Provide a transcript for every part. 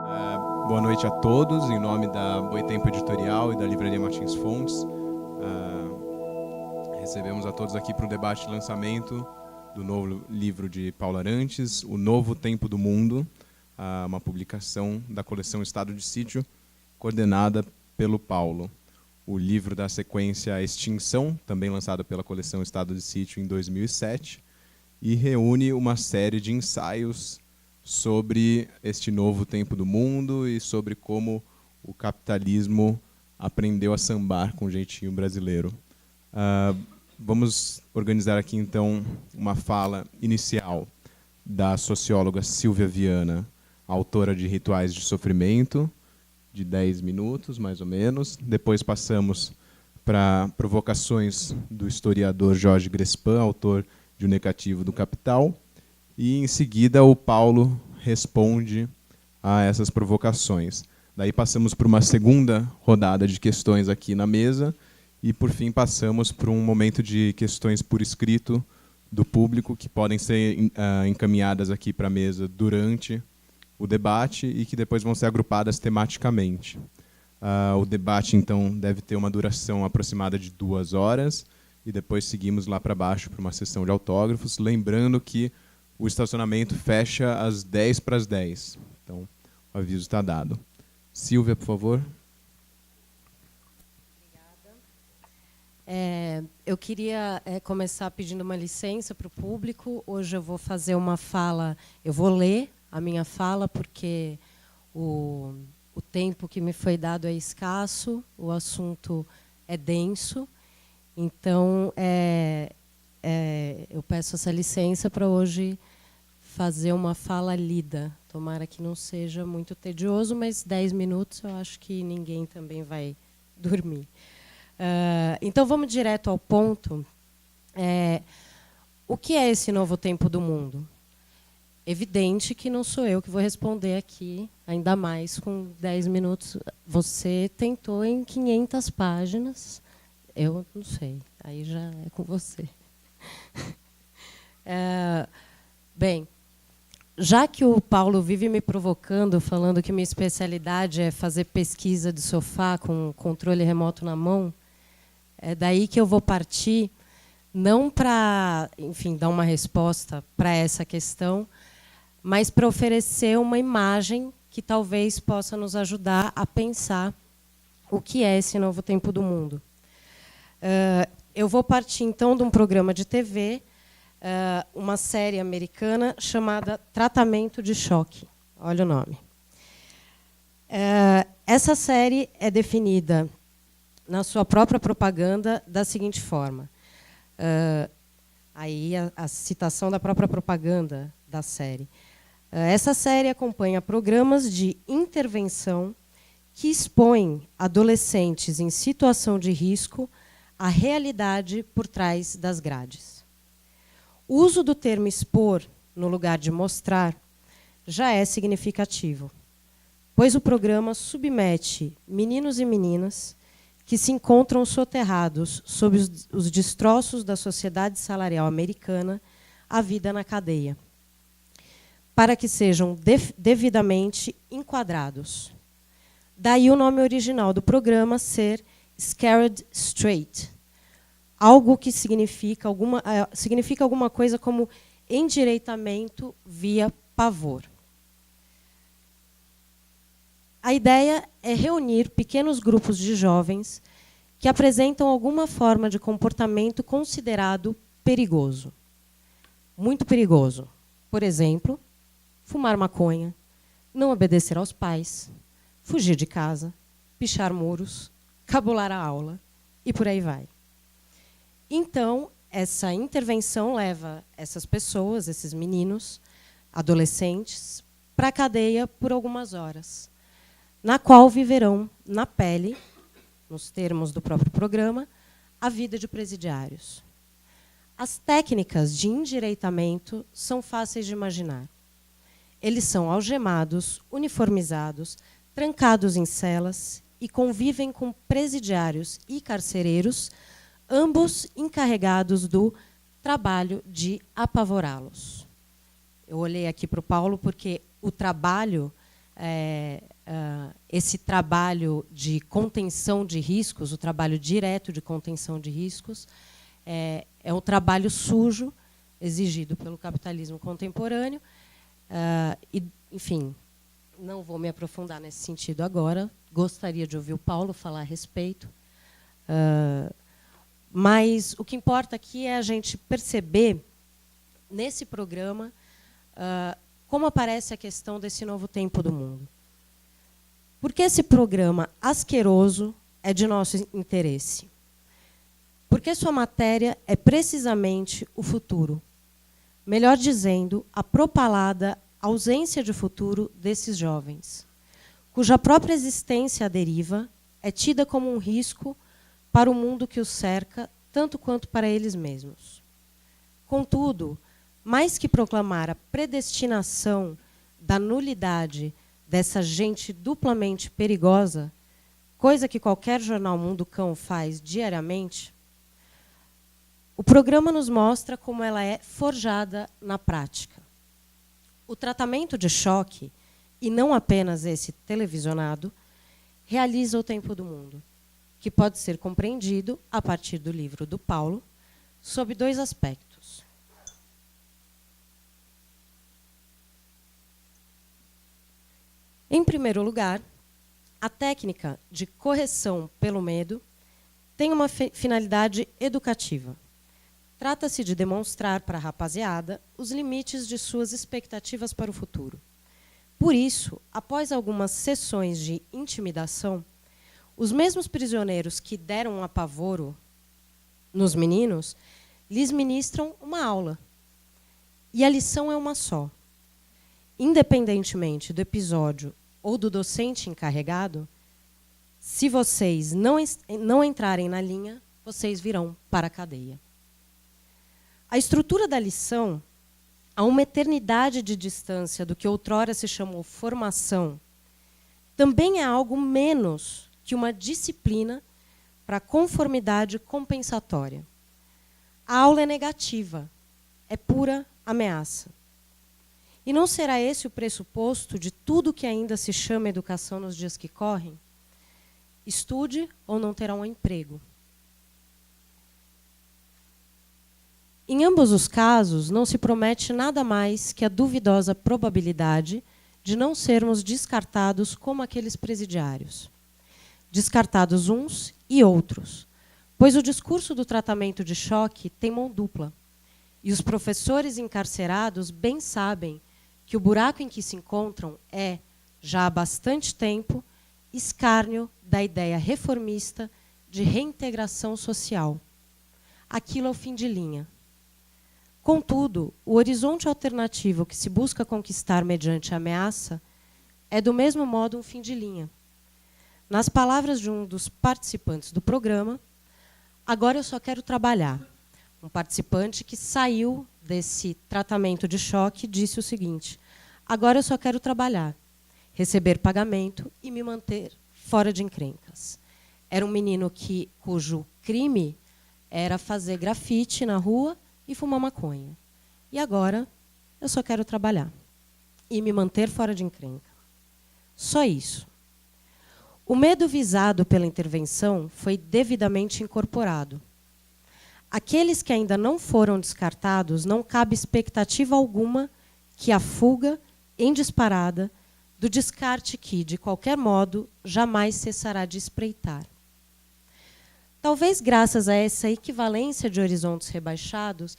Boa noite a todos, em nome da Boitempo Editorial e da Livraria Martins Fontes. Recebemos a todos aqui para o debate de lançamento do novo livro de Paulo Arantes, O Novo Tempo do Mundo, uma publicação da coleção Estado de Sítio, coordenada pelo Paulo. O livro da sequência Extinção, também lançado pela coleção Estado de Sítio em 2007, e reúne uma série de ensaios sobre este novo tempo do mundo e sobre como o capitalismo aprendeu a sambar com o jeitinho brasileiro. Vamos organizar aqui, então, uma fala inicial da socióloga Silvia Viana, autora de Rituais de Sofrimento, de 10 minutos, mais ou menos. Depois passamos para provocações do historiador Jorge Grespan, autor de O Negativo do Capital. E, em seguida, o Paulo responde a essas provocações. Daí passamos por uma segunda rodada de questões aqui na mesa e, por fim, passamos por um momento de questões por escrito do público que podem ser encaminhadas aqui para a mesa durante o debate e que depois vão ser agrupadas tematicamente. O debate, então, deve ter uma duração aproximada de 2 horas e depois seguimos lá para baixo para uma sessão de autógrafos, lembrando que o estacionamento fecha às 10 para as 10. Então, o aviso está dado. Silvia, por favor. Obrigada. Eu queria começar pedindo uma licença para o público. Hoje eu vou fazer uma fala, eu vou ler a minha fala, porque o tempo que me foi dado é escasso, o assunto é denso. Então, eu peço essa licença para hoje fazer uma fala lida. Tomara que não seja muito tedioso, mas 10 minutos eu acho que ninguém também vai dormir. Então, vamos direto ao ponto. O que é esse novo tempo do mundo? Evidente que não sou eu que vou responder aqui, ainda mais com 10 minutos. Você tentou em 500 páginas. Eu não sei, aí já é com você. Bem, já que o Paulo vive me provocando, falando que minha especialidade é fazer pesquisa de sofá com controle remoto na mão, é daí que eu vou partir, não para, enfim, dar uma resposta para essa questão, mas para oferecer uma imagem que talvez possa nos ajudar a pensar o que é esse novo tempo do mundo. Eu vou partir, então, de um programa de TV, uma série americana chamada Tratamento de Choque. Olha o nome. Essa série é definida na sua própria propaganda da seguinte forma. Aí a citação da própria propaganda da série. Essa série acompanha programas de intervenção que expõem adolescentes em situação de risco à realidade por trás das grades. O uso do termo expor, no lugar de mostrar, já é significativo, pois o programa submete meninos e meninas que se encontram soterrados sob os destroços da sociedade salarial americana à vida na cadeia, para que sejam devidamente enquadrados. Daí o nome original do programa ser Scared Straight, algo que significa alguma coisa como endireitamento via pavor. A ideia é reunir pequenos grupos de jovens que apresentam alguma forma de comportamento considerado perigoso. Muito perigoso. Por exemplo, fumar maconha, não obedecer aos pais, fugir de casa, pichar muros, cabular a aula e por aí vai. Então, essa intervenção leva essas pessoas, esses meninos, adolescentes, para a cadeia por algumas horas, na qual viverão na pele, nos termos do próprio programa, a vida de presidiários. As técnicas de endireitamento são fáceis de imaginar. Eles são algemados, uniformizados, trancados em celas e convivem com presidiários e carcereiros, ambos encarregados do trabalho de apavorá-los. Eu olhei aqui para o Paulo porque o trabalho esse trabalho de contenção de riscos, o trabalho direto de contenção de riscos, é um trabalho sujo, exigido pelo capitalismo contemporâneo. Enfim, não vou me aprofundar nesse sentido agora. Gostaria de ouvir o Paulo falar a respeito. Mas o que importa aqui é a gente perceber, nesse programa, como aparece a questão desse novo tempo do mundo. Porque esse programa asqueroso é de nosso interesse. Porque sua matéria é precisamente o futuro. Melhor dizendo, a propalada ausência de futuro desses jovens, cuja própria existência à deriva é tida como um risco para o mundo que os cerca, tanto quanto para eles mesmos. Contudo, mais que proclamar a predestinação da nulidade dessa gente duplamente perigosa, coisa que qualquer jornal Mundo Cão faz diariamente, o programa nos mostra como ela é forjada na prática. O tratamento de choque, e não apenas esse televisionado, realiza o tempo do mundo, que pode ser compreendido, a partir do livro do Paulo, sob dois aspectos. Em primeiro lugar, a técnica de correção pelo medo tem uma finalidade educativa. Trata-se de demonstrar para a rapaziada os limites de suas expectativas para o futuro. Por isso, após algumas sessões de intimidação, os mesmos prisioneiros que deram um apavoro nos meninos lhes ministram uma aula. E a lição é uma só. Independentemente do episódio ou do docente encarregado, se vocês não entrarem na linha, vocês virão para a cadeia. A estrutura da lição, a uma eternidade de distância do que outrora se chamou formação, também é algo menos que uma disciplina para conformidade compensatória. A aula é negativa, é pura ameaça. E não será esse o pressuposto de tudo que ainda se chama educação nos dias que correm? Estude ou não terá um emprego. Em ambos os casos, não se promete nada mais que a duvidosa probabilidade de não sermos descartados como aqueles presidiários. Descartados uns e outros, pois o discurso do tratamento de choque tem mão dupla. E os professores encarcerados bem sabem que o buraco em que se encontram é, já há bastante tempo, escárnio da ideia reformista de reintegração social. Aquilo é o fim de linha. Contudo, o horizonte alternativo que se busca conquistar mediante a ameaça é, do mesmo modo, um fim de linha. Nas palavras de um dos participantes do programa, agora eu só quero trabalhar. Um participante que saiu desse tratamento de choque disse o seguinte: agora eu só quero trabalhar, receber pagamento e me manter fora de encrencas. Era um menino cujo crime era fazer grafite na rua e fumar maconha. E agora eu só quero trabalhar e me manter fora de encrenca. Só isso. O medo visado pela intervenção foi devidamente incorporado. Aqueles que ainda não foram descartados, não cabe expectativa alguma que a fuga, em disparada, do descarte que, de qualquer modo, jamais cessará de espreitar. Talvez graças a essa equivalência de horizontes rebaixados,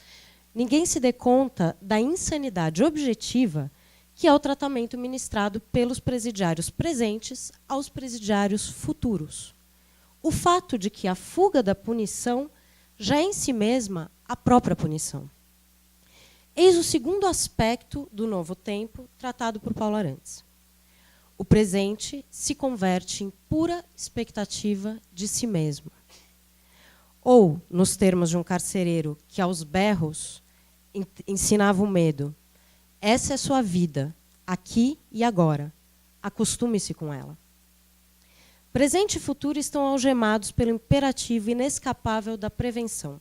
ninguém se dê conta da insanidade objetiva que é o tratamento ministrado pelos presidiários presentes aos presidiários futuros. O fato de que a fuga da punição já é em si mesma a própria punição. Eis o segundo aspecto do novo tempo tratado por Paulo Arantes. O presente se converte em pura expectativa de si mesmo. Ou, nos termos de um carcereiro que aos berros ensinava o medo, essa é sua vida, aqui e agora. Acostume-se com ela. Presente e futuro estão algemados pelo imperativo inescapável da prevenção.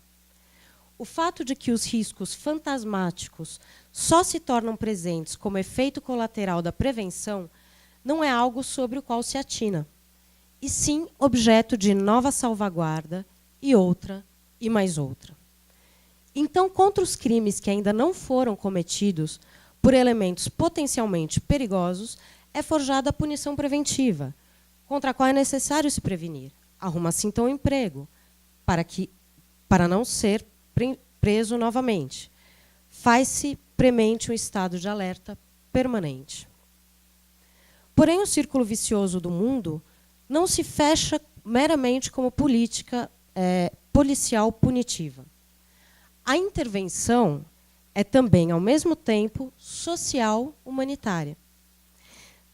O fato de que os riscos fantasmáticos só se tornam presentes como efeito colateral da prevenção não é algo sobre o qual se atina, e sim objeto de nova salvaguarda e outra e mais outra. Então, contra os crimes que ainda não foram cometidos por elementos potencialmente perigosos, é forjada a punição preventiva, contra a qual é necessário se prevenir. Arruma-se então um emprego, para não ser preso novamente. Faz-se premente um estado de alerta permanente. Porém, o círculo vicioso do mundo não se fecha meramente como política policial punitiva. A intervenção é também, ao mesmo tempo, social humanitária.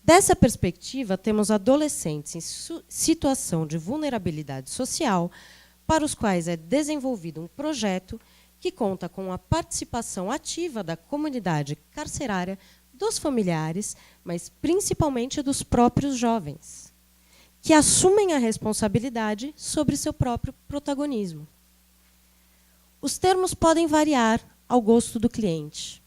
Dessa perspectiva, temos adolescentes em situação de vulnerabilidade social, para os quais é desenvolvido um projeto que conta com a participação ativa da comunidade carcerária, dos familiares, mas principalmente dos próprios jovens, que assumem a responsabilidade sobre seu próprio protagonismo. Os termos podem variar ao gosto do cliente,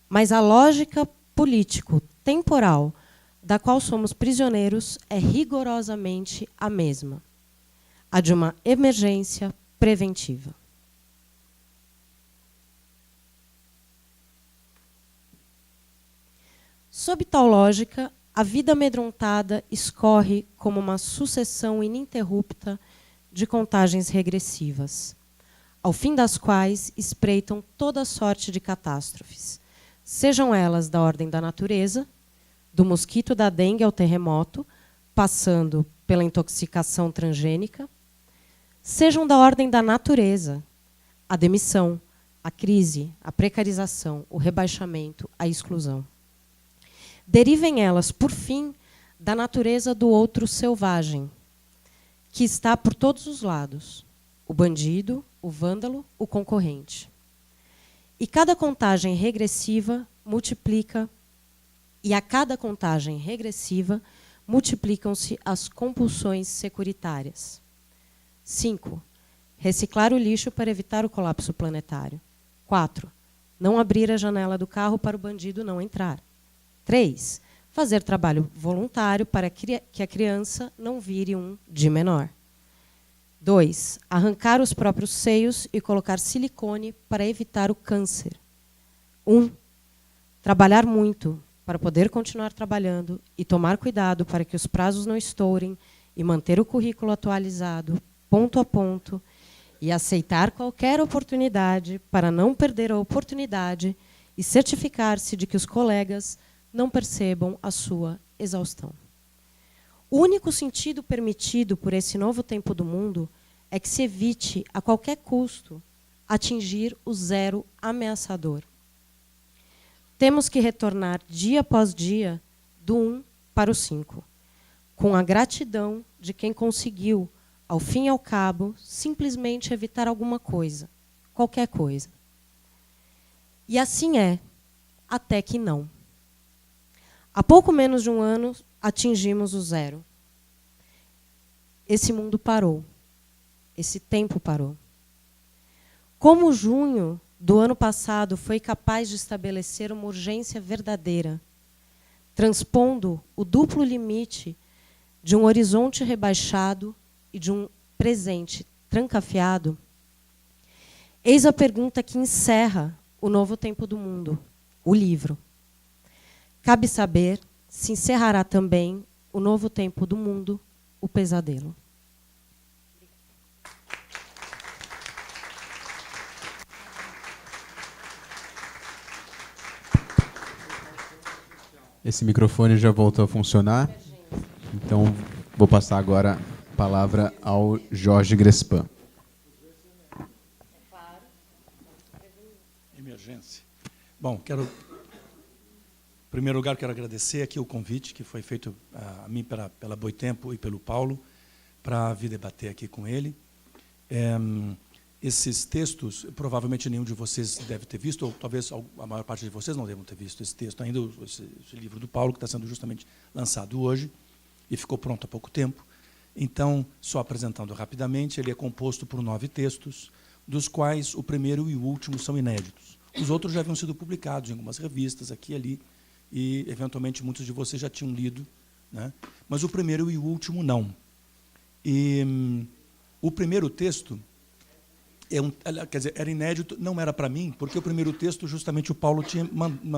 mas a lógica político-temporal da qual somos prisioneiros é rigorosamente a mesma, a de uma emergência preventiva. Sob tal lógica, a vida amedrontada escorre como uma sucessão ininterrupta de contagens regressivas, ao fim das quais espreitam toda sorte de catástrofes, sejam elas da ordem da natureza, do mosquito da dengue ao terremoto, passando pela intoxicação transgênica, sejam da ordem da natureza, a demissão, a crise, a precarização, o rebaixamento, a exclusão. Derivem elas, por fim, da natureza do outro selvagem, que está por todos os lados, o bandido, o vândalo, o concorrente. E cada contagem regressiva multiplica, e a cada contagem regressiva multiplicam-se as compulsões securitárias. 5. Reciclar o lixo para evitar o colapso planetário. 4. Não abrir a janela do carro para o bandido não entrar. 3. Fazer trabalho voluntário para que a criança não vire um de menor. 2. Arrancar os próprios seios e colocar silicone para evitar o câncer. 1. Trabalhar muito para poder continuar trabalhando e tomar cuidado para que os prazos não estourem e manter o currículo atualizado, ponto a ponto, e aceitar qualquer oportunidade para não perder a oportunidade e certificar-se de que os colegas não percebam a sua exaustão. O único sentido permitido por esse novo tempo do mundo é que se evite, a qualquer custo, atingir o zero ameaçador. Temos que retornar dia após dia do 1 para o 5, com a gratidão de quem conseguiu, ao fim e ao cabo, simplesmente evitar alguma coisa, qualquer coisa. E assim é, até que não. Há pouco menos de um ano, atingimos o zero. Esse mundo parou. Esse tempo parou. Como junho do ano passado foi capaz de estabelecer uma urgência verdadeira, transpondo o duplo limite de um horizonte rebaixado e de um presente trancafiado, eis a pergunta que encerra o novo tempo do mundo, o livro. Cabe saber se encerrará também o novo tempo do mundo, o pesadelo. Esse microfone já voltou a funcionar, então vou passar agora a palavra ao Jorge Grespan. Emergência. Bom, em primeiro lugar, quero agradecer aqui o convite que foi feito a mim pela Boitempo e pelo Paulo para vir debater aqui com ele. Esses textos, provavelmente nenhum de vocês deve ter visto, ou talvez a maior parte de vocês não devam ter visto esse texto ainda, esse livro do Paulo, que está sendo justamente lançado hoje, e ficou pronto há pouco tempo. Então, só apresentando rapidamente, ele é composto por 9 textos, dos quais o primeiro e o último são inéditos. Os outros já haviam sido publicados em algumas revistas, aqui e ali, e, eventualmente, muitos de vocês já tinham lido, né? Mas o primeiro e o último não. E o primeiro texto quer dizer, era inédito, não era para mim, porque o primeiro texto, justamente, o Paulo tinha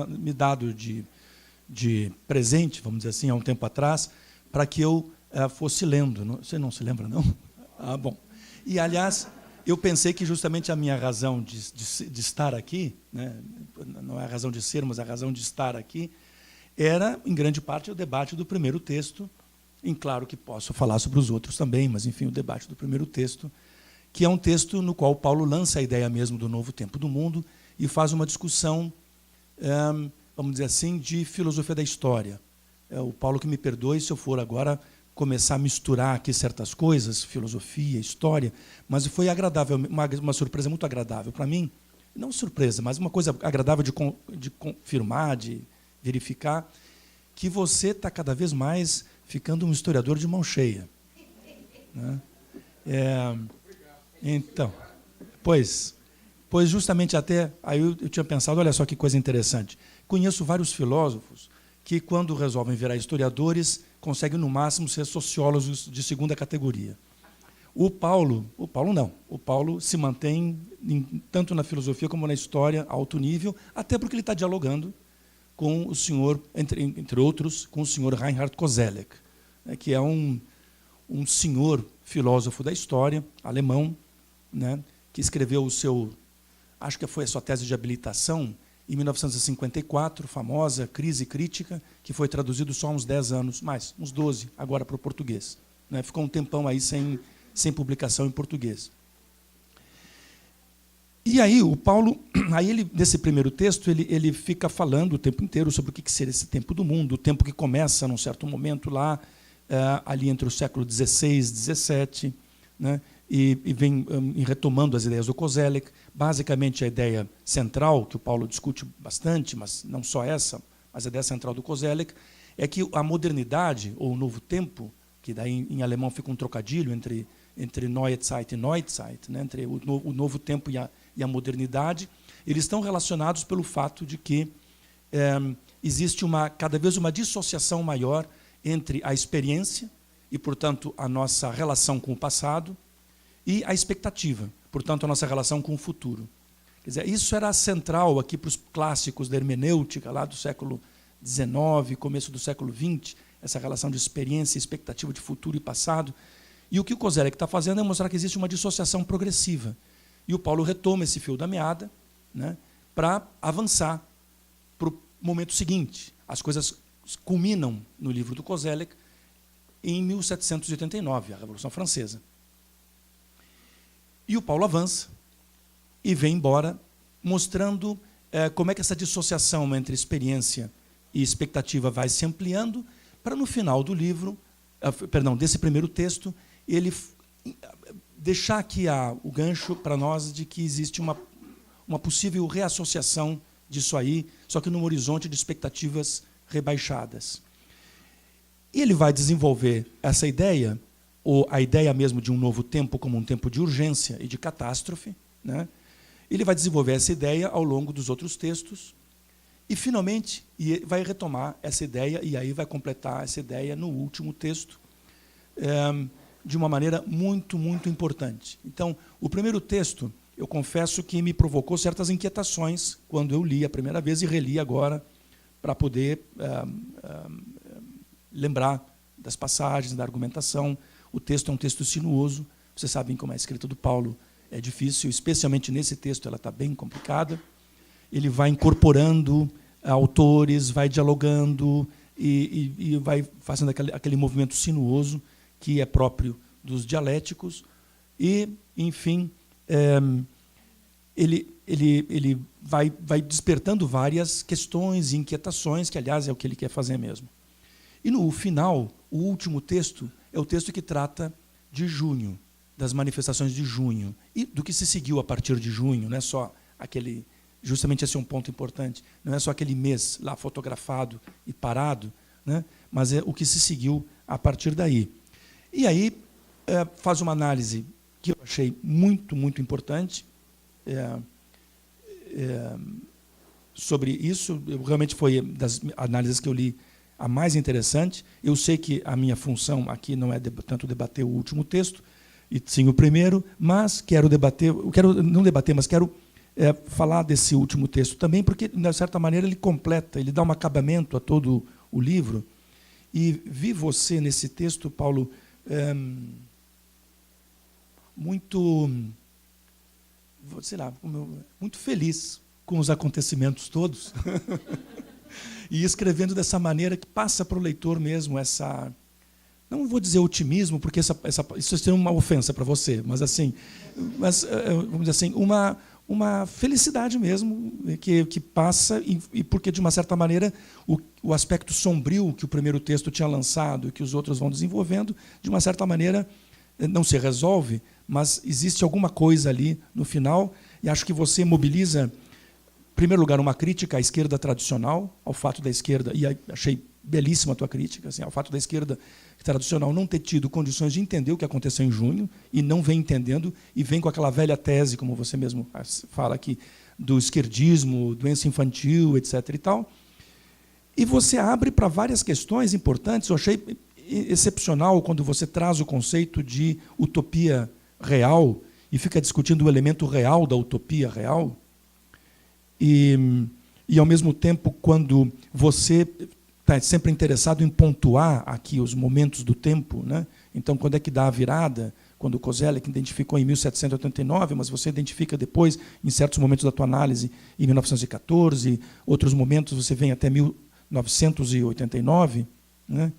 me dado de presente, vamos dizer assim, há um tempo atrás, para que eu fosse lendo. Você não se lembra, não? Ah, bom. E, aliás, eu pensei que justamente a minha razão de estar aqui, né, não é a razão de ser, mas a razão de estar aqui, era, em grande parte, o debate do primeiro texto. E, claro que posso falar sobre os outros também, mas, enfim, o debate do primeiro texto, que é um texto no qual Paulo lança a ideia mesmo do novo tempo do mundo e faz uma discussão, vamos dizer assim, de filosofia da história. O Paulo que me perdoe se eu for agora começar a misturar aqui certas coisas, filosofia, história, mas foi agradável, uma surpresa muito agradável para mim, não surpresa, mas uma coisa agradável de confirmar, de verificar, que você está cada vez mais ficando um historiador de mão cheia, né? Então, pois justamente até aí eu tinha pensado, olha só que coisa interessante. Conheço vários filósofos que, quando resolvem virar historiadores, conseguem, no máximo, ser sociólogos de segunda categoria. O Paulo não. O Paulo se mantém, tanto na filosofia como na história, a alto nível, até porque ele está dialogando com o senhor, entre outros, com o senhor Reinhard Koselleck, né, que é um senhor filósofo da história, alemão, né, que escreveu acho que foi a sua tese de habilitação, em 1954, famosa Crise Crítica, que foi traduzido só há uns 10 anos, uns 12, agora para o português, né? Ficou um tempão aí sem publicação em português. E aí o Paulo, nesse primeiro texto, ele fica falando o tempo inteiro sobre o que seria esse tempo do mundo, o tempo que começa, num certo momento, lá, ali entre o século XVI e XVII, né? E vem retomando as ideias do Koselleck. Basicamente, a ideia central, que o Paulo discute bastante, mas não só essa, mas a ideia central do Koselleck, é que a modernidade, ou o novo tempo, que daí em alemão fica um trocadilho entre Neue Zeit e Neuzeit, né, entre o novo tempo e a modernidade, eles estão relacionados pelo fato de que existe cada vez uma dissociação maior entre a experiência e, portanto, a nossa relação com o passado, e a expectativa, portanto, a nossa relação com o futuro. Quer dizer, isso era central aqui para os clássicos da hermenêutica, lá do século XIX, começo do século XX, essa relação de experiência e expectativa de futuro e passado. E o que o Koselleck está fazendo é mostrar que existe uma dissociação progressiva. E o Paulo retoma esse fio da meada, né, para avançar para o momento seguinte. As coisas culminam no livro do Koselleck em 1789, a Revolução Francesa. E o Paulo avança e vem embora, mostrando como é que essa dissociação entre experiência e expectativa vai se ampliando, para no final do livro, desse primeiro texto, ele deixar aqui o gancho para nós de que existe uma possível reassociação disso aí, só que num horizonte de expectativas rebaixadas. E ele vai desenvolver essa ideia, ou a ideia mesmo de um novo tempo como um tempo de urgência e de catástrofe, né? Ele vai desenvolver essa ideia ao longo dos outros textos e, finalmente, vai retomar essa ideia e aí vai completar essa ideia no último texto de uma maneira muito, muito importante. Então, o primeiro texto, eu confesso que me provocou certas inquietações quando eu li a primeira vez e reli agora para poder lembrar das passagens, da argumentação. O texto é um texto sinuoso, vocês sabem como é a escrita do Paulo, é difícil, especialmente nesse texto ela está bem complicada. Ele vai incorporando autores, vai dialogando e vai fazendo aquele movimento sinuoso que é próprio dos dialéticos. E, enfim, ele vai despertando várias questões e inquietações, que, aliás, é o que ele quer fazer mesmo. E, no final, o último texto é o texto que trata de junho, das manifestações de junho, e do que se seguiu a partir de junho, não é só aquele... Justamente esse é um ponto importante, não é só aquele mês lá fotografado e parado, né, mas é o que se seguiu a partir daí. E aí faz uma análise que eu achei muito, muito importante, sobre isso. Realmente foi das análises que eu li a mais interessante. Eu sei que a minha função aqui não é tanto debater o último texto, e sim o primeiro, mas quero falar desse último texto também, porque, de certa maneira, ele completa, ele dá um acabamento a todo o livro. E vi você, nesse texto, Paulo, muito, sei lá, muito feliz com os acontecimentos todos e escrevendo dessa maneira que passa para o leitor mesmo essa, não vou dizer otimismo, porque isso seria uma ofensa para você, mas assim, vamos dizer assim, uma felicidade mesmo que passa, e porque, de uma certa maneira, o aspecto sombrio que o primeiro texto tinha lançado e que os outros vão desenvolvendo, de uma certa maneira, não se resolve, mas existe alguma coisa ali no final, e acho que você mobiliza, em primeiro lugar, uma crítica à esquerda tradicional, ao fato da esquerda, e achei belíssima a tua crítica, assim, ao fato da esquerda tradicional não ter tido condições de entender o que aconteceu em junho, e não vem entendendo, e vem com aquela velha tese, como você mesmo fala aqui, do esquerdismo, doença infantil, etc. e tal. E você abre para várias questões importantes. Eu achei excepcional quando você traz o conceito de utopia real e fica discutindo o elemento real da utopia real. E ao mesmo tempo, quando você está sempre interessado em pontuar aqui os momentos do tempo, né? Então, quando é que dá a virada? Quando o Koselleck identificou em 1789, mas você identifica depois, em certos momentos da tua análise, em 1914, outros momentos você vem até 1989, né?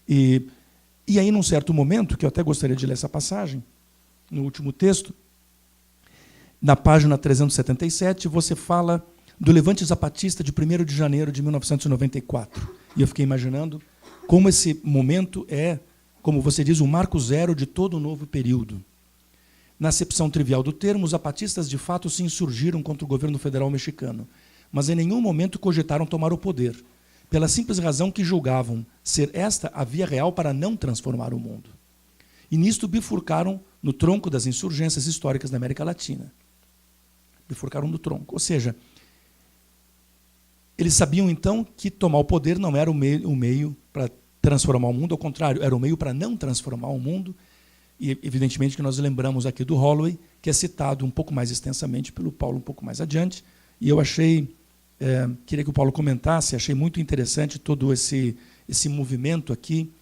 E aí, num certo momento, que eu até gostaria de ler essa passagem, no último texto, na página 377, você fala do Levante Zapatista de 1º de janeiro de 1994. E eu fiquei imaginando como esse momento é, como você diz, o marco zero de todo o novo período. Na acepção trivial do termo, os zapatistas de fato se insurgiram contra o governo federal mexicano, mas em nenhum momento cogitaram tomar o poder, pela simples razão que julgavam ser esta a via real para não transformar o mundo. E nisto bifurcaram no tronco das insurgências históricas da América Latina. Bifurcaram no tronco. Ou seja, eles sabiam, então, que tomar o poder não era o meio para transformar o mundo, ao contrário, era o meio para não transformar o mundo. E, evidentemente, que nós lembramos aqui do Holloway, que é citado um pouco mais extensamente pelo Paulo um pouco mais adiante. E eu queria que o Paulo comentasse, achei muito interessante todo esse movimento aqui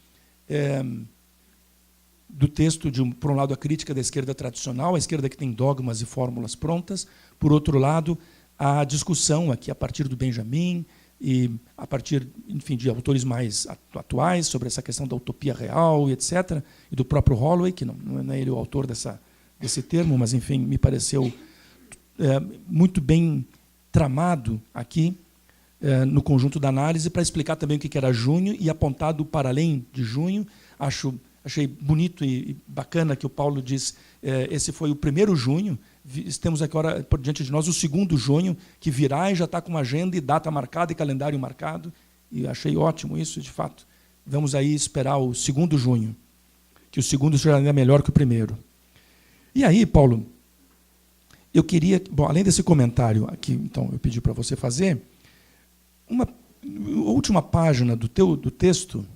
do texto, por um lado, a crítica da esquerda tradicional, a esquerda que tem dogmas e fórmulas prontas, por outro lado, a discussão aqui a partir do Benjamin e a partir, enfim, de autores mais atuais sobre essa questão da utopia real, e etc., e do próprio Holloway, que não é ele o autor desse termo, mas, enfim, me pareceu muito bem tramado aqui no conjunto da análise para explicar também o que era junho e apontado para além de junho. Achei bonito e bacana que o Paulo diz, esse foi o 1º junho, temos agora por diante de nós o 2º junho, que virá e já está com agenda e data marcada e calendário marcado, e achei ótimo isso, de fato. Vamos aí esperar o 2º junho, que o 2º já é melhor que o 1º. E aí, Paulo, eu queria, além desse comentário aqui, então, eu pedi para você fazer, a última página do texto,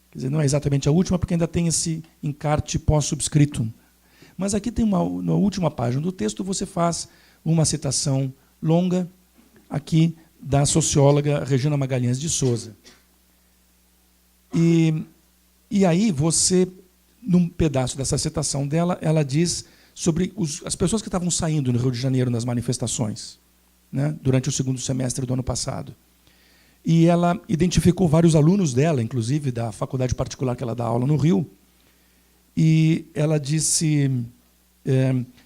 quer dizer, não é exatamente a última, porque ainda tem esse encarte pós-subscritum. Mas aqui tem na última página do texto, você faz uma citação longa aqui da socióloga Regina Magalhães de Souza. E aí você, num pedaço dessa citação dela, ela diz sobre as pessoas que estavam saindo no Rio de Janeiro nas manifestações, né, durante o 2º semestre do ano passado. E ela identificou vários alunos dela, inclusive da faculdade particular que ela dá aula no Rio, e ela disse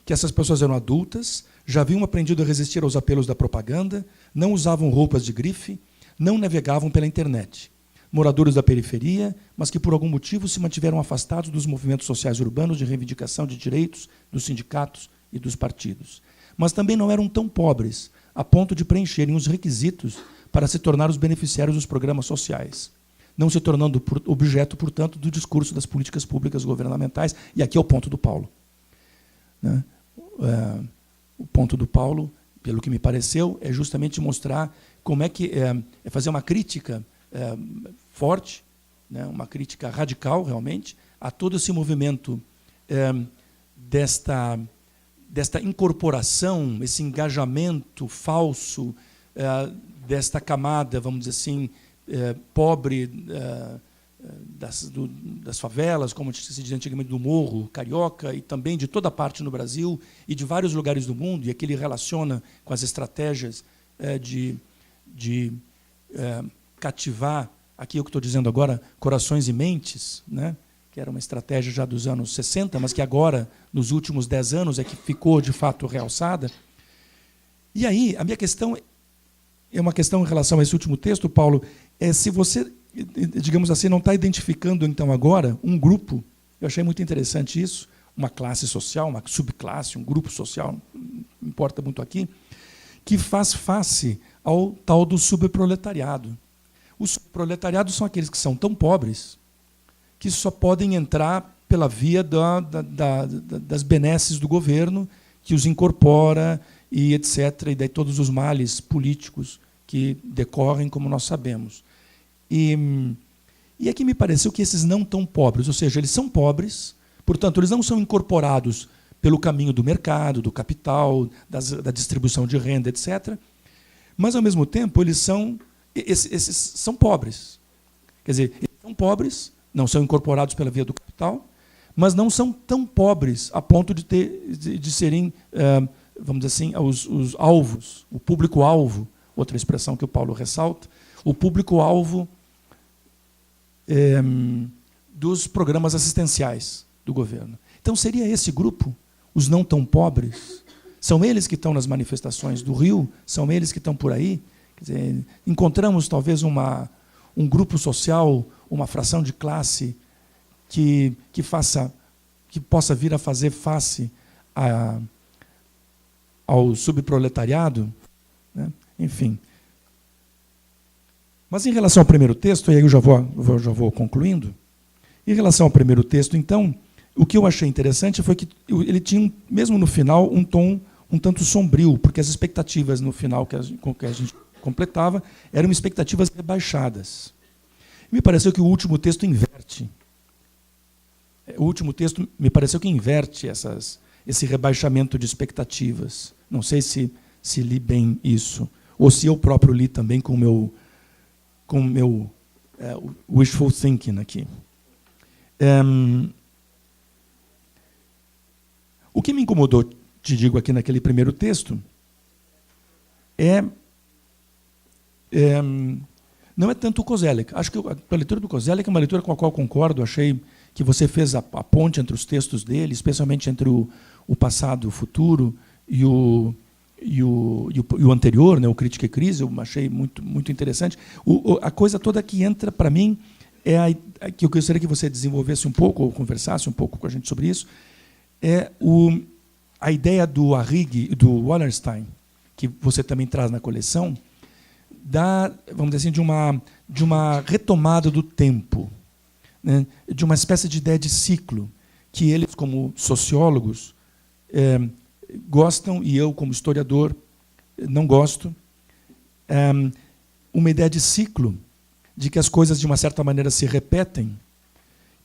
que essas pessoas eram adultas, já haviam aprendido a resistir aos apelos da propaganda, não usavam roupas de grife, não navegavam pela internet. Moradores da periferia, mas que por algum motivo se mantiveram afastados dos movimentos sociais urbanos de reivindicação de direitos, dos sindicatos e dos partidos. Mas também não eram tão pobres, a ponto de preencherem os requisitos para se tornar os beneficiários dos programas sociais, não se tornando objeto, portanto, do discurso das políticas públicas governamentais. E aqui é o ponto do Paulo. Né? O ponto do Paulo, pelo que me pareceu, é justamente mostrar como é que é fazer uma crítica forte, né, uma crítica radical, realmente, a todo esse movimento desta incorporação, esse engajamento falso desta camada, vamos dizer assim, pobre das favelas, como se dizia antigamente, do morro carioca, e também de toda parte no Brasil e de vários lugares do mundo, e aqui ele relaciona com as estratégias de cativar, aqui o que estou dizendo agora, corações e mentes, né? Que era uma estratégia já dos anos 60, mas que agora, nos últimos 10 anos, é que ficou, de fato, realçada. E aí, a minha questão é uma questão em relação a esse último texto, Paulo, se você, digamos assim, não está identificando, então, agora, um grupo, eu achei muito interessante isso, uma classe social, uma subclasse, um grupo social, não importa muito aqui, que faz face ao tal do subproletariado. Os proletariados são aqueles que são tão pobres que só podem entrar pela via das benesses do governo, que os incorpora, e etc., e daí todos os males políticos que decorrem, como nós sabemos. E aqui me pareceu que esses não tão pobres, ou seja, eles são pobres, portanto, eles não são incorporados pelo caminho do mercado, do capital, da distribuição de renda, etc., mas, ao mesmo tempo, esses são pobres. Quer dizer, eles são pobres, não são incorporados pela via do capital, mas não são tão pobres a ponto de serem, vamos dizer assim, os alvos, o público-alvo, outra expressão que o Paulo ressalta, o público-alvo dos programas assistenciais do governo. Então, seria esse grupo, os não tão pobres? São eles que estão nas manifestações do Rio? São eles que estão por aí? Quer dizer, encontramos talvez um grupo social, uma fração de classe que possa vir a fazer face ao subproletariado, né? Enfim. Mas em relação ao primeiro texto, e aí eu já vou concluindo, em relação ao primeiro texto, então, o que eu achei interessante foi que ele tinha, mesmo no final, um tom um tanto sombrio, porque as expectativas no final com que a gente completava eram expectativas rebaixadas. Me pareceu que o último texto inverte. O último texto me pareceu que inverte esse rebaixamento de expectativas. Não sei se li bem isso, ou se eu próprio li também com o meu wishful thinking aqui. O que me incomodou, te digo aqui naquele primeiro texto, não é tanto o Koselleck. Acho que a leitura do Koselleck é uma leitura com a qual concordo. Achei que você fez a ponte entre os textos dele, especialmente entre o passado, o futuro e o anterior, né, o Crítica e Crise. Eu achei muito, muito interessante. A coisa toda que entra para mim que eu gostaria que você desenvolvesse um pouco, ou conversasse um pouco com a gente sobre isso, é a ideia do Arrighi e do Wallerstein, que você também traz na coleção, vamos dizer assim, de uma retomada do tempo, né, de uma espécie de ideia de ciclo, que eles, como sociólogos, gostam, e eu, como historiador, não gosto. Uma ideia de ciclo, de que as coisas, de uma certa maneira, se repetem,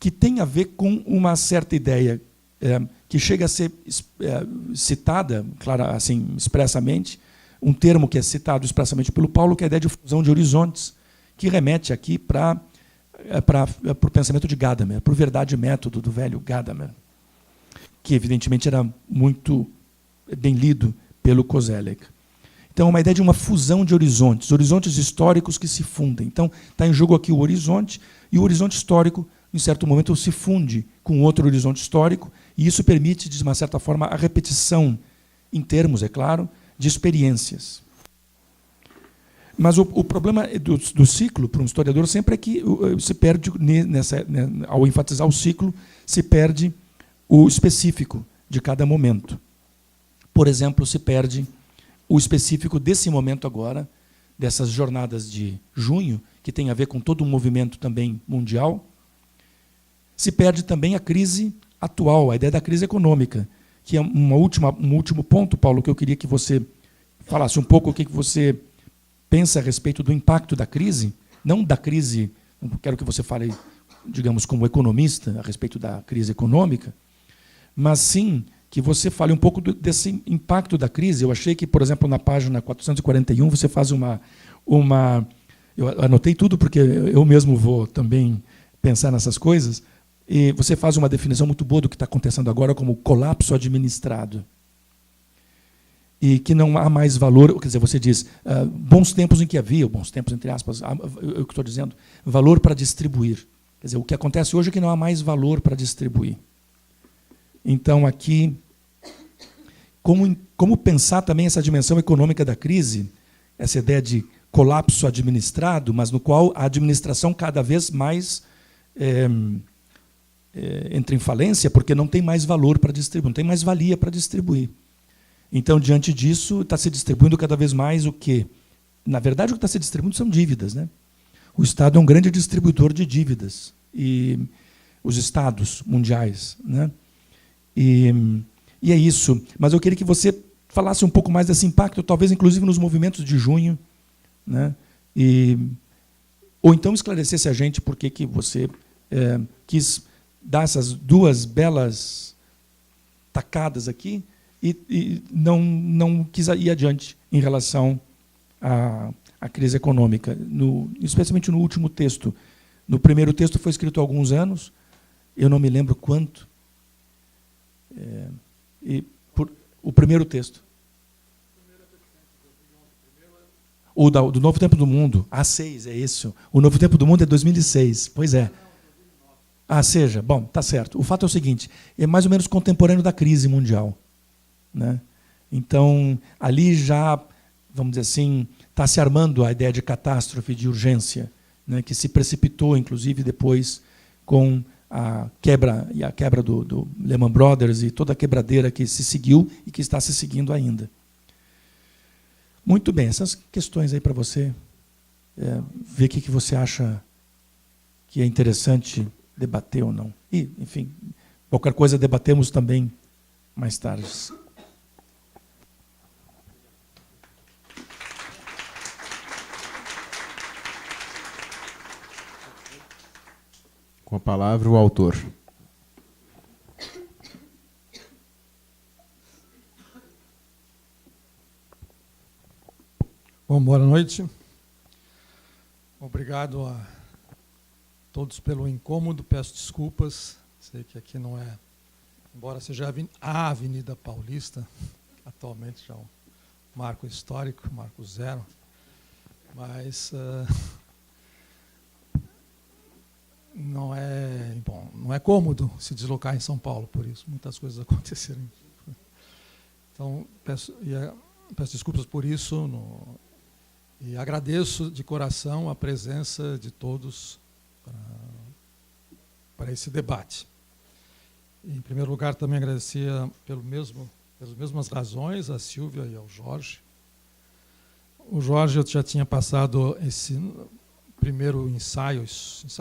que tem a ver com uma certa ideia que chega a ser citada, claro, assim, expressamente, um termo que é citado expressamente pelo Paulo, que é a ideia de fusão de horizontes, que remete aqui para o pensamento de Gadamer, para o verdade método do velho Gadamer, que, evidentemente, era muito bem lido pelo Koselleck. Então, uma ideia de uma fusão de horizontes históricos que se fundem. Então, está em jogo aqui o horizonte, e o horizonte histórico, em certo momento, se funde com outro horizonte histórico, e isso permite, de uma certa forma, a repetição, em termos, é claro, de experiências. Mas o problema do ciclo, para um historiador, sempre é que se perde, ao enfatizar o ciclo, se perde o específico de cada momento. Por exemplo, se perde o específico desse momento agora, dessas jornadas de junho, que tem a ver com todo um movimento também mundial. Se perde também a crise atual, a ideia da crise econômica, que é um último ponto, Paulo, que eu queria que você falasse um pouco o que você pensa a respeito do impacto da crise, não da crise, não quero que você fale, digamos, como economista, a respeito da crise econômica, mas sim que você fale um pouco desse impacto da crise. Eu achei que, por exemplo, na página 441, você faz uma... Eu anotei tudo porque eu mesmo vou também pensar nessas coisas, e você faz uma definição muito boa do que está acontecendo agora como colapso administrado. E que não há mais valor, quer dizer, você diz, bons tempos em que havia, bons tempos entre aspas, eu estou dizendo, valor para distribuir. Quer dizer, o que acontece hoje é que não há mais valor para distribuir. Então, aqui, como pensar também essa dimensão econômica da crise, essa ideia de colapso administrado, mas no qual a administração cada vez mais entra em falência, porque não tem mais valor para distribuir, não tem mais valia para distribuir. Então, diante disso, está se distribuindo cada vez mais o quê? Na verdade, o que está se distribuindo são dívidas, né? O Estado é um grande distribuidor de dívidas, e os Estados mundiais, né? E é isso. Mas eu queria que você falasse um pouco mais desse impacto, talvez inclusive nos movimentos de junho, né? Ou então esclarecesse a gente por que você quis dar essas duas belas tacadas aqui e não quis ir adiante em relação à crise econômica, especialmente no último texto. No primeiro texto foi escrito há alguns anos, eu não me lembro quanto, o primeiro texto. O do Novo Tempo do Mundo. 6, é isso. O Novo Tempo do Mundo é 2006. Pois é. Seja. Bom, tá certo. O fato é o seguinte, é mais ou menos contemporâneo da crise mundial, né? Então, ali já, vamos dizer assim, está se armando a ideia de catástrofe, de urgência, né, que se precipitou, inclusive, depois com a quebra do Lehman Brothers e toda a quebradeira que se seguiu e que está se seguindo ainda. Muito bem, essas questões aí para você ver o que você acha que é interessante debater ou não. E, enfim, qualquer coisa debatemos também mais tarde. Com a palavra, o autor. Bom, boa noite. Obrigado a todos pelo incômodo. Peço desculpas. Sei que aqui não é, embora seja a Avenida Paulista, atualmente já é um marco histórico, marco zero, mas não é cômodo se deslocar em São Paulo, por isso muitas coisas aconteceram. Então, peço desculpas por isso e agradeço de coração a presença de todos para esse debate. Em primeiro lugar, também agradecia pelas mesmas razões a Silvia e ao Jorge. O Jorge, eu já tinha passado esse primeiro ensaio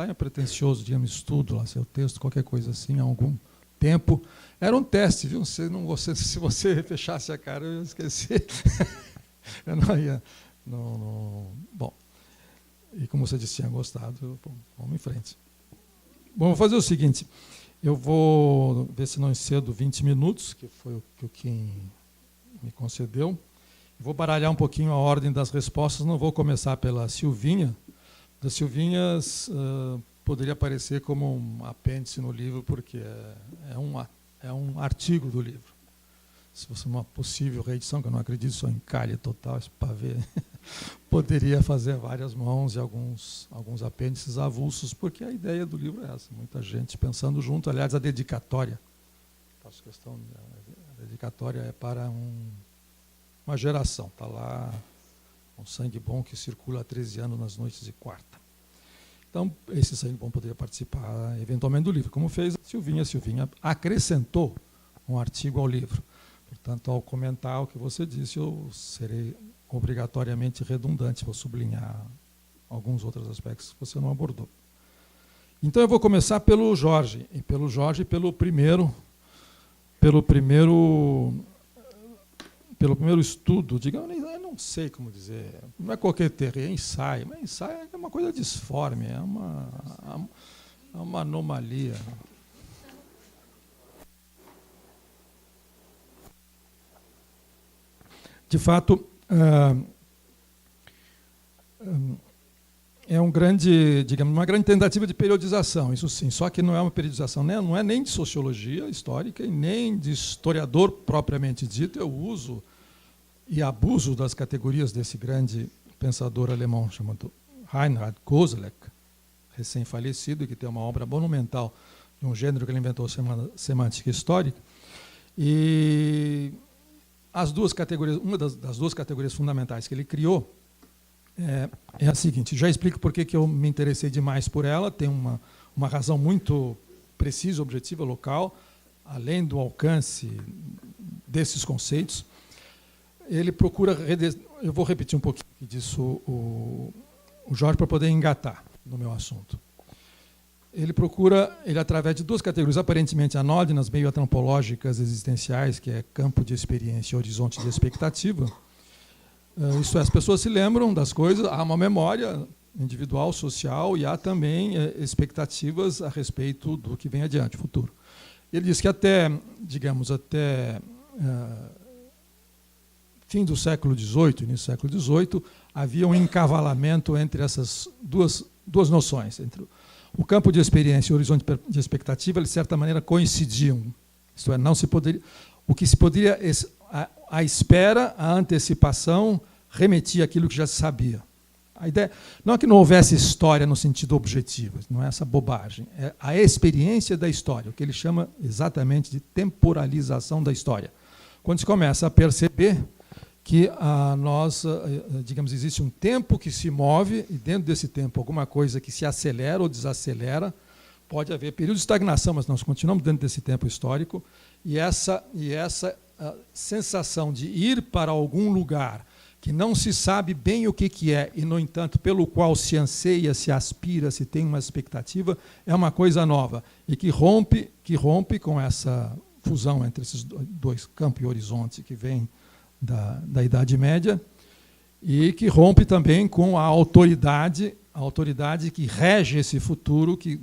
é pretensioso, digamos, estudo, lá, seu texto, qualquer coisa assim, há algum tempo. Era um teste, viu? Se você fechasse a cara, eu ia esquecer. Eu não ia... Bom, e como você disse, tinha gostado, vamos em frente. Bom, vou fazer o seguinte, eu vou ver se não excedo 20 minutos, que foi o que o Kim me concedeu. Vou baralhar um pouquinho a ordem das respostas, não vou começar pela Silvinha. Das Silvinhas poderia aparecer como um apêndice no livro, porque é um artigo do livro. Se fosse uma possível reedição, que eu não acredito, só encalhe total, esse pavê, poderia fazer várias mãos e alguns apêndices avulsos, porque a ideia do livro é essa, muita gente pensando junto. Aliás, a dedicatória, faço questão, a dedicatória é para uma geração, está lá um sangue bom que circula há 13 anos nas noites de quarta. Então, esse sangue bom poderia participar eventualmente do livro, como fez a Silvinha. A Silvinha acrescentou um artigo ao livro. Portanto, ao comentar o que você disse, eu serei obrigatoriamente redundante, vou sublinhar alguns outros aspectos que você não abordou. Então, eu vou começar pelo Jorge, e pelo primeiro pelo primeiro estudo, digamos, eu não sei como dizer, não é qualquer terreno, é ensaio, mas ensaio é uma coisa disforme, é uma anomalia. De fato, é uma grande tentativa de periodização, isso sim, só que não é uma periodização, não é nem de sociologia histórica e nem de historiador propriamente dito. Eu uso e abuso das categorias desse grande pensador alemão chamado Reinhard Koselleck, recém-falecido, que tem uma obra monumental de um gênero que ele inventou, semântica histórica. E as duas categorias, uma das duas categorias fundamentais que ele criou é a seguinte. Já explico por que eu me interessei demais por ela. Tem uma razão muito precisa, objetiva, local, além do alcance desses conceitos. Ele procura... Eu vou repetir um pouquinho disso o Jorge para poder engatar no meu assunto. Ele procura, através de duas categorias aparentemente anódinas, meio antropológicas, existenciais, que é campo de experiência e horizonte de expectativa. Isso é, as pessoas se lembram das coisas, há uma memória individual, social, e há também expectativas a respeito do que vem adiante, futuro. Ele diz que até fim do século XVIII, início do século XVIII, havia um encavalamento entre essas duas noções, entre o campo de experiência e o horizonte de expectativa, eles de certa maneira coincidiam. Isto é, não se poderia, o que se poderia, a espera, a antecipação, remetia àquilo que já se sabia. A ideia não é que não houvesse história no sentido objetivo, não é essa bobagem, é a experiência da história, o que ele chama exatamente de temporalização da história. Quando se começa a perceber que existe um tempo que se move, e dentro desse tempo alguma coisa que se acelera ou desacelera, pode haver período de estagnação, mas nós continuamos dentro desse tempo histórico, e essa sensação de ir para algum lugar que não se sabe bem o que é, e, no entanto, pelo qual se anseia, se aspira, se tem uma expectativa, é uma coisa nova, e que rompe com essa fusão entre esses dois campos e horizonte que vem da Idade Média, e que rompe também com a autoridade que rege esse futuro, que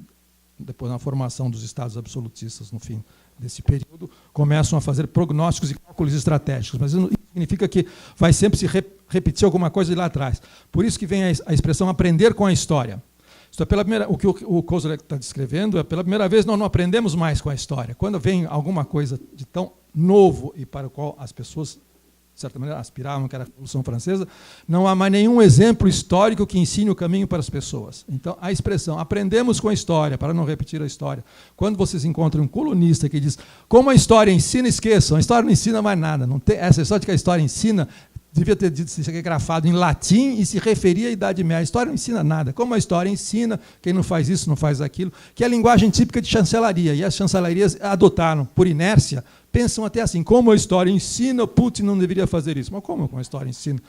depois na formação dos estados absolutistas no fim desse período começam a fazer prognósticos e cálculos estratégicos, mas isso não significa que vai sempre se repetir alguma coisa de lá atrás. Por isso que vem a expressão aprender com a história. Isso é o que o Koselleck está descrevendo, é pela primeira vez nós não aprendemos mais com a história. Quando vem alguma coisa de tão novo e para o qual as pessoas de certa maneira, aspiravam, que era a Revolução Francesa, não há mais nenhum exemplo histórico que ensine o caminho para as pessoas. Então, a expressão, aprendemos com a história, para não repetir a história. Quando vocês encontram um colunista que diz, como a história ensina, esqueçam, a história não ensina mais nada. Não tem, essa história de que a história ensina, devia ter dito isso aqui grafado em latim e se referia à Idade Média. A história não ensina nada. Como a história ensina, quem não faz isso, não faz aquilo, que é a linguagem típica de chancelaria. E as chancelarias adotaram, por inércia, pensam até assim, como a história ensina, Putin não deveria fazer isso. Mas como a história ensina?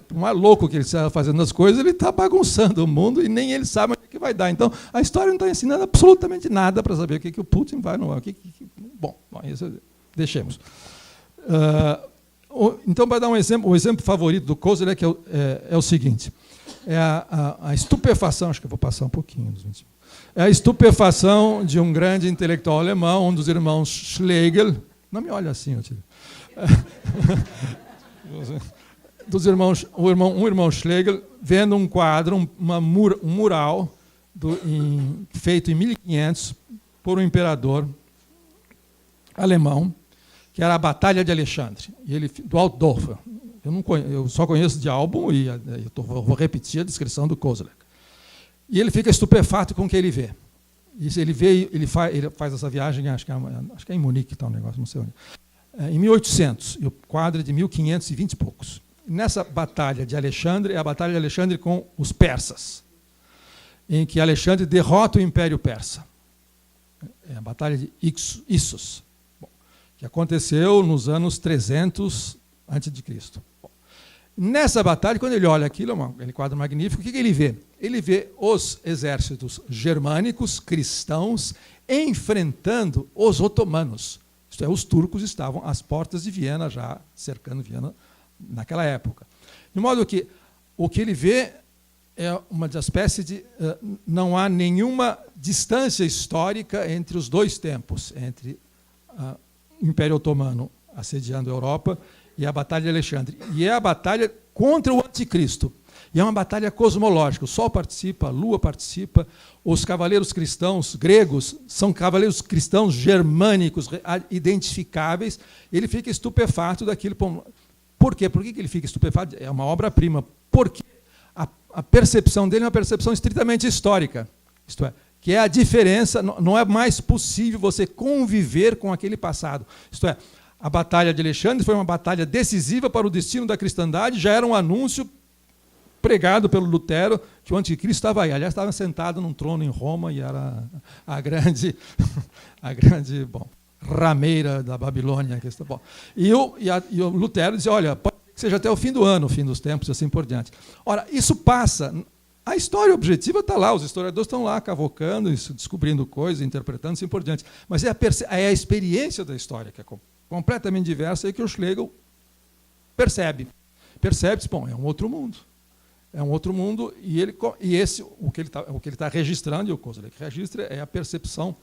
Por mais louco que ele esteja fazendo as coisas, ele está bagunçando o mundo e nem ele sabe o que vai dar. Então, a história não está ensinando absolutamente nada para saber o que o Putin vai... Bom, isso deixemos. Então, para dar um exemplo, o exemplo favorito do Koselleck é o seguinte, é a estupefação, acho que eu vou passar um pouquinho dos 20 minutos. É a estupefação de um grande intelectual alemão, um dos irmãos Schlegel. Não me olha assim, tio. Um irmão Schlegel, vendo um quadro, um mural feito em 1500 por um imperador alemão, que era a Batalha de Alexandre, do Altdorf. Eu só conheço de álbum e vou repetir a descrição do Koselleck. E ele fica estupefato com o que ele vê. Ele faz essa viagem, acho que é em Munique, está um negócio, não sei onde. Em 1800, e o quadro é de 1520 e poucos. Nessa Batalha de Alexandre, é a Batalha de Alexandre com os persas, em que Alexandre derrota o Império Persa. É a Batalha de Issos, que aconteceu nos anos 300 a.C. Nessa batalha, quando ele olha aquilo, aquele quadro magnífico, o que ele vê? Ele vê os exércitos germânicos, cristãos, enfrentando os otomanos, Isto é, os turcos estavam às portas de Viena, já cercando Viena naquela época. De modo que o que ele vê é uma espécie de... não há nenhuma distância histórica entre os dois tempos, entre o Império Otomano assediando a Europa e a Batalha de Alexandre. E é a batalha contra o Anticristo. E é uma batalha cosmológica. O Sol participa, a Lua participa, os cavaleiros cristãos gregos são cavaleiros cristãos germânicos, identificáveis. Ele fica estupefato daquilo. Por quê? Por que ele fica estupefato? É uma obra-prima. Porque a percepção dele é uma percepção estritamente histórica. Isto é, que é a diferença, não é mais possível você conviver com aquele passado. Isto é, a Batalha de Alexandre foi uma batalha decisiva para o destino da cristandade, já era um anúncio pregado pelo Lutero que o anticristo estava aí. Aliás, estava sentado num trono em Roma e era a grande rameira da Babilônia. E o Lutero dizia, olha, pode ser que seja até o fim do ano, o fim dos tempos, e assim por diante. Ora, isso passa... A história objetiva está lá, os historiadores estão lá cavocando, isso, descobrindo coisas, interpretando, assim por diante. Mas é a experiência da história que é completamente diversa e que o Schlegel percebe. Percebe-se, bom, é um outro mundo. É um outro mundo o que ele está registrando, e o que ele registra é a percepção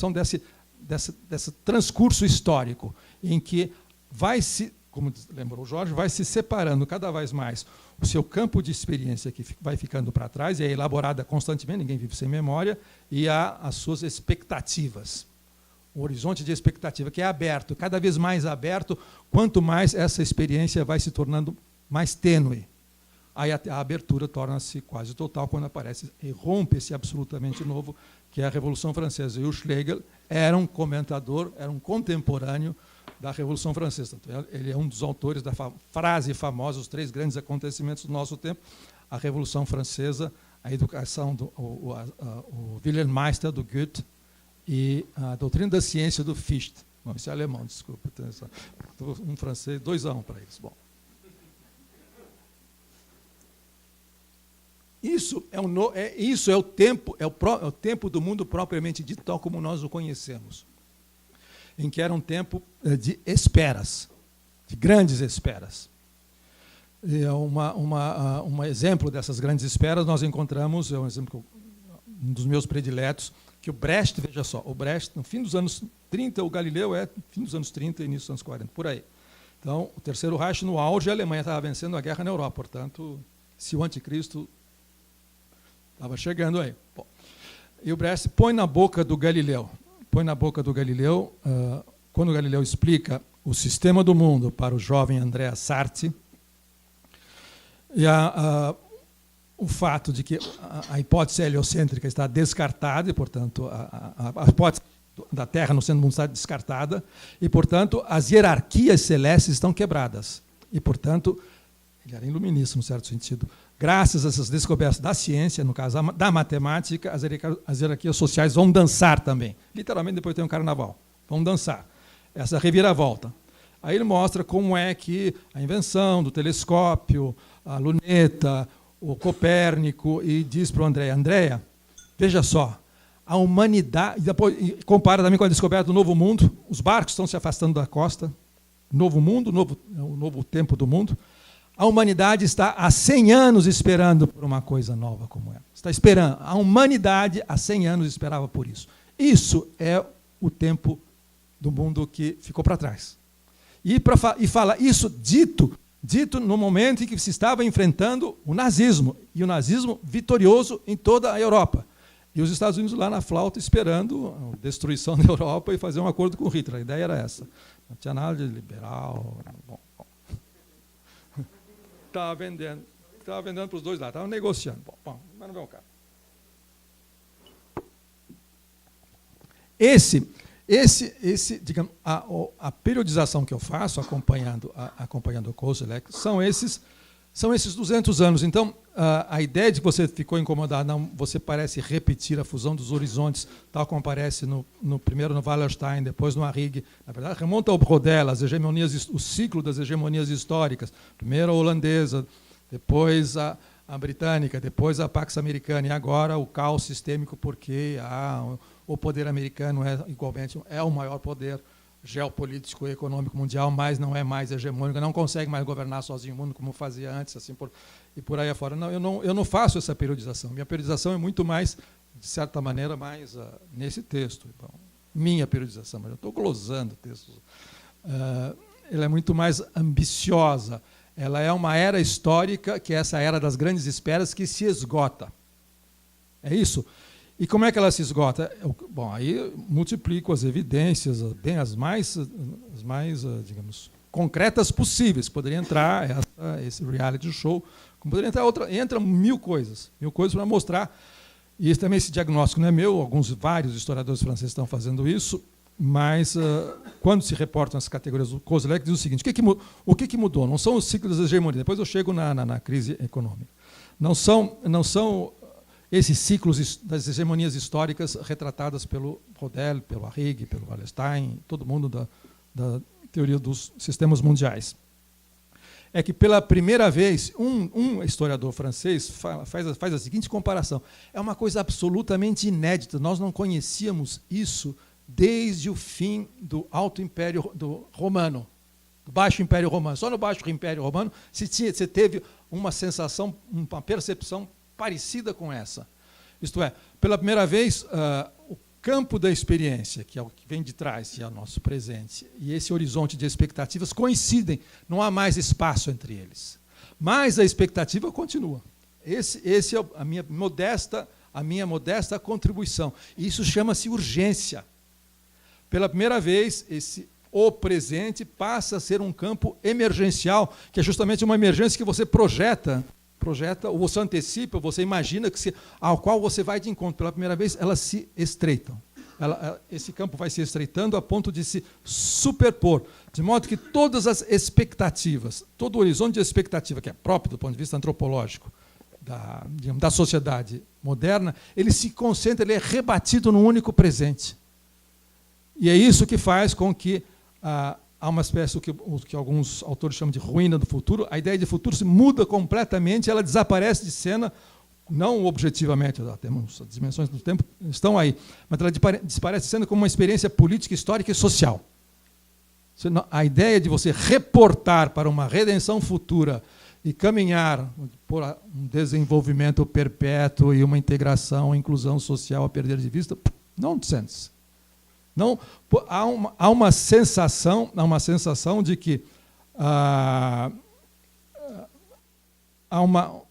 desse transcurso histórico, em que vai se, como lembrou o Jorge, vai se separando cada vez mais o seu campo de experiência, que vai ficando para trás, e é elaborada constantemente, ninguém vive sem memória, e há as suas expectativas. O horizonte de expectativa, que é aberto, cada vez mais aberto, quanto mais essa experiência vai se tornando mais tênue. Aí a abertura torna-se quase total quando aparece e rompe-se absolutamente novo, que é a Revolução Francesa. E o Schlegel era um comentador, era um contemporâneo da Revolução Francesa. Ele é um dos autores da frase famosa, os 3 grandes acontecimentos do nosso tempo: a Revolução Francesa, a educação o Wilhelm Meister, do Goethe, e a doutrina da ciência do Fichte. Não, isso é alemão, desculpa. Um francês, 2-1 para eles. Bom. Isso é o tempo do mundo propriamente dito, tal como nós o conhecemos, em que era um tempo de esperas, de grandes esperas. E um exemplo dessas grandes esperas nós encontramos, é um exemplo, um dos meus prediletos, que o Brecht, veja só, o Brecht, no fim dos anos 30, o Galileu é fim dos anos 30 e início dos anos 40, por aí. Então, o Terceiro Reich no auge, a Alemanha estava vencendo a guerra na Europa, portanto, se o anticristo estava chegando aí. Bom, e o Brecht põe na boca do Galileu, quando o Galileu explica o sistema do mundo para o jovem Andrea Sarti, e o fato de que a hipótese heliocêntrica está descartada, e, portanto, a hipótese da Terra no centro do mundo está descartada, e, portanto, as hierarquias celestes estão quebradas. E, portanto, ele era iluminista, no certo sentido. Graças a essas descobertas da ciência, no caso da matemática, as hierarquias sociais vão dançar também. Literalmente, depois tem um carnaval. Vão dançar. Essa reviravolta. Aí ele mostra como é que a invenção do telescópio, a luneta, o Copérnico, e diz para o Andrea, veja só, a humanidade, depois compara também com a descoberta do Novo Mundo, os barcos estão se afastando da costa, novo mundo, o novo tempo do mundo. A humanidade está há 100 anos esperando por uma coisa nova como essa. Está esperando. A humanidade há 100 anos esperava por isso. Isso é o tempo do mundo que ficou para trás. E fala isso dito no momento em que se estava enfrentando o nazismo, e o nazismo vitorioso em toda a Europa. E os Estados Unidos lá na flauta esperando a destruição da Europa e fazer um acordo com Hitler. A ideia era essa. Não tinha nada de liberal. Bom. Estava vendendo para os dois lados, estava negociando. Bom, mas não vem o caso. Digamos, a periodização que eu faço, acompanhando o Koselleck, são esses 200 anos. Então, a ideia de que você ficou incomodado, não, você parece repetir a fusão dos horizontes, tal como aparece primeiro no Wallerstein, depois no Arrighi. Na verdade, remonta ao Brodel, o ciclo das hegemonias históricas. Primeiro a holandesa, depois a britânica, depois a Pax Americana, e agora o caos sistêmico, porque o poder americano igualmente é o maior poder geopolítico e econômico mundial, mas não é mais hegemônico, não consegue mais governar sozinho o mundo como fazia antes, assim e por aí afora. Não, eu não faço essa periodização. Minha periodização é muito mais, de certa maneira, mais nesse texto. Bom, minha periodização, mas eu estou glosando textos. Ela é muito mais ambiciosa. Ela é uma era histórica, que é essa era das grandes esperas, que se esgota. É isso? E como é que ela se esgota? Bom, aí multiplico as evidências, bem as mais digamos, concretas possíveis. Poderia entrar esse reality show, como poderia entrar entra mil coisas para mostrar. E também esse diagnóstico não é meu, vários historiadores franceses estão fazendo isso, mas quando se reportam as categorias do Kozlek, diz o seguinte: o que mudou? Não são os ciclos da hegemonia. Depois eu chego na crise econômica. Não são esses ciclos das hegemonias históricas retratadas pelo Rodel, pelo Arrighi, pelo Wallerstein, todo mundo da teoria dos sistemas mundiais. É que, pela primeira vez, um historiador francês faz a seguinte comparação. É uma coisa absolutamente inédita. Nós não conhecíamos isso desde o fim do Alto Império Romano, do Baixo Império Romano. Só no Baixo Império Romano se teve uma sensação, uma percepção parecida com essa. Isto é, pela primeira vez, o campo da experiência, que é o que vem de trás e é o nosso presente, e esse horizonte de expectativas coincidem, não há mais espaço entre eles. Mas a expectativa continua. Esse é a minha modesta contribuição. Isso chama-se urgência. Pela primeira vez, o presente passa a ser um campo emergencial, que é justamente uma emergência que você projeta, ou você antecipa, você imagina ao qual você vai de encontro. Pela primeira vez, elas se estreitam. Esse campo vai se estreitando a ponto de se superpor, de modo que todas as expectativas, todo o horizonte de expectativa, que é próprio do ponto de vista antropológico da sociedade moderna, ele se concentra, ele é rebatido num único presente. E é isso que faz com que há uma espécie, o que alguns autores chamam de ruína do futuro. A ideia de futuro se muda completamente, ela desaparece de cena, não objetivamente, temos as dimensões do tempo, estão aí, mas ela desaparece de cena como uma experiência política, histórica e social. A ideia de você reportar para uma redenção futura e caminhar por um desenvolvimento perpétuo e uma integração, inclusão social a perder de vista, nonsense. Não, há uma sensação de que há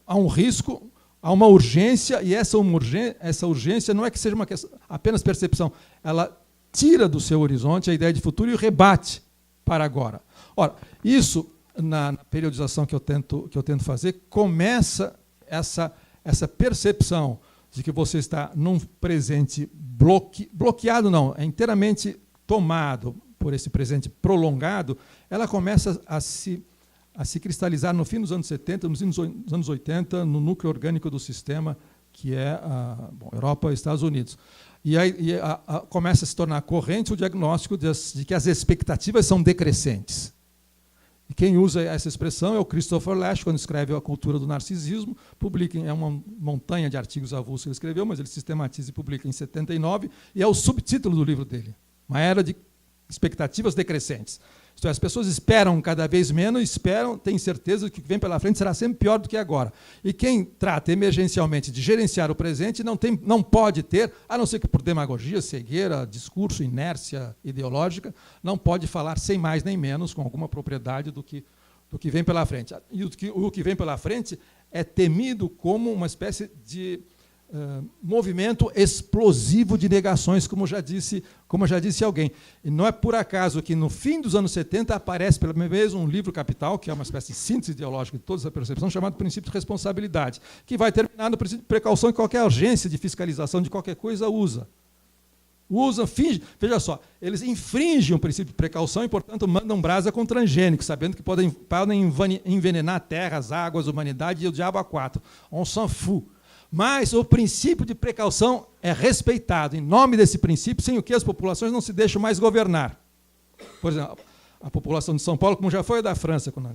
um risco, há uma urgência, e essa urgência não é que seja uma questão, apenas percepção, ela tira do seu horizonte a ideia de futuro e o rebate para agora. Ora, isso, na periodização que eu tento fazer, começa essa percepção de que você está num presente bloqueado, não, é inteiramente tomado por esse presente prolongado, ela começa a se cristalizar no fim dos anos 70, nos anos 80, no núcleo orgânico do sistema, que é a Europa e Estados Unidos. E aí começa a se tornar corrente o diagnóstico de que as expectativas são decrescentes. E quem usa essa expressão é o Christopher Lasch, quando escreve A Cultura do Narcisismo, é uma montanha de artigos avulsos que ele escreveu, mas ele sistematiza e publica em 79, e é o subtítulo do livro dele, Uma Era de Expectativas Decrescentes. Isto é, as pessoas esperam cada vez menos, têm certeza que o que vem pela frente será sempre pior do que agora. E quem trata emergencialmente de gerenciar o presente não pode ter, a não ser que por demagogia, cegueira, discurso, inércia ideológica, não pode falar sem mais nem menos, com alguma propriedade do que vem pela frente. E o que vem pela frente é temido como uma espécie de movimento explosivo de negações, como já disse alguém. E não é por acaso que no fim dos anos 70 aparece pela primeira vez um livro capital, que é uma espécie de síntese ideológica de toda essa percepção, chamado Princípio de Responsabilidade, que vai terminar no princípio de precaução que qualquer agência de fiscalização de qualquer coisa usa. Finge, veja só, eles infringem o princípio de precaução e, portanto, mandam brasa com transgênicos, sabendo que podem envenenar terras, águas, humanidade e o diabo a quatro. On s'en fout. Mas o princípio de precaução é respeitado. Em nome desse princípio, sem o que as populações não se deixam mais governar. Por exemplo, a população de São Paulo, como já foi a da França, quando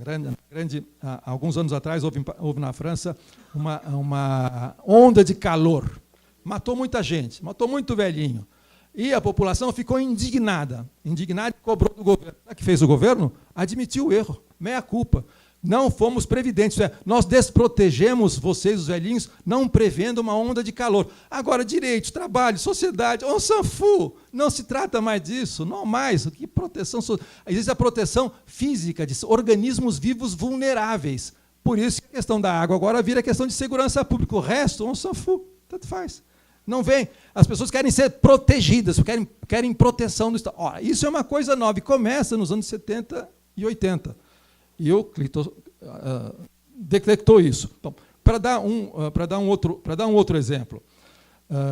alguns anos atrás houve na França uma onda de calor. Matou muita gente, matou muito velhinho. E a população ficou indignada. Indignada e cobrou do governo. O que fez o governo? Admitiu o erro. Meia culpa. Não fomos previdentes. Nós desprotegemos vocês, os velhinhos, não prevendo uma onda de calor. Agora, direitos, trabalho, sociedade, on s'en fout. Não se trata mais disso. Não mais. Que proteção? Existe a proteção física de organismos vivos vulneráveis. Por isso que a questão da água agora vira questão de segurança pública. O resto, on s'en fout. Tanto faz. Não vem. As pessoas querem ser protegidas, querem proteção do Estado. Ora, isso é uma coisa nova, e começa nos anos 70 e 80. E o Cliton detectou isso. Então, para dar um outro exemplo,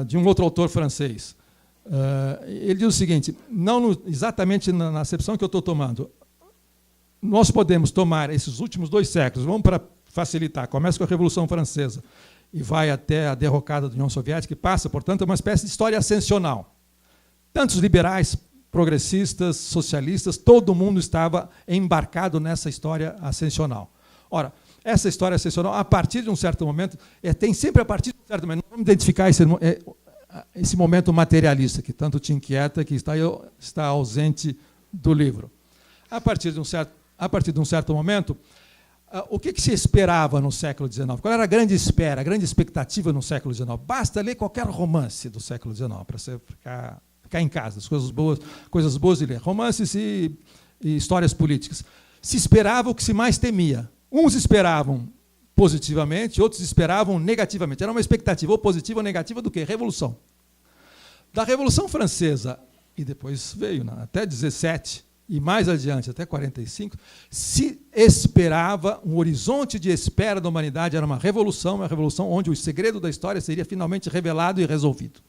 de um outro autor francês, ele diz o seguinte, não exatamente na acepção que eu estou tomando, nós podemos tomar esses últimos 2 séculos, vamos para facilitar, começa com a Revolução Francesa, e vai até a derrocada da União Soviética, e passa, portanto, uma espécie de história ascensional. Tantos liberais, progressistas, socialistas, todo mundo estava embarcado nessa história ascensional. Ora, essa história ascensional, a partir de um certo momento, tem sempre a partir de um certo momento, vamos identificar esse momento materialista, que tanto te inquieta, que está ausente do livro. A partir de um certo momento, o que se esperava no século XIX? Qual era a grande espera, a grande expectativa no século XIX? Basta ler qualquer romance do século XIX para você ficar em casa, as coisas boas de ler. Romances e histórias políticas. Se esperava o que se mais temia. Uns esperavam positivamente, outros esperavam negativamente. Era uma expectativa ou positiva ou negativa do quê? Revolução. Da Revolução Francesa, e depois veio até 17, e mais adiante, até 45, se esperava, um horizonte de espera da humanidade era uma revolução onde o segredo da história seria finalmente revelado e resolvido.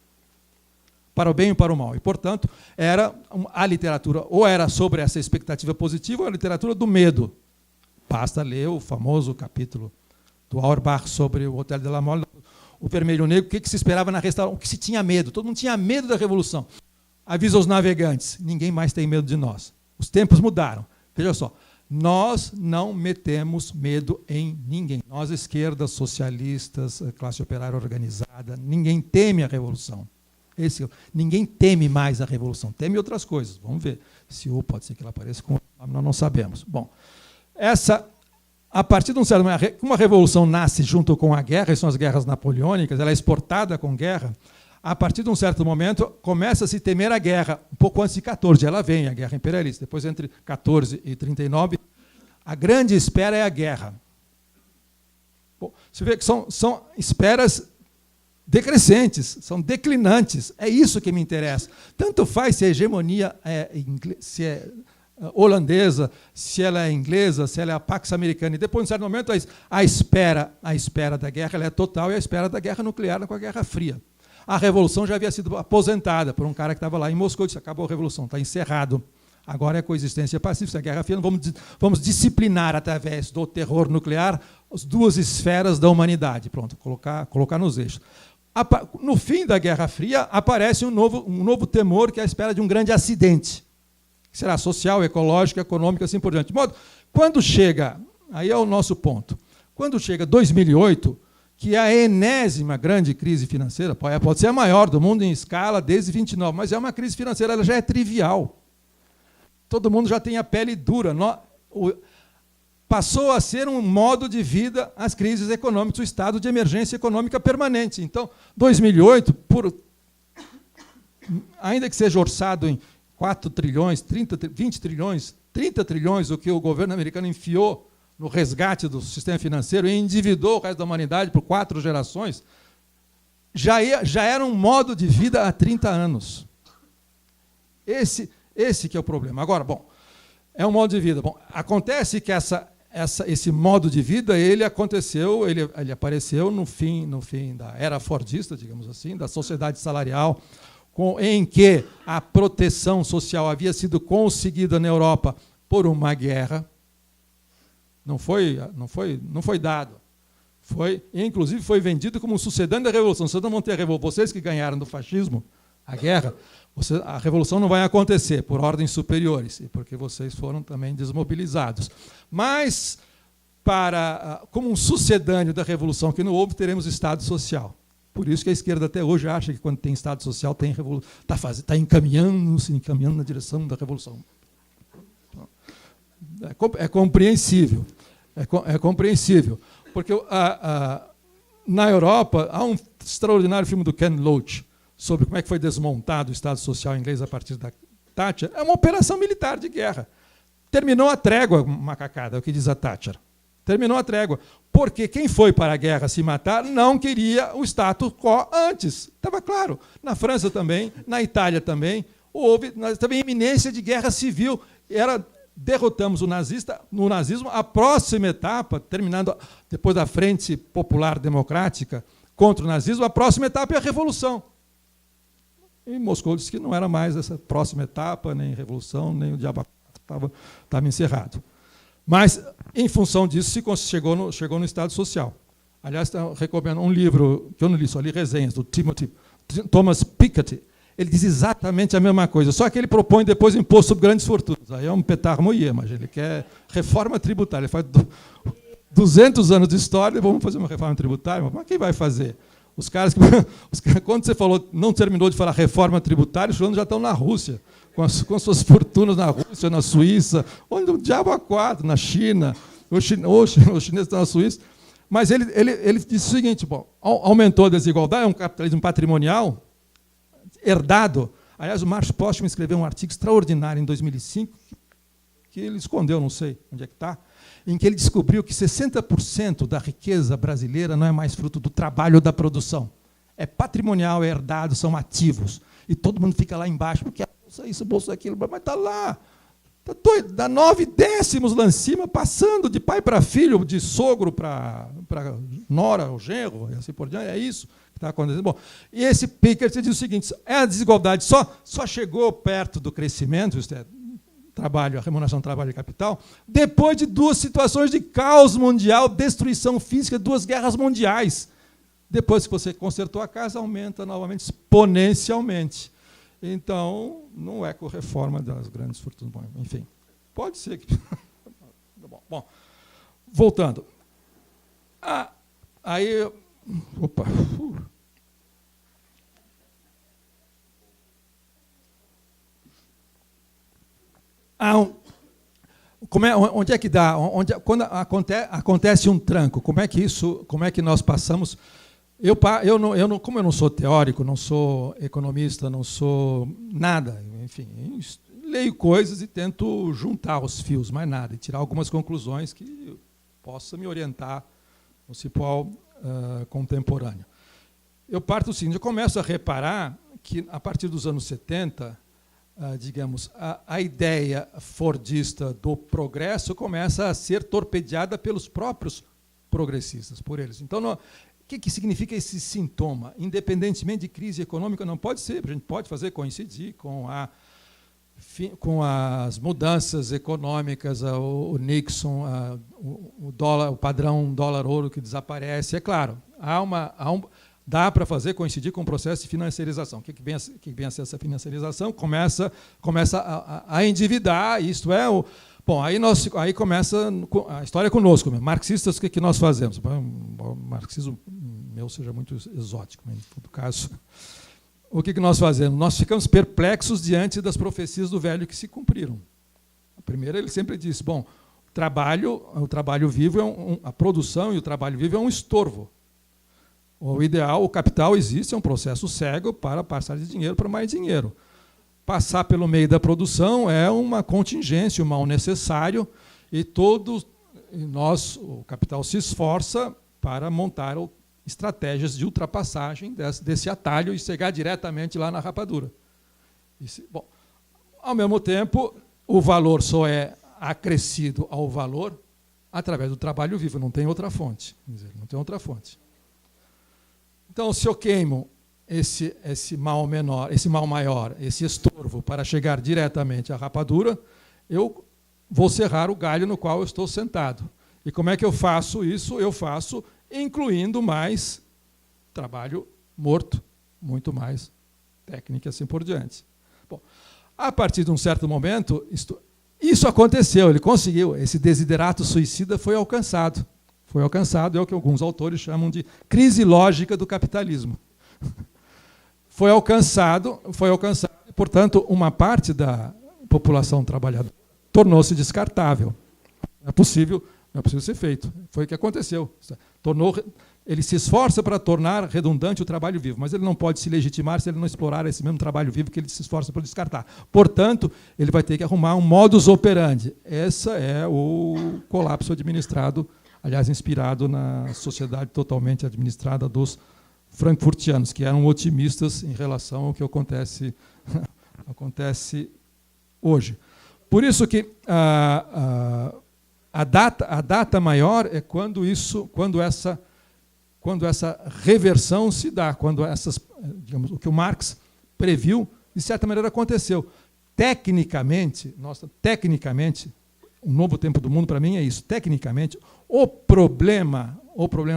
Para o bem e para o mal. E, portanto, a literatura ou era sobre essa expectativa positiva ou a literatura do medo. Basta ler o famoso capítulo do Auerbach sobre o Hotel de la Mole, o Vermelho Negro, o que se esperava na restauração, o que se tinha medo. Todo mundo tinha medo da revolução. Avisa os navegantes, ninguém mais tem medo de nós. Os tempos mudaram. Veja só, nós não metemos medo em ninguém. Nós, esquerda, socialistas, classe operária organizada, ninguém teme a revolução. Ninguém teme mais a revolução. Teme outras coisas. Vamos ver. Se pode ser que ela apareça com outro nome, nós não sabemos. Bom, a partir de um certo momento, uma revolução nasce junto com a guerra, e são as guerras napoleônicas, ela é exportada com guerra. A partir de um certo momento, começa a se temer a guerra. Um pouco antes de 14, ela vem, a guerra imperialista. Depois, entre 14 e 39, a grande espera é a guerra. Bom, você vê que são esperas decrescentes, são declinantes. É isso que me interessa. Tanto faz se a hegemonia se é holandesa, se ela é inglesa, se ela é a Pax Americana. E depois, em certo momento, a espera da guerra ela é total, e a espera da guerra nuclear com a Guerra Fria. A revolução já havia sido aposentada por um cara que estava lá em Moscou e disse: acabou a revolução, está encerrado. Agora é coexistência pacífica, a Guerra Fria, vamos disciplinar através do terror nuclear as 2 esferas da humanidade. Pronto, colocar nos eixos. No fim da Guerra Fria, aparece um novo temor, que é a espera de um grande acidente, que será social, ecológico, econômico, assim por diante. De modo, quando chega, aí é o nosso ponto, quando chega 2008, que é a enésima grande crise financeira, pode ser a maior do mundo em escala desde 29, mas é uma crise financeira, ela já é trivial. Todo mundo já tem a pele dura. Passou a ser um modo de vida as crises econômicas, o estado de emergência econômica permanente. Então, 2008, ainda que seja orçado em 4 trilhões, 20 trilhões, 30 trilhões, o que o governo americano enfiou no resgate do sistema financeiro e endividou o resto da humanidade por 4 gerações, já era um modo de vida há 30 anos. Esse que é o problema. Agora, bom, é um modo de vida. Bom, acontece que esse modo de vida ele apareceu no fim da era fordista, digamos assim, da sociedade salarial, em que a proteção social havia sido conseguida na Europa por uma guerra. Não foi dado. Inclusive, foi vendido como um sucedâneo da Revolução. Vocês não vão ter a revolução. Vocês que ganharam do fascismo a guerra, a Revolução não vai acontecer por ordens superiores, e porque vocês foram também desmobilizados. Mas, como um sucedâneo da Revolução que não houve, teremos Estado Social. Por isso que a esquerda até hoje acha que quando tem Estado Social está encaminhando-se na direção da revolução. É compreensível. É compreensível. Porque na Europa há um extraordinário filme do Ken Loach sobre como é que foi desmontado o Estado Social inglês a partir da Thatcher. É uma operação militar de guerra. Terminou a trégua, macacada, é o que diz a Thatcher. Terminou a trégua. Porque quem foi para a guerra se matar não queria o status quo antes. Estava claro. Na França também, na Itália também. Houve também iminência de guerra civil. Derrotamos no nazismo. A próxima etapa, terminando depois da Frente Popular Democrática contra o nazismo, a próxima etapa é a Revolução. E Moscou disse que não era mais essa próxima etapa, nem revolução, nem o diabo estava encerrado. Mas, em função disso, se chegou no Estado Social. Aliás, eu recomendo um livro, que eu não li, só li resenhas, do Thomas Piketty. Ele diz exatamente a mesma coisa, só que ele propõe depois imposto sobre grandes fortunas. Aí é um petar moyer, mas ele quer reforma tributária. Ele faz 200 anos de história, vamos fazer uma reforma tributária, mas quem vai fazer? Os caras, quando você falou, não terminou de falar reforma tributária, os fulano já estão na Rússia, com as suas fortunas na Rússia, na Suíça, onde o diabo a quatro, na China, os chineses estão na Suíça. Mas ele disse o seguinte, bom, aumentou a desigualdade, é um capitalismo patrimonial herdado. Aliás, o Marx Postman escreveu um artigo extraordinário em 2005, que ele escondeu, não sei onde é que está, em que ele descobriu que 60% da riqueza brasileira não é mais fruto do trabalho ou da produção. É patrimonial, é herdado, são ativos. E todo mundo fica lá embaixo, porque bolsa isso, bolsa aquilo, mas está lá. Está doido, dá 9 décimos lá em cima, passando de pai para filho, de sogro para nora, ou genro, e assim por diante. É isso que está acontecendo. Bom, e esse Piketty diz o seguinte, a desigualdade só chegou perto do crescimento, trabalho, a remuneração do trabalho e capital, depois de 2 situações de caos mundial, destruição física, 2 guerras mundiais. Depois que você consertou a casa, aumenta novamente exponencialmente. Então, não é com reforma das grandes fortunas. Bom, enfim, pode ser que... Bom, voltando. Aí... Opa... Onde é que dá? Quando acontece um tranco, como é que nós passamos? Como eu não sou teórico, não sou economista, não sou nada, enfim, leio coisas e tento juntar os fios, mais nada, e tirar algumas conclusões que possam me orientar no cipó contemporâneo. Eu parto do seguinte, eu começo a reparar que, a partir dos anos 70, digamos, a ideia fordista do progresso começa a ser torpedeada pelos próprios progressistas, por eles. Então, o que significa esse sintoma? Independentemente de crise econômica, não pode ser, a gente pode fazer coincidir com as mudanças econômicas, o Nixon, o padrão dólar-ouro que desaparece. É claro, dá para fazer coincidir com o processo de financiarização. O que vem a ser essa financiarização? Começa a endividar, isto é... Bom, aí começa a história conosco. Marxistas, o que nós fazemos? O marxismo meu seja muito exótico, mas, em todo caso, o que nós fazemos? Nós ficamos perplexos diante das profecias do velho que se cumpriram. A primeira, ele sempre disse, bom, o trabalho vivo, a produção e o trabalho vivo é um estorvo. O ideal, o capital existe, é um processo cego para passar de dinheiro para mais dinheiro. Passar pelo meio da produção é uma contingência, um mal necessário, e o capital se esforça para montar estratégias de ultrapassagem desse atalho e chegar diretamente lá na rapadura. Bom, ao mesmo tempo, o valor só é acrescido ao valor através do trabalho vivo, não tem outra fonte. Quer dizer, não tem outra fonte. Então, se eu queimo esse mal menor, esse mal maior, esse estorvo para chegar diretamente à rapadura, eu vou serrar o galho no qual eu estou sentado. E como é que eu faço isso? Eu faço incluindo mais trabalho morto, muito mais técnica e assim por diante. Bom, a partir de um certo momento, isso aconteceu, ele conseguiu, esse desiderato suicida foi alcançado. Foi alcançado, é o que alguns autores chamam de crise lógica do capitalismo. Foi alcançado, e, portanto, uma parte da população trabalhadora tornou-se descartável. Não é possível ser feito. Foi o que aconteceu. Ele se esforça para tornar redundante o trabalho vivo, mas ele não pode se legitimar se ele não explorar esse mesmo trabalho vivo que ele se esforça para descartar. Portanto, ele vai ter que arrumar um modus operandi. Esse é o colapso administrado, aliás, inspirado na sociedade totalmente administrada dos frankfurtianos, que eram otimistas em relação ao que acontece hoje. Por isso que a data maior é quando essa reversão se dá, quando digamos, o que o Marx previu, de certa maneira aconteceu. Tecnicamente, o novo tempo do mundo para mim é isso. Tecnicamente, o problema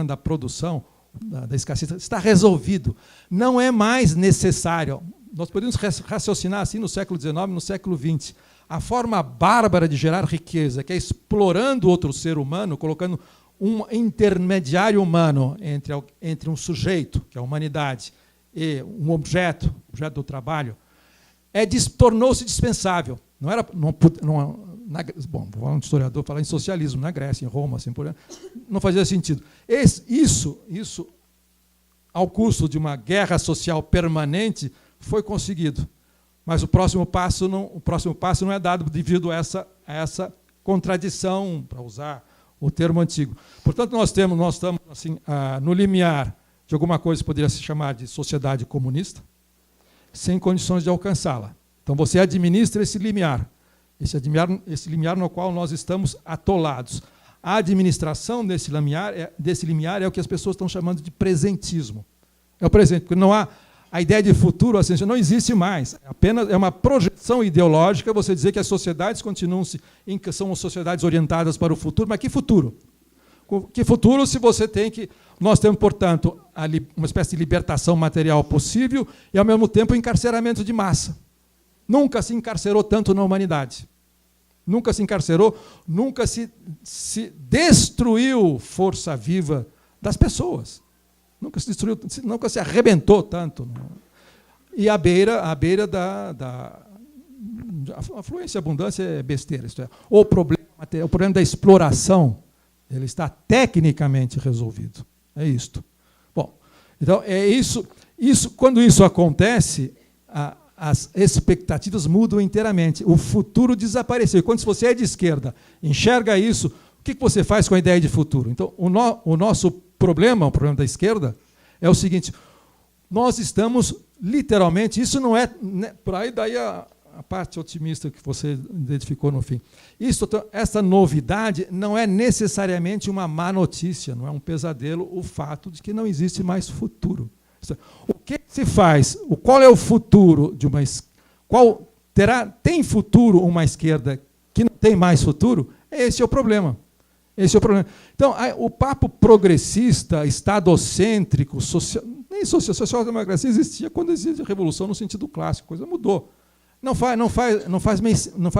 da produção, da escassez, está resolvido. Não é mais necessário. Nós podemos raciocinar assim no século XIX, no século XX. A forma bárbara de gerar riqueza, que é explorando outro ser humano, colocando um intermediário humano entre um sujeito, que é a humanidade, e um objeto do trabalho, tornou-se dispensável. Bom, vou falar um historiador falar em socialismo na Grécia, em Roma, assim por aí, não fazia sentido. Isso, ao custo de uma guerra social permanente, foi conseguido. Mas o próximo passo não é dado devido a essa contradição, para usar o termo antigo. Portanto, nós estamos assim, no limiar de alguma coisa que poderia se chamar de sociedade comunista, sem condições de alcançá-la. Então, você administra esse limiar no qual nós estamos atolados. A administração desse limiar é o que as pessoas estão chamando de presentismo. É o presente, porque não há a ideia de futuro, assim, não existe mais. Apenas é uma projeção ideológica você dizer que as sociedades são sociedades orientadas para o futuro, mas que futuro? Que futuro se você nós temos, portanto, uma espécie de libertação material possível e, ao mesmo tempo, encarceramento de massa. Nunca se encarcerou tanto na humanidade. Nunca se encarcerou, nunca se destruiu força viva das pessoas. Nunca se destruiu, nunca se arrebentou tanto. E à beira da afluência e abundância é besteira. Isto é, o problema da exploração, ele está tecnicamente resolvido. É isto. Bom, então é isso. Quando isso acontece, as expectativas mudam inteiramente. O futuro desapareceu. E quando você é de esquerda, enxerga isso, o que você faz com a ideia de futuro? Então, o nosso problema, o problema da esquerda, é o seguinte: nós estamos literalmente, isso não é, por aí daí a parte otimista que você identificou no fim. Essa novidade não é necessariamente uma má notícia, não é um pesadelo o fato de que não existe mais futuro. O que se faz? Qual é o futuro de uma tem futuro uma esquerda que não tem mais futuro? Esse é o problema. Então, o papo progressista, estadocêntrico, nem social-democracia existia quando existia a revolução no sentido clássico, a coisa mudou. Não faz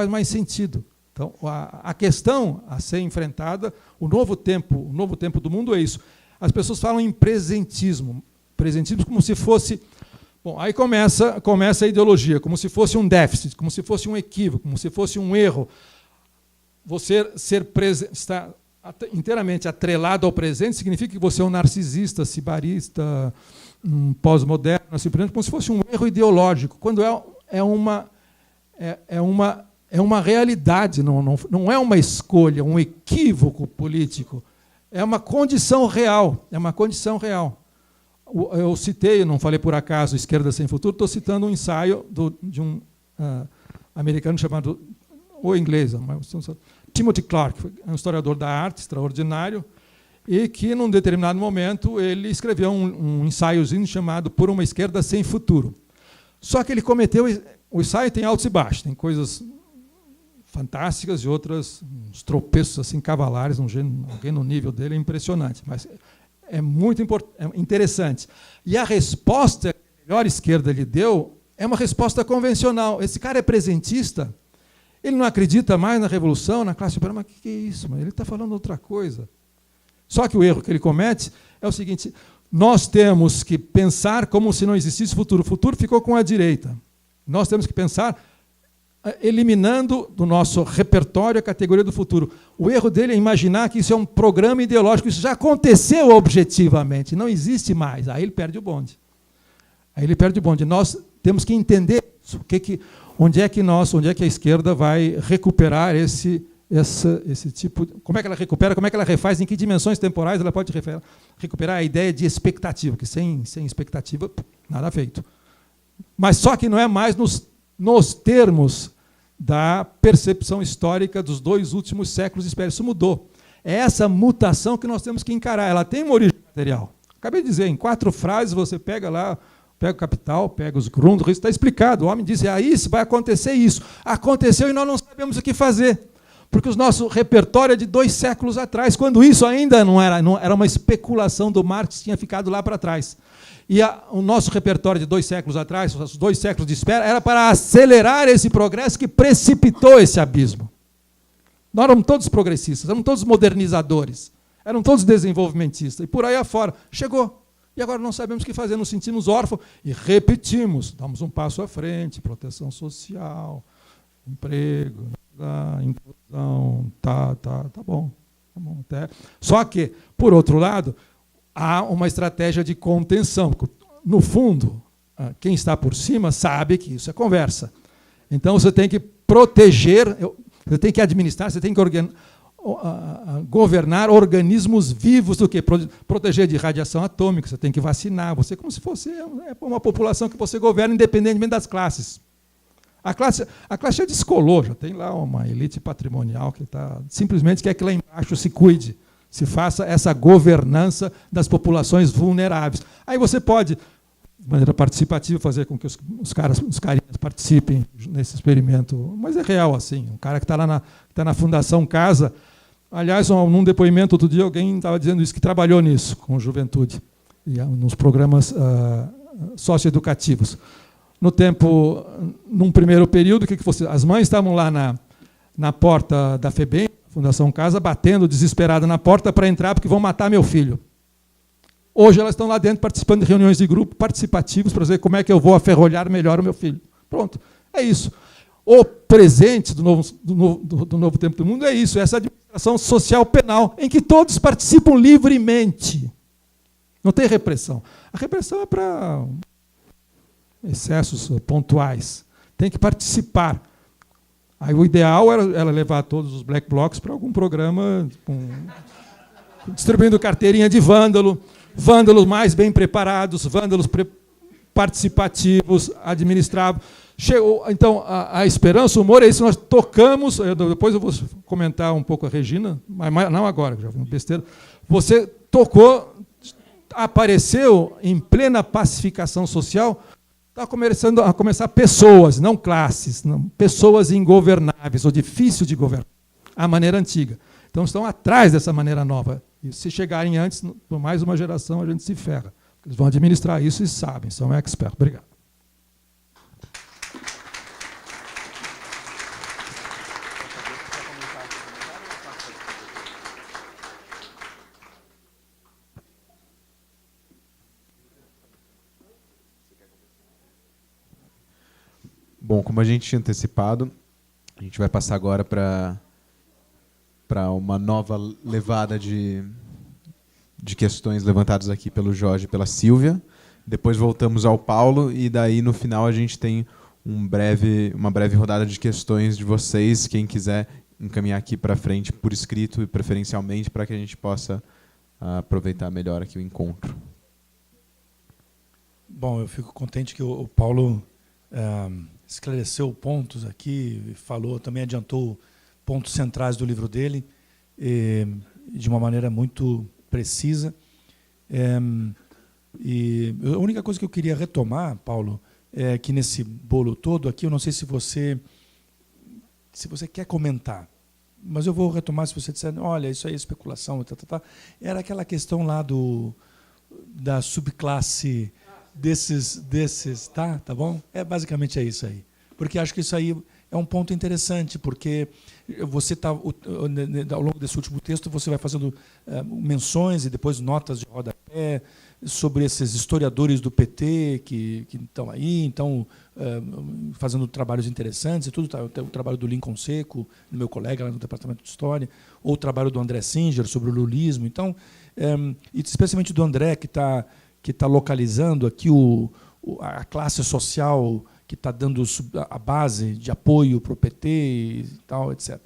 mais sentido. Então, a questão a ser enfrentada, o novo tempo do mundo é isso. As pessoas falam em presentismo como se fosse... Bom, aí começa a ideologia, como se fosse um déficit, como se fosse um equívoco, como se fosse um erro. Você estar inteiramente atrelado ao presente significa que você é um narcisista, sibarista, um pós-moderno, assim por exemplo, como se fosse um erro ideológico, quando é uma realidade, não é uma escolha, um equívoco político. É uma condição real. Eu citei, não falei por acaso, Esquerda Sem Futuro, estou citando um ensaio de um americano chamado, ou inglês, Timothy Clark, um historiador da arte extraordinário, e que, num determinado momento, ele escreveu um ensaiozinho chamado Por uma Esquerda Sem Futuro. Só que ele cometeu... O ensaio tem altos e baixos, tem coisas fantásticas e outras, uns tropeços assim, cavalares, alguém no nível dele é impressionante, mas é muito interessante. E a resposta que a melhor esquerda lhe deu é uma resposta convencional. Esse cara é presentista, ele não acredita mais na revolução, na classe operária, mas o que é isso? Ele está falando outra coisa. Só que o erro que ele comete é o seguinte: nós temos que pensar como se não existisse futuro. O futuro ficou com a direita. Nós temos que pensar eliminando do nosso repertório a categoria do futuro. O erro dele é imaginar que isso é um programa ideológico. Isso já aconteceu objetivamente, não existe mais. Aí ele perde o bonde. Nós temos que entender isso. Onde é que a esquerda vai recuperar esse tipo... Como é que ela recupera, como é que ela refaz, em que dimensões temporais ela pode recuperar a ideia de expectativa, que sem expectativa, nada feito. Mas só que não é mais nos termos da percepção histórica dos 2 últimos séculos. Isso mudou. É essa mutação que nós temos que encarar. Ela tem uma origem material. Acabei de dizer, em 4 frases, você pega lá, pega o Capital, pega os Grundrisse, está explicado. O homem diz, isso vai acontecer isso. Aconteceu e nós não sabemos o que fazer. Porque o nosso repertório é de 2 séculos atrás, quando isso ainda não era uma especulação do Marx, tinha ficado lá para trás. E o nosso repertório de 2 séculos atrás, os 2 séculos de espera, era para acelerar esse progresso que precipitou esse abismo. Nós éramos todos progressistas, éramos todos modernizadores, eram todos desenvolvimentistas, e por aí afora. Chegou. E agora não sabemos o que fazer, nos sentimos órfãos e repetimos, damos um passo à frente, proteção social, emprego, inclusão, tá bom. Até. Só que, por outro lado, há uma estratégia de contenção. No fundo, quem está por cima sabe que isso é conversa. Então, você tem que proteger, você tem que administrar, você tem que governar organismos vivos do que proteger de radiação atômica, você tem que vacinar, você como se fosse uma população que você governa independentemente das classes. A classe já descolou, já tem lá uma elite patrimonial que simplesmente quer que lá embaixo se cuide, se faça essa governança das populações vulneráveis. Aí você pode, de maneira participativa, fazer com que os carinhas participem nesse experimento. Mas é real assim. Um cara que está lá na Fundação Casa, aliás, num depoimento outro dia, alguém estava dizendo isso, que trabalhou nisso, com juventude, nos programas socioeducativos. Num primeiro período, as mães estavam lá na porta da FEBEM, Fundação Casa, batendo desesperada na porta para entrar, porque vão matar meu filho. Hoje elas estão lá dentro participando de reuniões de grupo participativos para ver como é que eu vou aferrolhar melhor o meu filho. Pronto, é isso. O presente do novo tempo do mundo é isso, essa administração social penal, em que todos participam livremente. Não tem repressão. A repressão é para excessos pontuais. Tem que participar. Aí o ideal era levar todos os black blocs para algum programa distribuindo carteirinha de vândalos mais bem preparados, vândalos participativos, administrados. Então, a esperança, o humor é isso. Nós tocamos, depois eu vou comentar um pouco a Regina, mas não agora, já vi uma besteira. Você tocou, apareceu em plena pacificação social. Está começando a começar pessoas, não classes, pessoas ingovernáveis, ou difícil de governar, a maneira antiga. Então, estão atrás dessa maneira nova. E se chegarem antes, por mais uma geração, a gente se ferra. Eles vão administrar isso e sabem, são experts. Obrigado. Bom, como a gente tinha antecipado, a gente vai passar agora para uma nova levada de questões levantadas aqui pelo Jorge e pela Sílvia. Depois voltamos ao Paulo e daí no final a gente tem uma breve rodada de questões de vocês, quem quiser encaminhar aqui para frente por escrito e preferencialmente para que a gente possa aproveitar melhor aqui o encontro. Bom, eu fico contente que o Paulo esclareceu pontos aqui, falou, também adiantou pontos centrais do livro dele de uma maneira muito precisa. E a única coisa que eu queria retomar, Paulo, é que nesse bolo todo aqui, eu não sei se você quer comentar, mas eu vou retomar se você disser, olha, isso aí é especulação, era aquela questão lá da subclasse desses, tá bom? Basicamente é isso aí. Porque acho que isso aí é um ponto interessante, porque você está, ao longo desse último texto, você vai fazendo menções e depois notas de rodapé sobre esses historiadores do PT que estão aí, então fazendo trabalhos interessantes e tudo. Tem o trabalho do Lincoln Seco, meu colega lá no Departamento de História, ou o trabalho do André Singer sobre o lulismo. Então, e especialmente do André, que está localizando aqui a classe social que está dando a base de apoio para o PT e tal, etc.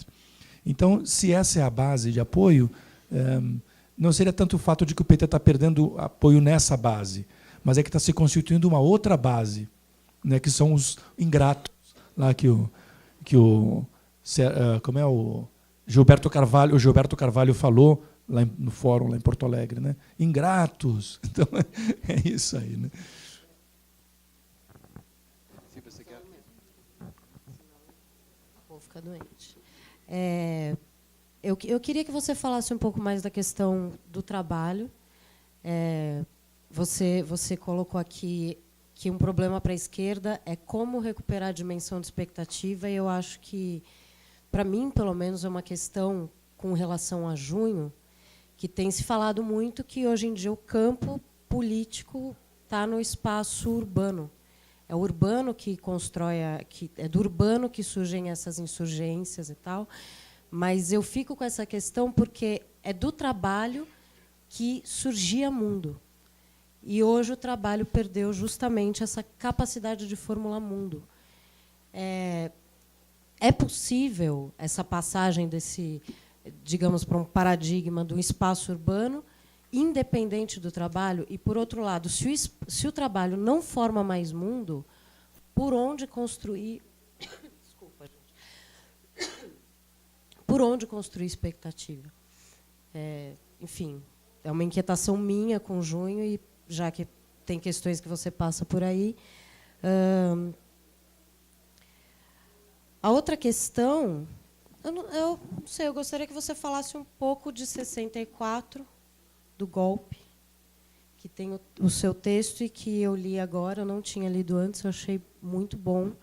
Então, se essa é a base de apoio, não seria tanto o fato de que o PT está perdendo apoio nessa base, mas é que está se constituindo uma outra base, né, que são os ingratos, lá que o Gilberto Carvalho falou lá no fórum, lá em Porto Alegre, né? Ingratos. Então, é isso aí, né? Vou ficar doente. Eu queria que você falasse um pouco mais da questão do trabalho. Você colocou aqui que um problema para a esquerda é como recuperar a dimensão de expectativa, e eu acho que, para mim, pelo menos, é uma questão com relação a junho, que tem se falado muito que, hoje em dia, o campo político está no espaço urbano. É o urbano que constrói, é do urbano que surgem essas insurgências e tal, mas eu fico com essa questão porque é do trabalho que surgia mundo. E hoje o trabalho perdeu justamente essa capacidade de formular mundo. É possível essa passagem desse, digamos, para um paradigma do espaço urbano, independente do trabalho? E, por outro lado, se o trabalho não forma mais mundo, por onde construir... Desculpa, gente. Por onde construir expectativa? Enfim, é uma inquietação minha com junho, e já que tem questões que você passa por aí. A outra questão... Eu não sei, eu gostaria que você falasse um pouco de 64, do golpe, que tem o seu texto e que eu li agora, eu não tinha lido antes, eu achei muito bom.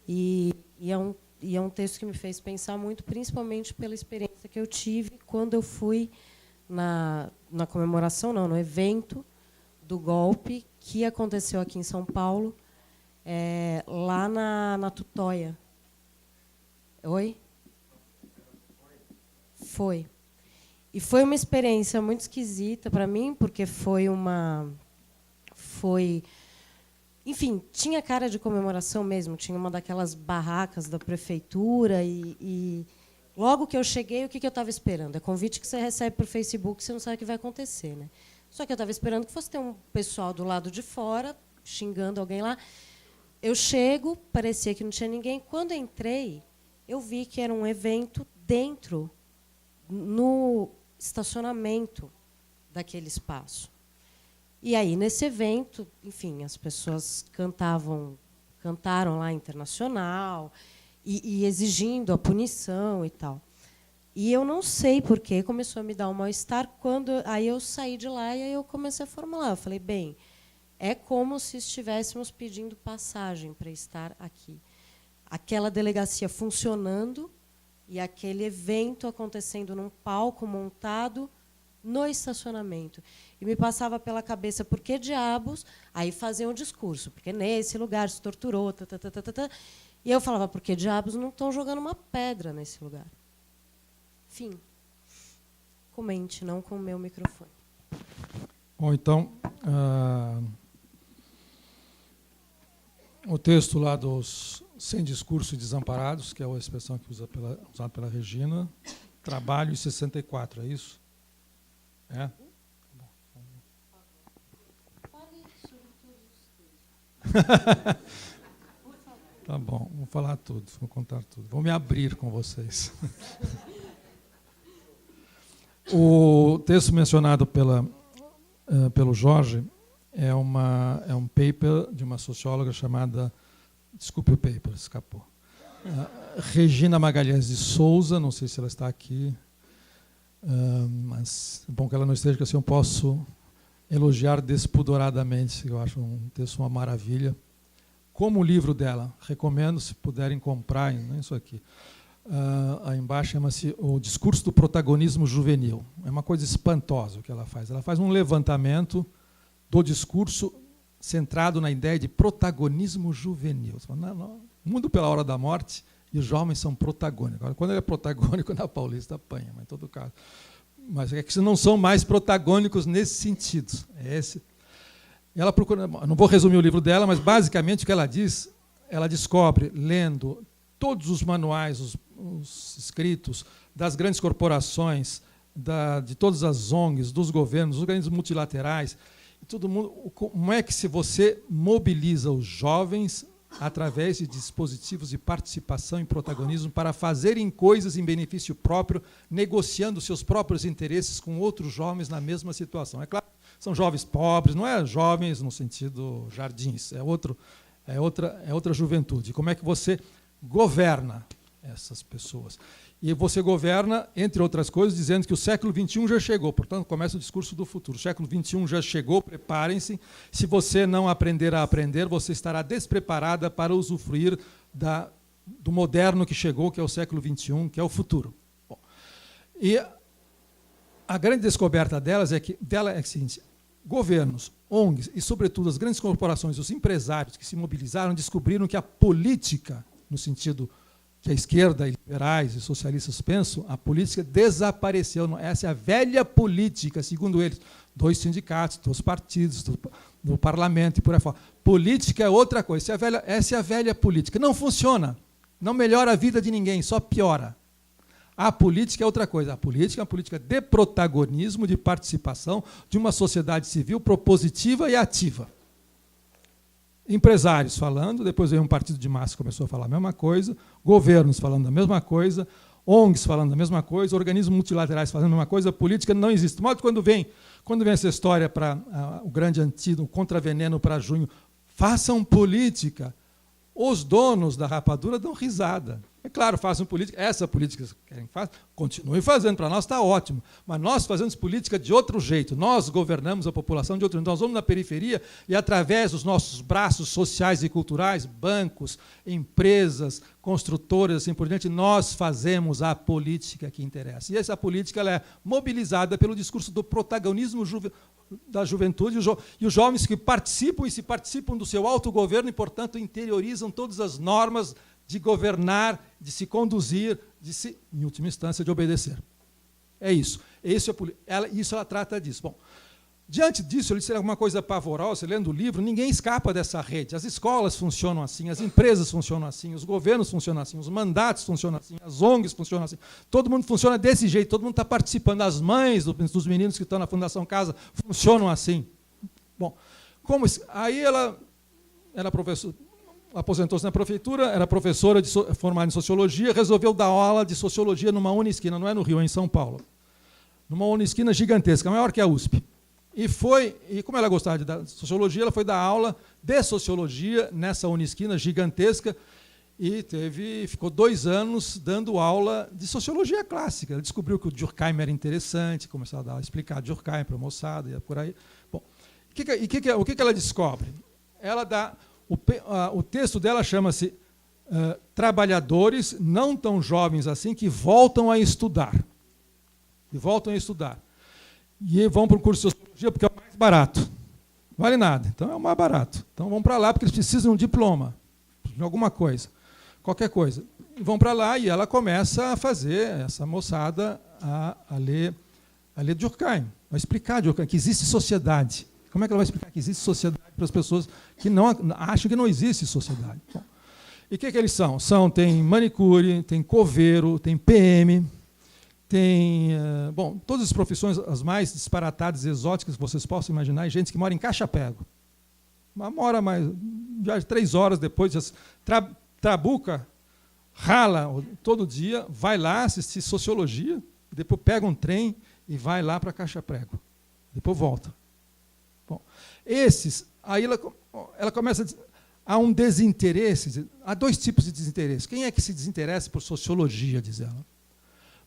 E é um texto que me fez pensar muito, principalmente pela experiência que eu tive quando eu fui na comemoração, no evento do golpe, que aconteceu aqui em São Paulo, lá na Tutóia. Oi? Foi. E foi uma experiência muito esquisita para mim, porque enfim, tinha cara de comemoração mesmo, tinha uma daquelas barracas da prefeitura, e logo que eu cheguei, o que eu estava esperando? É convite que você recebe por Facebook, você não sabe o que vai acontecer, né? Só que eu estava esperando que fosse ter um pessoal do lado de fora, xingando alguém lá. Eu chego, parecia que não tinha ninguém. Quando entrei, eu vi que era um evento dentro, no estacionamento daquele espaço. E aí, nesse evento, enfim, as pessoas cantaram lá Internacional, e exigindo a punição e tal. E eu não sei por que começou a me dar um mal-estar. Aí eu saí de lá e aí eu comecei a formular. Eu falei, bem, é como se estivéssemos pedindo passagem para estar aqui. Aquela delegacia funcionando e aquele evento acontecendo num palco montado no estacionamento. E me passava pela cabeça, por que diabos? Aí faziam um discurso, porque nesse lugar se torturou, e eu falava, por que diabos não estão jogando uma pedra nesse lugar? Enfim, comente, não com o meu microfone. Bom, então, o texto lá dos Sem Discurso e Desamparados, que é a expressão que usada pela Regina, trabalho em 64, é isso? É? Tá bom, vou falar tudo, vou contar tudo. Vou me abrir com vocês. O texto mencionado pelo Jorge é um paper de uma socióloga chamada... Desculpe o paper, escapou. Regina Magalhães de Souza, não sei se ela está aqui, mas é bom que ela não esteja, porque assim eu posso elogiar despudoradamente. Eu acho um texto uma maravilha. como o livro dela. Recomendo, se puderem comprar, não é isso aqui. Aí embaixo chama-se O Discurso do Protagonismo Juvenil. É uma coisa espantosa o que ela faz. Ela faz um levantamento do discurso centrado na ideia de protagonismo juvenil. Você fala, não, Mundo pela Hora da Morte e os jovens são protagônicos. Agora, quando ele é protagônico, na Paulista apanha, mas em todo caso. Mas é que não são mais protagônicos nesse sentido. É esse. Ela procura, não vou resumir o livro dela, mas basicamente o que ela diz, ela descobre, lendo todos os manuais, os escritos das grandes corporações, de todas as ONGs, dos governos, dos organismos multilaterais, todo mundo, como é que se você mobiliza os jovens através de dispositivos de participação e protagonismo para fazerem coisas em benefício próprio, negociando seus próprios interesses com outros jovens na mesma situação. É claro, são jovens pobres, não é jovens no sentido jardins, é outra juventude. Como é que você governa essas pessoas? E você governa, entre outras coisas, dizendo que o século XXI já chegou. Portanto, começa o discurso do futuro. O século XXI já chegou, preparem-se. Se você não aprender a aprender, você estará despreparada para usufruir do moderno que chegou, que é o século XXI, que é o futuro. Bom, e a grande descoberta dela é a seguinte: governos, ONGs e, sobretudo, as grandes corporações, os empresários que se mobilizaram, descobriram que a política, no sentido que a esquerda, liberais e socialistas pensam, a política desapareceu. Essa é a velha política, segundo eles. 2 sindicatos, 2 partidos, do parlamento e por aí fora. Política é outra coisa. Essa é a velha política. Não funciona. Não melhora a vida de ninguém, só piora. A política é outra coisa. A política é uma política de protagonismo, de participação, de uma sociedade civil propositiva e ativa. Empresários falando, depois veio um partido de massa que começou a falar a mesma coisa, governos falando a mesma coisa, ONGs falando a mesma coisa, organismos multilaterais falando a mesma coisa, a política não existe. De modo que quando vem essa história para o grande antídoto, o contraveneno para junho, façam política, os donos da rapadura dão risada. É claro, façam política, essa política que querem fazer, continuem fazendo, para nós está ótimo, mas nós fazemos política de outro jeito, nós governamos a população de outro jeito, nós vamos na periferia e através dos nossos braços sociais e culturais, bancos, empresas, construtoras, assim por diante, nós fazemos a política que interessa. E essa política ela é mobilizada pelo discurso do protagonismo da juventude e os jovens que participam do seu autogoverno e, portanto, interiorizam todas as normas de governar, de se conduzir, em última instância, de obedecer. É isso. Isso ela trata disso. Bom, diante disso, eu disse alguma coisa pavorosa, lendo o livro, ninguém escapa dessa rede. As escolas funcionam assim, as empresas funcionam assim, os governos funcionam assim, os mandatos funcionam assim, as ONGs funcionam assim. Todo mundo funciona desse jeito, todo mundo está participando. As mães dos meninos que estão na Fundação Casa funcionam assim. Bom, aí ela era professora, aposentou-se na prefeitura, era professora formada em Sociologia, resolveu dar aula de Sociologia numa Unisquina, não é no Rio, é em São Paulo. Numa Unisquina gigantesca, maior que a USP. E como ela gostava de dar Sociologia, ela foi dar aula de Sociologia nessa Unisquina gigantesca e ficou 2 anos dando aula de Sociologia clássica. Ela descobriu que o Durkheim era interessante, começou a explicar Durkheim para a moçada e por aí. Bom, o que ela descobre? Ela dá... O texto dela chama-se Trabalhadores não tão jovens assim que voltam a estudar. E vão para o curso de Sociologia porque é o mais barato. Não vale nada, então é o mais barato. Então vão para lá porque eles precisam de um diploma, de alguma coisa, qualquer coisa. E vão para lá e ela começa a fazer essa moçada a ler Durkheim, a explicar Durkheim, que existe sociedade. Como é que ela vai explicar que existe sociedade para as pessoas que não acham que não existe sociedade? Bom, e o que eles são? Tem manicure, tem coveiro, tem PM, tem todas as profissões as mais disparatadas e exóticas que vocês possam imaginar, e gente que mora em Caixa-Prego. Mora mais, já 3 horas depois, trabuca, rala todo dia, vai lá assistir Sociologia, depois pega um trem e vai lá para Caixa-Prego. Depois volta. Bom, aí ela começa há um desinteresse, há 2 tipos de desinteresse. Quem é que se desinteressa por Sociologia, diz ela?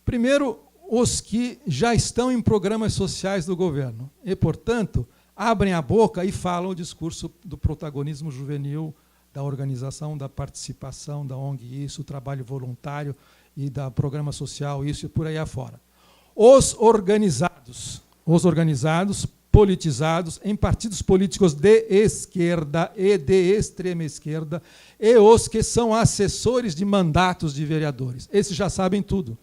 Primeiro, os que já estão em programas sociais do governo e, portanto, abrem a boca e falam o discurso do protagonismo juvenil, da organização, da participação, da ONG, isso, o trabalho voluntário e da programa social, isso e por aí afora. Os organizados politizados em partidos políticos de esquerda e de extrema esquerda, e os que são assessores de mandatos de vereadores. Esses já sabem tudo.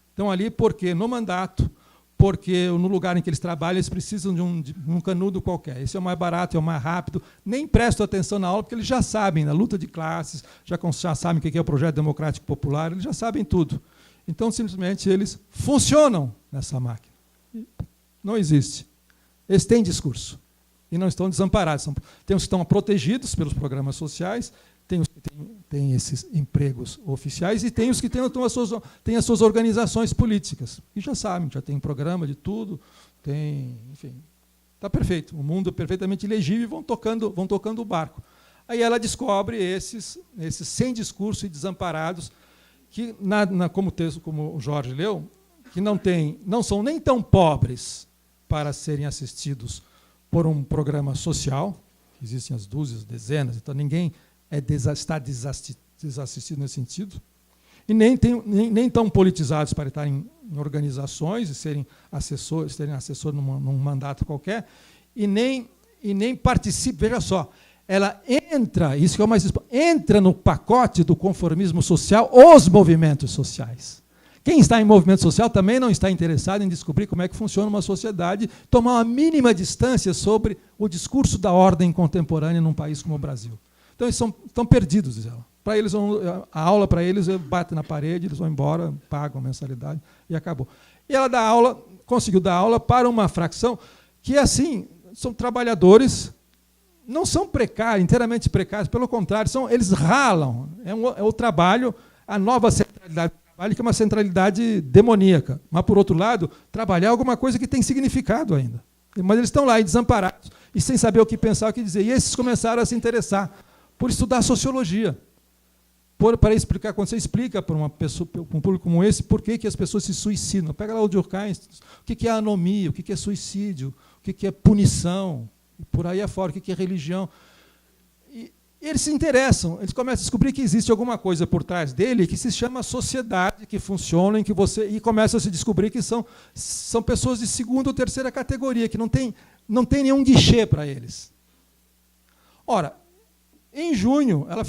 Estão ali porque no mandato, porque no lugar em que eles trabalham, eles precisam de um canudo qualquer. Esse é o mais barato, é o mais rápido. Nem prestam atenção na aula, porque eles já sabem, na luta de classes, já sabem o que é o projeto democrático popular, eles já sabem tudo. Então, simplesmente, eles funcionam nessa máquina. Não existe. Eles têm discurso e não estão desamparados. Tem os que estão protegidos pelos programas sociais, tem os que têm esses empregos oficiais e tem os que têm as suas organizações políticas. E já sabem, já tem programa de tudo, enfim, está perfeito. O mundo é perfeitamente legível e vão tocando o barco. Aí ela descobre esses sem discurso e desamparados, que, como o Jorge leu, que não são nem tão pobres para serem assistidos por um programa social, existem as dúzias, dezenas, então ninguém está desassistido nesse sentido, e nem tão politizados para estar em organizações e serem assessores num mandato qualquer, e nem participam. Veja só, ela entra, isso que é o mais importante, entra no pacote do conformismo social os movimentos sociais. Quem está em movimento social também não está interessado em descobrir como é que funciona uma sociedade, tomar uma mínima distância sobre o discurso da ordem contemporânea num país como o Brasil. Então, eles estão perdidos, diz ela. Para eles, a aula para eles bate na parede, eles vão embora, pagam a mensalidade e acabou. E ela conseguiu dar aula para uma fração que, assim, são trabalhadores, não são precários, inteiramente precários, pelo contrário, eles ralam. É o trabalho, a nova centralidade do trabalho, que é uma centralidade demoníaca. Mas, por outro lado, trabalhar é alguma coisa que tem significado ainda. Mas eles estão lá, desamparados, e sem saber o que pensar, o que dizer. E esses começaram a se interessar por estudar sociologia. Para explicar, quando você explica para uma pessoa, para um público como esse, por que as pessoas se suicidam. Pega lá o Durkheim, o que é anomia, o que é suicídio, o que é punição, e por aí afora, o que é religião. E eles se interessam, eles começam a descobrir que existe alguma coisa por trás dele que se chama sociedade, que funciona, e começam a se descobrir que são pessoas de segunda ou terceira categoria, que não tem nenhum guichê para eles. Ora, em junho, ela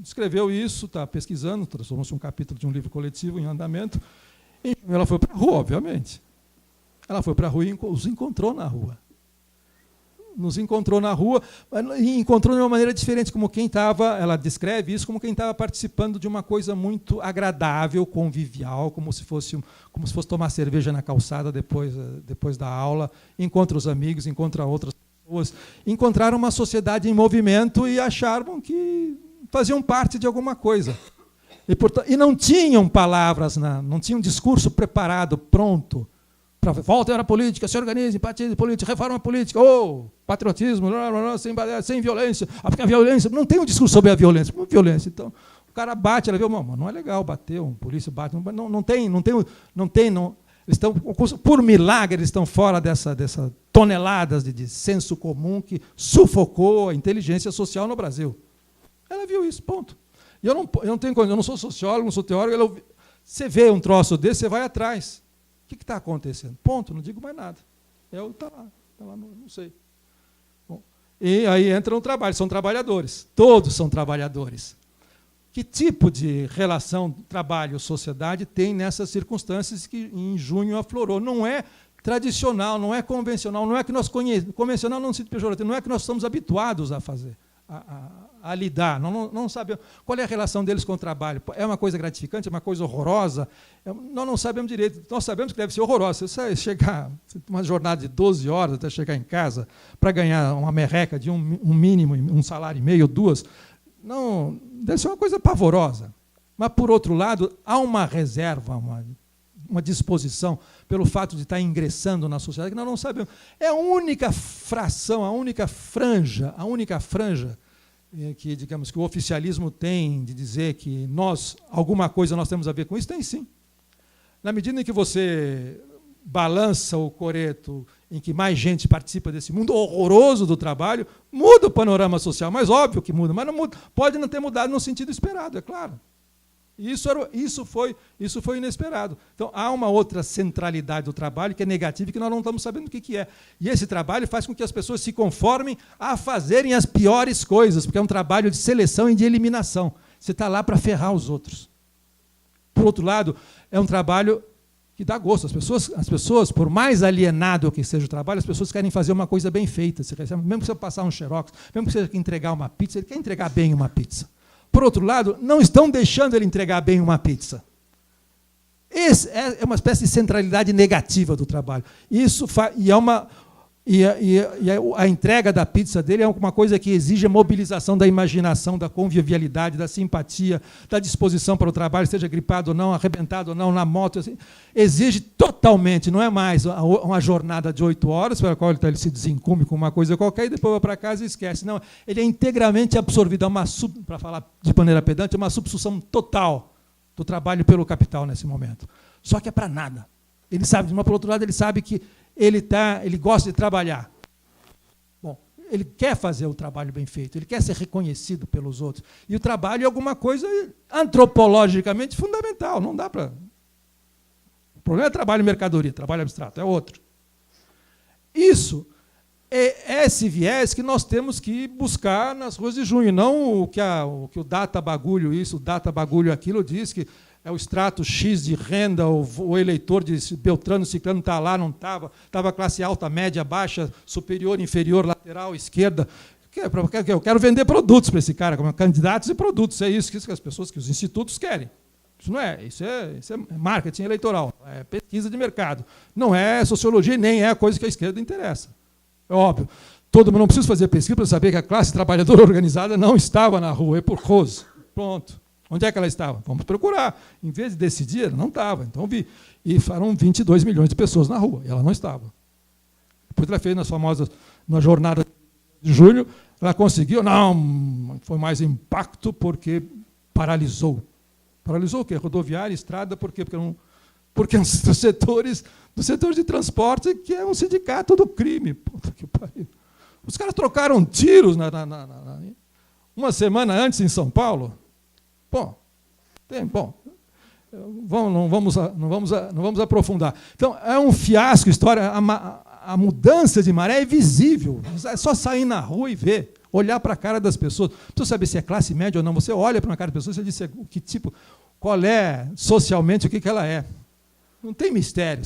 escreveu isso, está pesquisando, transformou-se um capítulo de um livro coletivo em andamento. Em junho, ela foi para a rua, obviamente. Ela foi para a rua e os encontrou na rua. Nos encontrou na rua, e encontrou de uma maneira diferente, como quem estava, ela descreve isso como quem estava participando de uma coisa muito agradável, convivial, como se fosse tomar cerveja na calçada depois da aula, encontra os amigos, encontra outras pessoas, encontraram uma sociedade em movimento e acharam que faziam parte de alguma coisa. E não tinham palavras, não tinham um discurso preparado, pronto, para voltem à política, se organize, partido político, reforma política, patriotismo, sem violência, porque a violência, não tem um discurso sobre a violência. Violência, então, o cara bate, ela vê, não é legal bater, um polícia bate, não tem, eles estão, por milagre, eles estão fora dessa toneladas de senso comum que sufocou a inteligência social no Brasil. Ela viu isso, ponto. E eu não sou sociólogo, não sou teórico, você vê um troço desse, você vai atrás. O que está acontecendo? Ponto, não digo mais nada. Está lá, não sei. Bom, e aí entra no trabalho, são trabalhadores, todos são trabalhadores. Que tipo de relação trabalho-sociedade tem nessas circunstâncias que em junho aflorou? Não é tradicional, não é convencional, não é que nós conhecemos, convencional não sentido pejorativo, não é que nós estamos habituados a fazer, a lidar, não sabemos qual é a relação deles com o trabalho. É uma coisa gratificante, é uma coisa horrorosa? Nós não sabemos direito, nós sabemos que deve ser horrorosa. Você chegar, uma jornada de 12 horas até chegar em casa para ganhar uma merreca de um mínimo, um salário e meio, 2, não, deve ser uma coisa pavorosa. Mas, por outro lado, há uma reserva, uma disposição, pelo fato de estar ingressando na sociedade, que nós não sabemos. É a única fração, a única franja que, digamos, que o oficialismo tem de dizer que alguma coisa nós temos a ver com isso, tem sim. Na medida em que você balança o coreto em que mais gente participa desse mundo horroroso do trabalho, muda o panorama social. Mas óbvio que muda, mas não muda. Pode não ter mudado no sentido esperado, é claro. Isso foi inesperado. Então, há uma outra centralidade do trabalho que é negativa e que nós não estamos sabendo o que é. E esse trabalho faz com que as pessoas se conformem a fazerem as piores coisas, porque é um trabalho de seleção e de eliminação. Você está lá para ferrar os outros. Por outro lado, é um trabalho que dá gosto. As pessoas, por mais alienado que seja o trabalho, as pessoas querem fazer uma coisa bem feita. Mesmo que você passar um xerox, mesmo que você entregar uma pizza, ele quer entregar bem uma pizza. Por outro lado, não estão deixando ele entregar bem uma pizza. Essa é uma espécie de centralidade negativa do trabalho. A entrega da pizza dele é uma coisa que exige a mobilização da imaginação, da convivialidade, da simpatia, da disposição para o trabalho, seja gripado ou não, arrebentado ou não, na moto. Assim, exige totalmente, não é mais uma jornada de 8 horas, para a qual ele se desencumbe com uma coisa qualquer e depois vai para casa e esquece. Não, ele é integralmente absorvido, para falar de maneira pedante, é uma substituição total do trabalho pelo capital nesse momento. Só que é para nada. Ele sabe, por outro lado, ele sabe que ele gosta de trabalhar. Bom, ele quer fazer o trabalho bem feito, ele quer ser reconhecido pelos outros. E o trabalho é alguma coisa antropologicamente fundamental, não dá para... O problema é trabalho e mercadoria, trabalho abstrato, é outro. Isso é esse viés que nós temos que buscar nas ruas de junho, não o que o data bagulho isso, o data bagulho aquilo diz que é o extrato X de renda, o eleitor de Beltrano, Ciclano está lá, não estava classe alta, média, baixa, superior, inferior, lateral, esquerda. Eu quero vender produtos para esse cara, como candidatos e produtos. É isso que as pessoas, que os institutos querem. Isso é marketing eleitoral, é pesquisa de mercado. Não é sociologia, nem é a coisa que a esquerda interessa. É óbvio. Todo mundo não precisa fazer pesquisa para saber que a classe trabalhadora organizada não estava na rua, é por Rose. Pronto. Onde é que ela estava? Vamos procurar. Em vez de decidir, ela não estava. Então vi. E foram 22 milhões de pessoas na rua. E ela não estava. Depois ela fez na jornada de julho, ela conseguiu. Não, foi mais impacto porque paralisou. Paralisou o quê? Rodoviária, estrada, por quê? Porque dos setores do setor de transporte, que é um sindicato do crime. Puta que pariu. Os caras trocaram tiros uma semana antes em São Paulo. Não vamos aprofundar. Então, é um fiasco a história. A mudança de maré é visível. É só sair na rua e ver, olhar para a cara das pessoas. Não precisa saber se é classe média ou não. Você olha para uma cara das pessoas e diz que tipo, qual é socialmente o que ela é. Não tem mistério.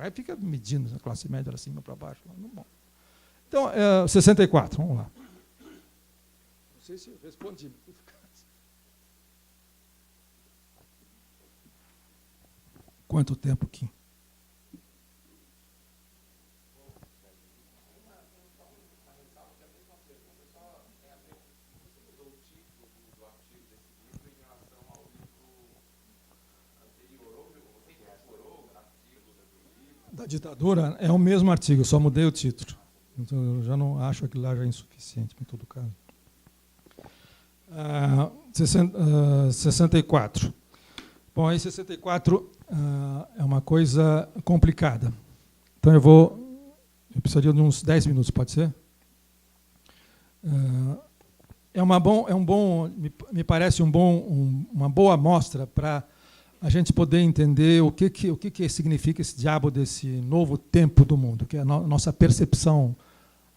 Aí fica medindo a classe média para cima para baixo. Bom. Então, 64, vamos lá. Não sei se eu respondi. Quanto tempo aqui? Da ditadura é o mesmo artigo, só mudei o título. Então, eu já não acho aquilo lá já insuficiente, em todo caso. 64. Bom, aí 64 é uma coisa complicada. Então eu precisaria de uns 10 minutos, pode ser? Me parece uma boa amostra para a gente poder entender o que significa esse diabo desse novo tempo do mundo, que é a nossa percepção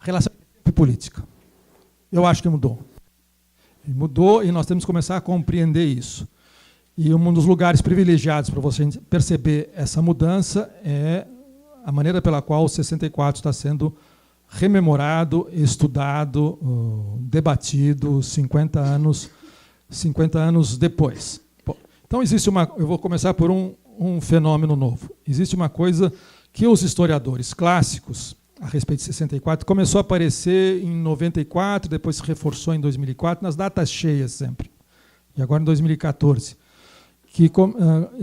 relacionada com política. Eu acho que mudou. Mudou e nós temos que começar a compreender isso. E um dos lugares privilegiados para você perceber essa mudança é a maneira pela qual o 64 está sendo rememorado, estudado, debatido 50 anos depois. Então, eu vou começar por um fenômeno novo. Existe uma coisa que os historiadores clássicos, a respeito de 64, começou a aparecer em 94, depois se reforçou em 2004, nas datas cheias sempre, e agora em 2014, que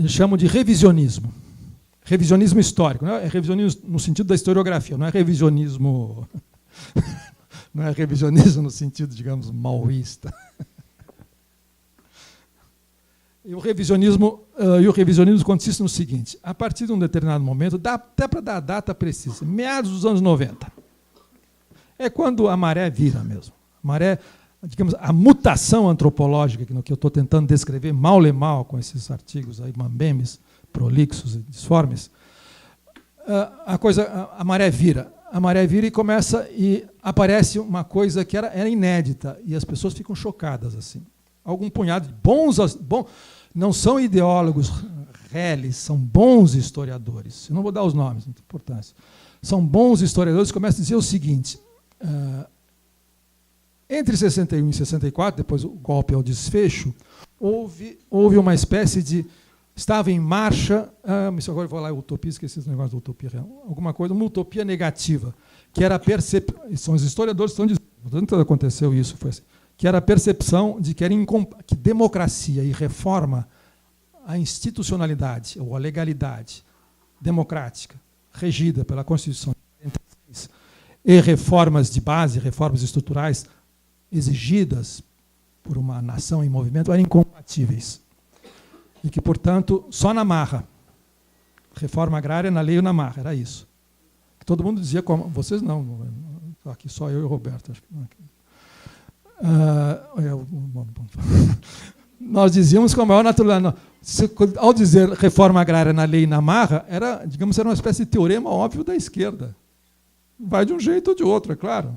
chamam de revisionismo. Revisionismo histórico. Não é revisionismo no sentido da historiografia, não é revisionismo no sentido, digamos, maoísta. E o revisionismo consiste no seguinte: a partir de um determinado momento, dá até para dar a data precisa, meados dos anos 90. É quando a maré vira mesmo. A maré, digamos, a mutação antropológica, que eu estou tentando descrever mal e mal com esses artigos aí, mambembes, prolixos e disformes, a maré vira. A maré vira e começa, e aparece uma coisa que era inédita, e as pessoas ficam chocadas assim. Algum punhado de bons, não são ideólogos reles, são bons historiadores. Eu não vou dar os nomes, não tem importância. São bons historiadores que começam a dizer o seguinte: entre 61 e 64, depois o golpe ao desfecho, houve uma espécie de... Estava em marcha, agora eu vou lá, utopia, esqueci esse negócio da utopia real, alguma coisa, uma utopia negativa, que era a percepção, são os historiadores que estão dizendo, tanto aconteceu isso, foi assim, que era a percepção de que democracia e reforma, a institucionalidade, ou a legalidade democrática, regida pela Constituição de 46, e reformas de base, reformas estruturais exigidas por uma nação em movimento, eram incompatíveis. E que, portanto, só na marra. Reforma agrária na lei ou na marra, era isso. Que todo mundo dizia, como vocês não, aqui só eu e o Roberto. Acho que, nós dizíamos com a maior naturalidade. Ao dizer reforma agrária na lei e na marra, era uma espécie de teorema óbvio da esquerda. Vai de um jeito ou de outro, é claro.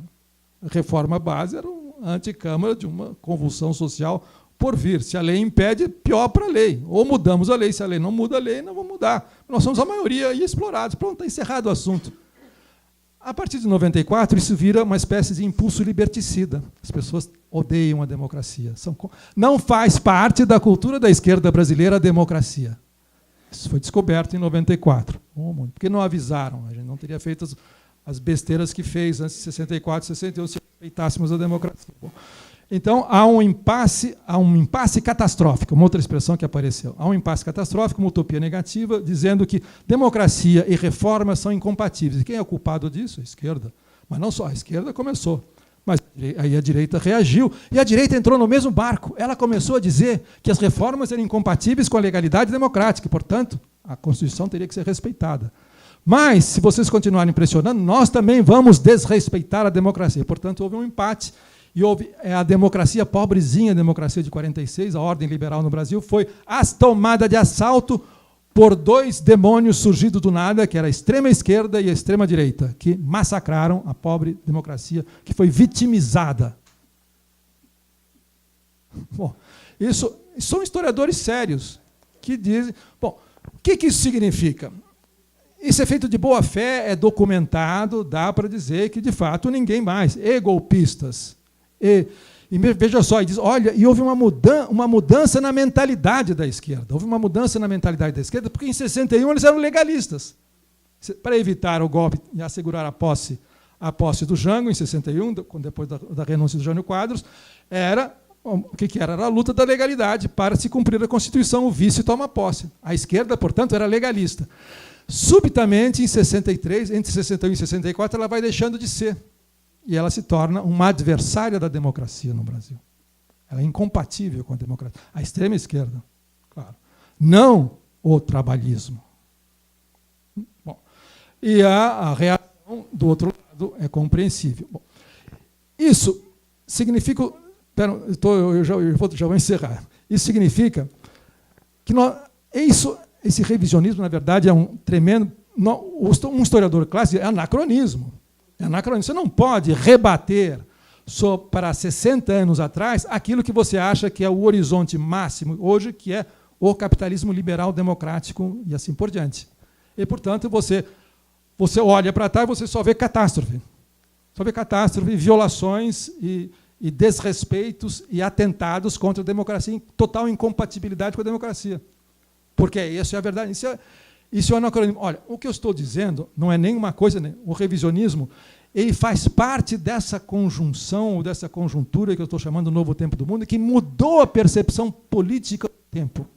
A reforma base era uma anticâmara de uma convulsão social por vir. Se a lei impede, pior para a lei. Ou mudamos a lei. Se a lei não muda a lei, não vamos mudar. Nós somos a maioria e explorados. Pronto, está encerrado o assunto. A partir de 94, isso vira uma espécie de impulso liberticida. As pessoas odeiam a democracia. Não faz parte da cultura da esquerda brasileira a democracia. Isso foi descoberto em 94. Porque não avisaram. A gente não teria feito as besteiras que fez antes de 64, 61, se respeitássemos a democracia. Então, há um impasse catastrófico, uma outra expressão que apareceu. Há um impasse catastrófico, uma utopia negativa, dizendo que democracia e reforma são incompatíveis. E quem é o culpado disso? A esquerda. Mas não só, a esquerda começou. Mas aí a direita reagiu, e a direita entrou no mesmo barco. Ela começou a dizer que as reformas eram incompatíveis com a legalidade democrática, e, portanto, a Constituição teria que ser respeitada. Mas, se vocês continuarem pressionando, nós também vamos desrespeitar a democracia. Portanto, houve um empate. E houve a democracia pobrezinha, a democracia de 46, a ordem liberal no Brasil, foi tomada de assalto por dois demônios surgidos do nada, que era a extrema esquerda e a extrema direita, que massacraram a pobre democracia, que foi vitimizada. Bom, isso são historiadores sérios que dizem... Bom, o que isso significa? Isso é feito de boa fé, é documentado, dá para dizer que, de fato, ninguém mais. E golpistas... E veja só, e houve uma mudança na mentalidade da esquerda. Houve uma mudança na mentalidade da esquerda, porque em 61 eles eram legalistas. Para evitar o golpe e assegurar a posse do Jango, em 61, depois da renúncia do Jânio Quadros, o que era? Era a luta da legalidade para se cumprir a Constituição, o vice toma posse. A esquerda, portanto, era legalista. Subitamente, em 63, entre 61 e 64, ela vai deixando de ser. E ela se torna uma adversária da democracia no Brasil. Ela é incompatível com a democracia. A extrema esquerda, claro. Não o trabalhismo. Bom, e a reação do outro lado é compreensível. Bom, isso significa... eu já vou encerrar. Isso significa que esse revisionismo, na verdade, é um tremendo... Um historiador clássico é anacronismo. Você não pode rebater para 60 anos atrás aquilo que você acha que é o horizonte máximo hoje, que é o capitalismo liberal democrático e assim por diante. E, portanto, você olha para trás e você só vê catástrofe. Só vê catástrofe, violações e desrespeitos e atentados contra a democracia, em total incompatibilidade com a democracia. Porque isso é a verdade. Isso é um anacronismo. Olha, o que eu estou dizendo não é nenhuma coisa, né? O revisionismo, ele faz parte dessa conjunção, ou dessa conjuntura que eu estou chamando do novo tempo do mundo, que mudou a percepção política do tempo.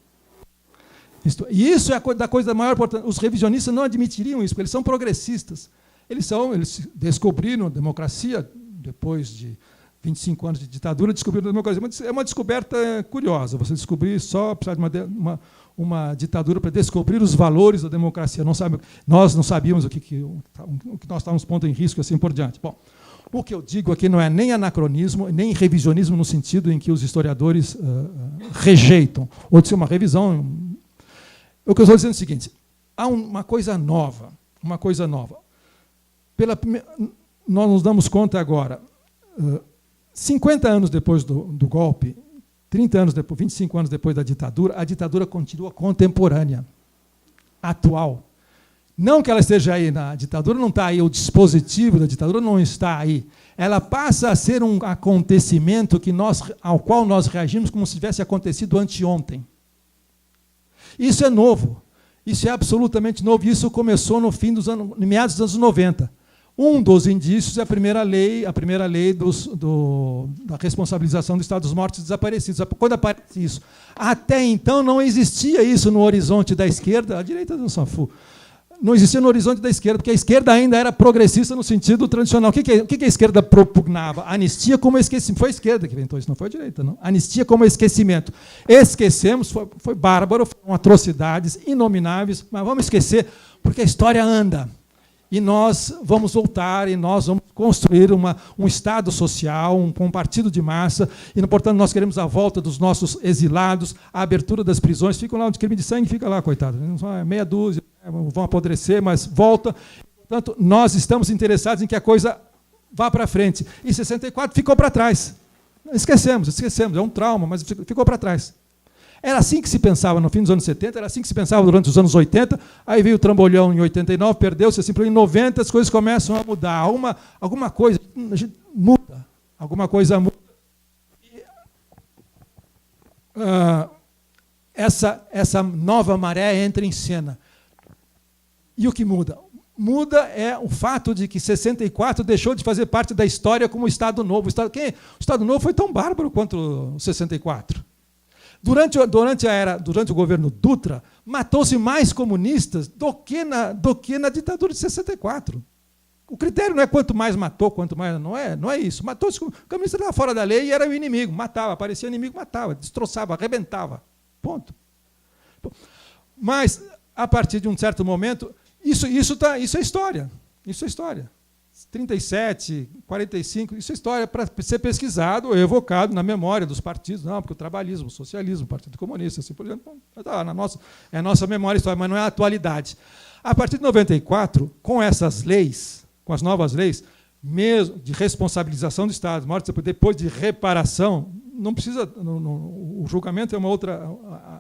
E isso é a coisa maior importância. Os revisionistas não admitiriam isso, porque eles são progressistas. Eles descobriram a democracia depois 25 anos de ditadura, descobriram a democracia. É uma descoberta curiosa, você descobrir só precisar de uma ditadura para descobrir os valores da democracia. Nós não sabíamos o que nós estávamos pondo em risco e assim por diante. Bom, o que eu digo aqui não é nem anacronismo, nem revisionismo no sentido em que os historiadores rejeitam, ou de ser uma revisão. O que eu estou dizendo é o seguinte, há uma coisa nova, nós nos damos conta agora, 50 anos depois do golpe, 30 anos depois, 25 anos depois da ditadura, a ditadura continua contemporânea, atual. Não que ela esteja aí, na ditadura não está aí, o dispositivo da ditadura não está aí. Ela passa a ser um acontecimento ao qual nós reagimos como se tivesse acontecido anteontem. Isso é novo, isso é absolutamente novo, isso começou no meados dos anos 90. Um dos indícios é a primeira lei da responsabilização do Estado dos mortos e desaparecidos. Quando aparece isso, até então não existia isso no horizonte da esquerda, a direita do Sanfu, não existia no horizonte da esquerda, porque a esquerda ainda era progressista no sentido tradicional. O que a esquerda propugnava? Anistia como esquecimento. Foi a esquerda que inventou isso, não foi a direita, não. Anistia como esquecimento. Esquecemos, foi bárbaro, foram atrocidades inomináveis, mas vamos esquecer, porque a história anda. E nós vamos voltar, e nós vamos construir um Estado social, um partido de massa, e, portanto, nós queremos a volta dos nossos exilados, a abertura das prisões. Ficam lá, de crime de sangue, fica lá, coitado. Meia dúzia, vão apodrecer, mas volta. Portanto, nós estamos interessados em que a coisa vá para frente. E 64 ficou para trás. Esquecemos, é um trauma, mas ficou para trás. Era assim que se pensava no fim dos anos 70, era assim que se pensava durante os anos 80, aí veio o trambolhão em 89, perdeu-se, assim, em 90 as coisas começam a mudar. Alguma coisa muda, alguma coisa muda. Essa nova maré entra em cena. E o que muda? Muda é o fato de que 64 deixou de fazer parte da história como Estado Novo. O Estado Novo foi tão bárbaro quanto o 64. Durante o governo Dutra, matou-se mais comunistas do que na ditadura de 64. O critério não é quanto mais matou, quanto mais... Não é isso. Matou-se, o comunista estava fora da lei e era o inimigo. Matava, aparecia inimigo, matava, destroçava, arrebentava. Ponto. Mas, a partir de um certo momento, isso é história. Isso é história. 37, 45, isso é história para ser pesquisado ou evocado na memória dos partidos. Não, porque o trabalhismo, o socialismo, o Partido Comunista, assim por exemplo, é a nossa memória histórica, mas não é a atualidade. A partir de 94, com essas leis, com as novas leis, mesmo de responsabilização do Estado, depois de reparação, não precisa. O julgamento é uma outra.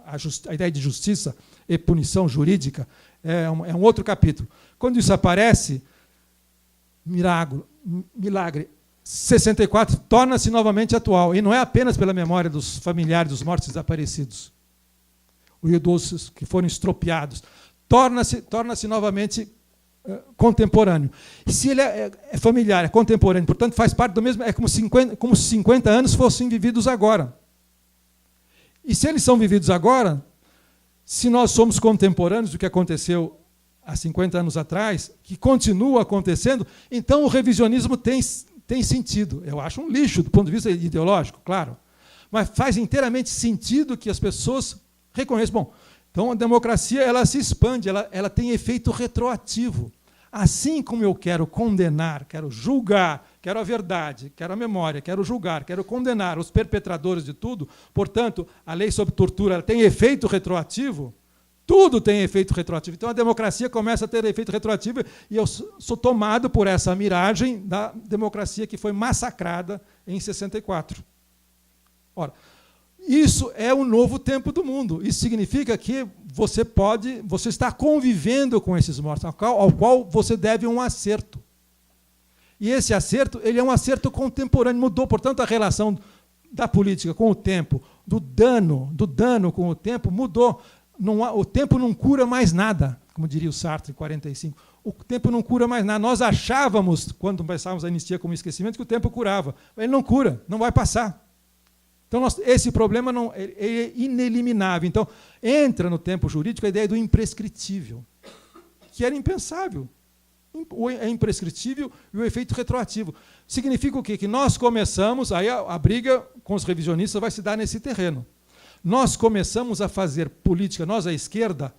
A ideia de justiça e punição jurídica é um outro capítulo. Quando isso aparece, milagre, 64 torna-se novamente atual, e não é apenas pela memória dos familiares dos mortos desaparecidos, os idosos que foram estropiados, torna-se novamente contemporâneo. E se ele é familiar, é contemporâneo, portanto faz parte do mesmo, é como se 50 anos fossem vividos agora. E se eles são vividos agora, se nós somos contemporâneos do que aconteceu há 50 anos atrás, que continua acontecendo, então o revisionismo tem sentido. Eu acho um lixo do ponto de vista ideológico, claro, mas faz inteiramente sentido que as pessoas reconheçam. Bom, então a democracia ela se expande, ela tem efeito retroativo. Assim como eu quero condenar, quero julgar, quero a verdade, quero a memória, quero julgar, quero condenar os perpetradores de tudo, portanto, a lei sobre tortura ela tem efeito retroativo. Tudo tem efeito retroativo. Então, a democracia começa a ter efeito retroativo e eu sou tomado por essa miragem da democracia que foi massacrada em 64. Ora, isso é o novo tempo do mundo. Isso significa que você está convivendo com esses mortos, ao qual você deve um acerto. E esse acerto ele é um acerto contemporâneo. Mudou, portanto, a relação da política com o tempo, do dano com o tempo, mudou. O tempo não cura mais nada, como diria o Sartre em 45. O tempo não cura mais nada. Nós achávamos, quando pensávamos a anistia como esquecimento, que o tempo curava. Ele não cura, não vai passar. Então, esse problema é ineliminável. Então, entra no tempo jurídico a ideia do imprescritível, que era impensável é imprescritível e o efeito retroativo. Significa o quê? Que nós começamos, aí a briga com os revisionistas vai se dar nesse terreno. Nós começamos a fazer política, nós, a esquerda,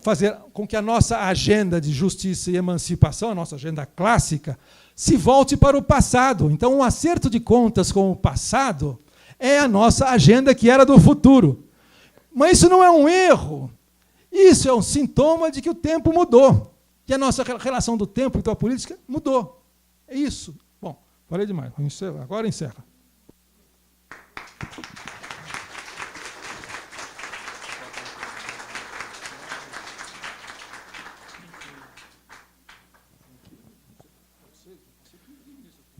fazer com que a nossa agenda de justiça e emancipação, a nossa agenda clássica, se volte para o passado. Então, um acerto de contas com o passado é a nossa agenda que era do futuro. Mas isso não é um erro. Isso é um sintoma de que o tempo mudou, que a nossa relação do tempo com a política mudou. É isso. Bom, falei demais. Agora encerra.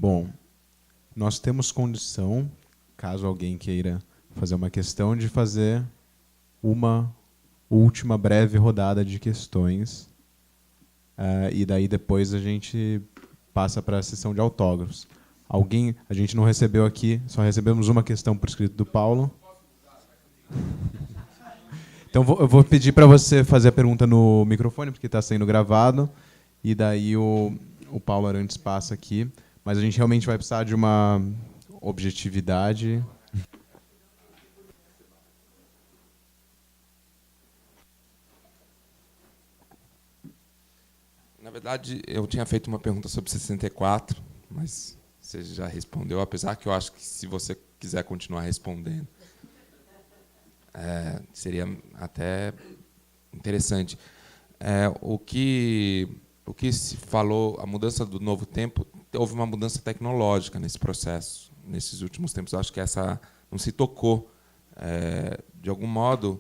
Bom, nós temos condição, caso alguém queira fazer uma questão, de fazer uma última breve rodada de questões. E daí depois a gente passa para a sessão de autógrafos. A gente não recebeu aqui, só recebemos uma questão por escrito do Paulo. Então eu vou pedir para você fazer a pergunta no microfone, porque está sendo gravado, e daí o Paulo Arantes passa aqui. Mas a gente realmente vai precisar de uma objetividade. Na verdade, eu tinha feito uma pergunta sobre 64, mas você já respondeu, apesar que eu acho que se você quiser continuar respondendo, seria até interessante. O que se falou, a mudança do novo tempo, houve uma mudança tecnológica nesse processo, nesses últimos tempos. Eu acho que essa não se tocou. De algum modo,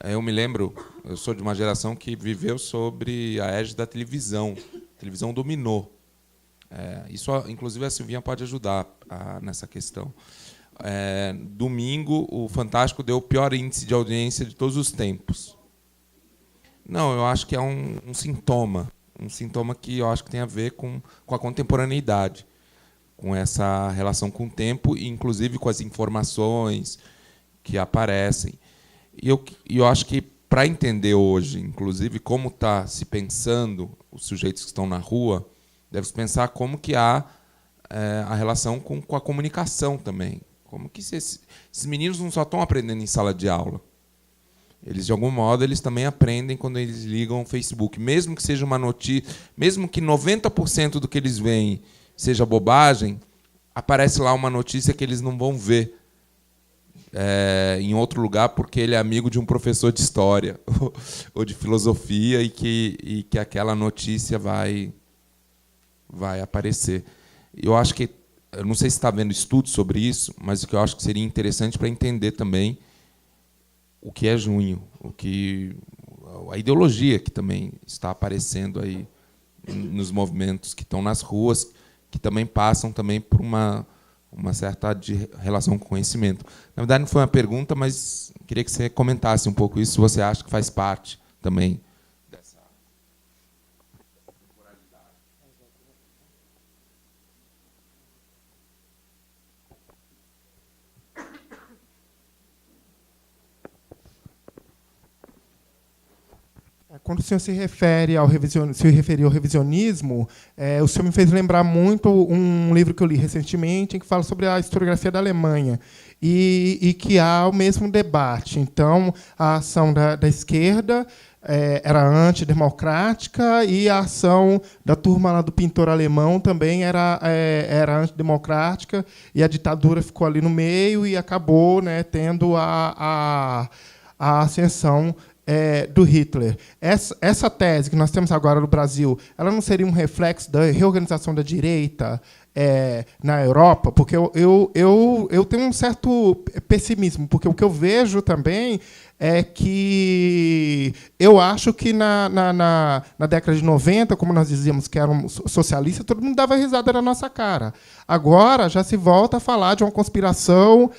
eu me lembro, eu sou de uma geração que viveu sobre a égide da televisão. A televisão dominou. Isso, inclusive, a Silvinha pode ajudar nessa questão. Domingo, o Fantástico deu o pior índice de audiência de todos os tempos. Não, eu acho que é um sintoma. Um sintoma que eu acho que tem a ver com a contemporaneidade, com essa relação com o tempo, e inclusive com as informações que aparecem. E eu acho que, para entender hoje, inclusive, como está se pensando os sujeitos que estão na rua, deve-se pensar como que há a relação com a comunicação também. Como que esses meninos não só estão aprendendo em sala de aula. Eles, de algum modo, eles também aprendem quando eles ligam o Facebook. Mesmo que seja uma notícia, mesmo que 90% do que eles veem seja bobagem, aparece lá uma notícia que eles não vão ver em outro lugar porque ele é amigo de um professor de história ou de filosofia e que aquela notícia vai aparecer. Eu acho que, eu não sei se está vendo estudos sobre isso, mas o que eu acho que seria interessante para entender também o que é junho, a ideologia que também está aparecendo aí nos movimentos que estão nas ruas, que também passam também por uma certa relação com conhecimento. Na verdade, não foi uma pergunta, mas queria que você comentasse um pouco isso, se você acha que faz parte também dessa temporalidade. Quando o senhor se referiu ao revisionismo, o senhor me fez lembrar muito um livro que eu li recentemente, que fala sobre a historiografia da Alemanha, e que há o mesmo debate. Então, a ação da esquerda era antidemocrática, e a ação da turma lá do pintor alemão também era antidemocrática, e a ditadura ficou ali no meio e acabou, né, tendo a ascensão do Hitler. Essa tese que nós temos agora no Brasil, ela não seria um reflexo da reorganização da direita na Europa? Porque eu tenho um certo pessimismo, porque o que eu vejo também é que eu acho que na década de 90, como nós dizíamos que eram socialistas, todo mundo dava risada na nossa cara. Agora já se volta a falar de uma conspiração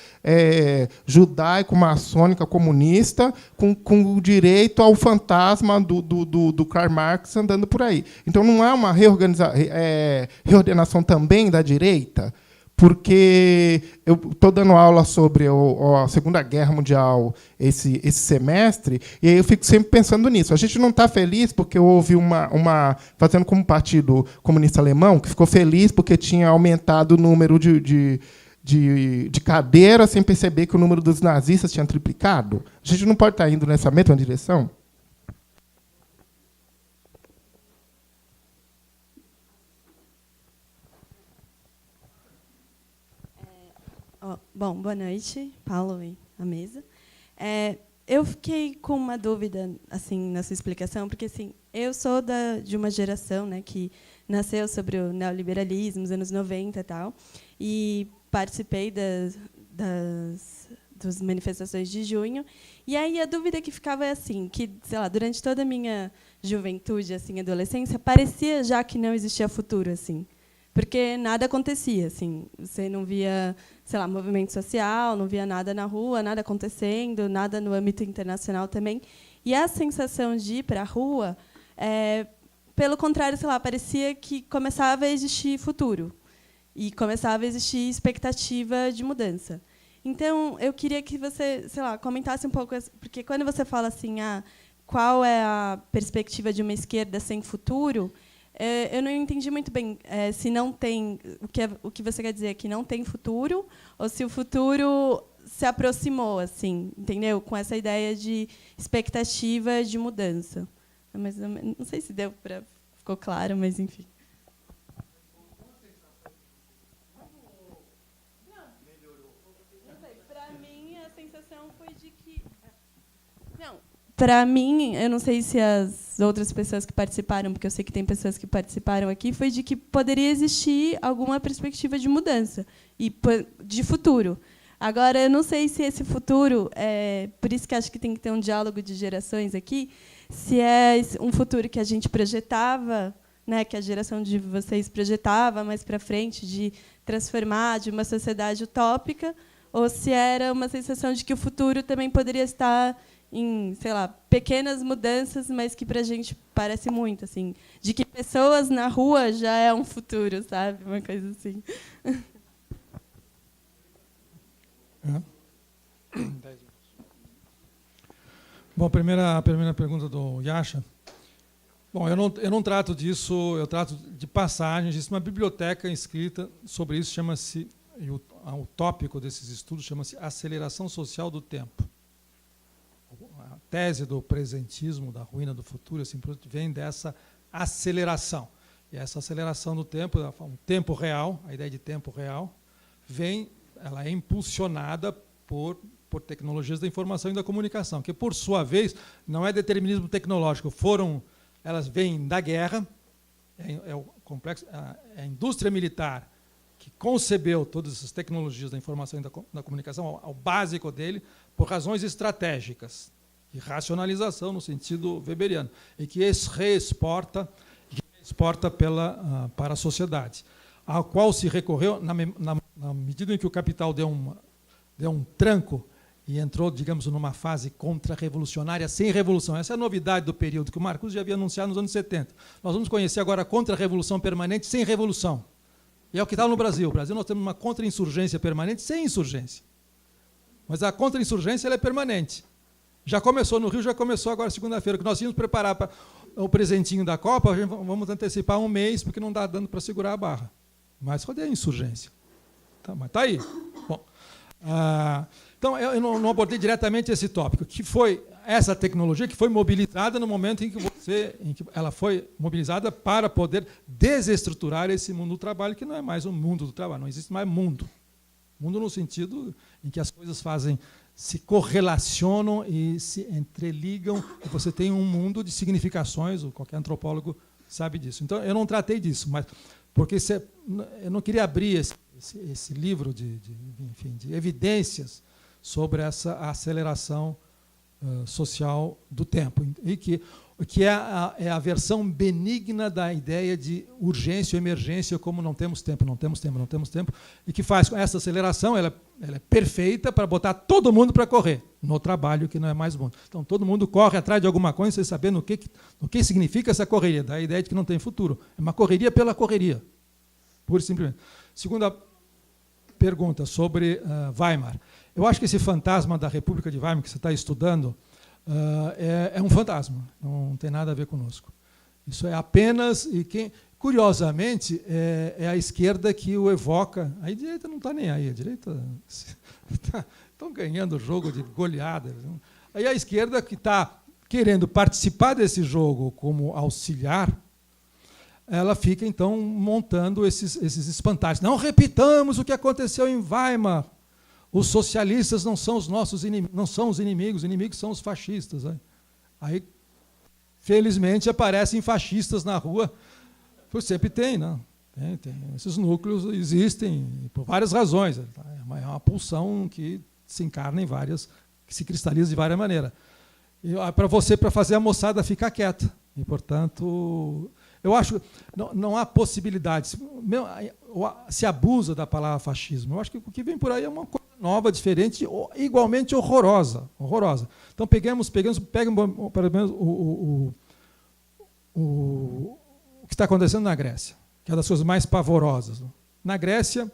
judaico-maçônica comunista com o direito ao fantasma do Karl Marx andando por aí. Então não há uma reordenação também da direita? porque eu estou dando aula sobre a Segunda Guerra Mundial esse semestre, e aí eu fico sempre pensando nisso. A gente não está feliz porque houve fazendo como Partido Comunista Alemão, que ficou feliz porque tinha aumentado o número de cadeiras sem perceber que o número dos nazistas tinha triplicado. A gente não pode estar indo nessa mesma direção? Bom, boa noite, Paulo e a mesa. Eu fiquei com uma dúvida assim na sua explicação, porque assim, eu sou de uma geração, né, que nasceu sobre o neoliberalismo, nos anos 90 e tal, e participei das manifestações de junho. E aí a dúvida que ficava é assim, que, sei lá, durante toda a minha juventude, assim, adolescência, parecia já que não existia futuro, assim. Porque nada acontecia, assim, você não via, sei lá, movimento social, não via nada na rua, nada acontecendo, nada no âmbito internacional também. E a sensação de ir para a rua, pelo contrário, sei lá, parecia que começava a existir futuro e começava a existir expectativa de mudança. Então, eu queria que você, sei lá, comentasse um pouco, porque quando você fala assim, qual é a perspectiva de uma esquerda sem futuro, eu não entendi muito bem se não tem, o que você quer dizer é que não tem futuro, ou se o futuro se aproximou, assim, entendeu? Com essa ideia de expectativa de mudança. Mas não sei se ficou claro, mas enfim. Para mim, eu não sei se as outras pessoas que participaram, porque eu sei que tem pessoas que participaram aqui, foi de que poderia existir alguma perspectiva de mudança e de futuro. Agora, eu não sei se esse futuro, por isso que acho que tem que ter um diálogo de gerações aqui, se é um futuro que a gente projetava, né, que a geração de vocês projetava mais para frente, de transformar de uma sociedade utópica, ou se era uma sensação de que o futuro também poderia estar em, sei lá, pequenas mudanças, mas que para a gente parece muito, assim, de que pessoas na rua já é um futuro, sabe, uma coisa assim. Bom, a primeira pergunta do Yasha. Bom, eu não trato disso, eu trato de passagens. Existe uma biblioteca escrita sobre isso, chama-se, o tópico desses estudos chama-se Aceleração Social do Tempo. A tese do presentismo, da ruína do futuro, assim, vem dessa aceleração. E essa aceleração do tempo, um tempo real, a ideia de tempo real, ela é impulsionada por tecnologias da informação e da comunicação, que, por sua vez, não é determinismo tecnológico. Elas vêm da guerra, a indústria militar que concebeu todas essas tecnologias da informação e da comunicação, ao básico dele, por razões estratégicas e racionalização no sentido weberiano, e que reexporta para a sociedade, ao qual se recorreu na medida em que o capital deu um tranco e entrou, digamos, numa fase contra-revolucionária sem revolução. Essa é a novidade do período que o Marcuse já havia anunciado nos anos 70. Nós vamos conhecer agora a contra-revolução permanente sem revolução. E é o que está no Brasil. No Brasil nós temos uma contra-insurgência permanente sem insurgência. Mas a contra-insurgência ela é permanente. Já começou no Rio, já começou agora segunda-feira, que nós íamos preparar para o presentinho da Copa, vamos antecipar um mês, porque não dá dando para segurar a barra. Mas cadê a insurgência? Mas está aí. Bom, então, eu não abordei diretamente esse tópico, que foi essa tecnologia que foi mobilizada no momento em que ela foi mobilizada para poder desestruturar esse mundo do trabalho, que não é mais um mundo do trabalho, não existe mais mundo. Mundo no sentido em que as coisas se correlacionam e se entreligam, e você tem um mundo de significações, qualquer antropólogo sabe disso. Então, eu não tratei disso, mas porque eu não queria abrir esse livro de evidências sobre essa aceleração social do tempo, e que é a versão benigna da ideia de urgência ou emergência, como não temos tempo, e que faz com essa aceleração, ela é perfeita para botar todo mundo para correr no trabalho, que não é mais mundo. Então, todo mundo corre atrás de alguma coisa sem saber no que significa essa correria, da ideia de que não tem futuro. É uma correria pela correria, pura e simplesmente. Segunda pergunta sobre Weimar. Eu acho que esse fantasma da República de Weimar que você está estudando é um fantasma, não tem nada a ver conosco. Isso é apenas... Curiosamente, é a esquerda que o evoca. A direita não está nem aí, a direita estão ganhando o jogo de goleada. Aí a esquerda que está querendo participar desse jogo como auxiliar, ela fica, então, montando esses espantalhos. Não repitamos o que aconteceu em Weimar. Os socialistas não são os nossos inimigos, não são os inimigos são os fascistas. Aí, felizmente, aparecem fascistas na rua. Sempre tem, não? Tem. Esses núcleos existem por várias razões. É uma pulsão que se encarna em várias, que se cristaliza de várias maneiras. Para fazer a moçada ficar quieta. E, portanto, eu acho que não há possibilidades. Se abusa da palavra fascismo. Eu acho que o que vem por aí é uma coisa nova, diferente, igualmente horrorosa. Então, peguem, pelo menos, o que está acontecendo na Grécia, que é uma das coisas mais pavorosas. Na Grécia,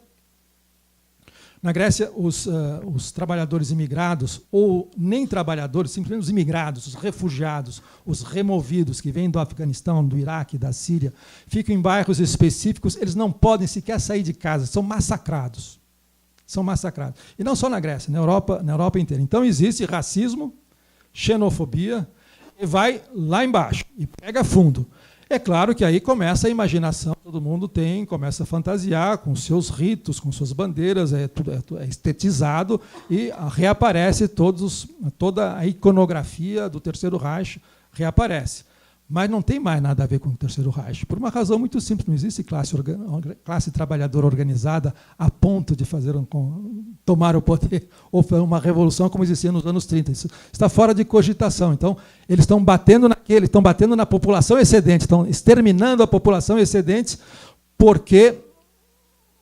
os trabalhadores imigrados, ou nem trabalhadores, simplesmente os imigrados, os refugiados, os removidos que vêm do Afeganistão, do Iraque, da Síria, ficam em bairros específicos, eles não podem sequer sair de casa, são massacrados. E não só na Grécia, na Europa inteira. Então existe racismo, xenofobia, e vai lá embaixo, e pega fundo. É claro que aí começa a imaginação, todo mundo começa a fantasiar com seus ritos, com suas bandeiras, é estetizado e reaparece toda a iconografia do Terceiro Reich, reaparece. Mas não tem mais nada a ver com o Terceiro Reich, por uma razão muito simples, não existe classe trabalhadora organizada a ponto de tomar o poder ou uma revolução como existia nos anos 30. Isso está fora de cogitação. Então, eles estão batendo na população excedente, estão exterminando a população excedente porque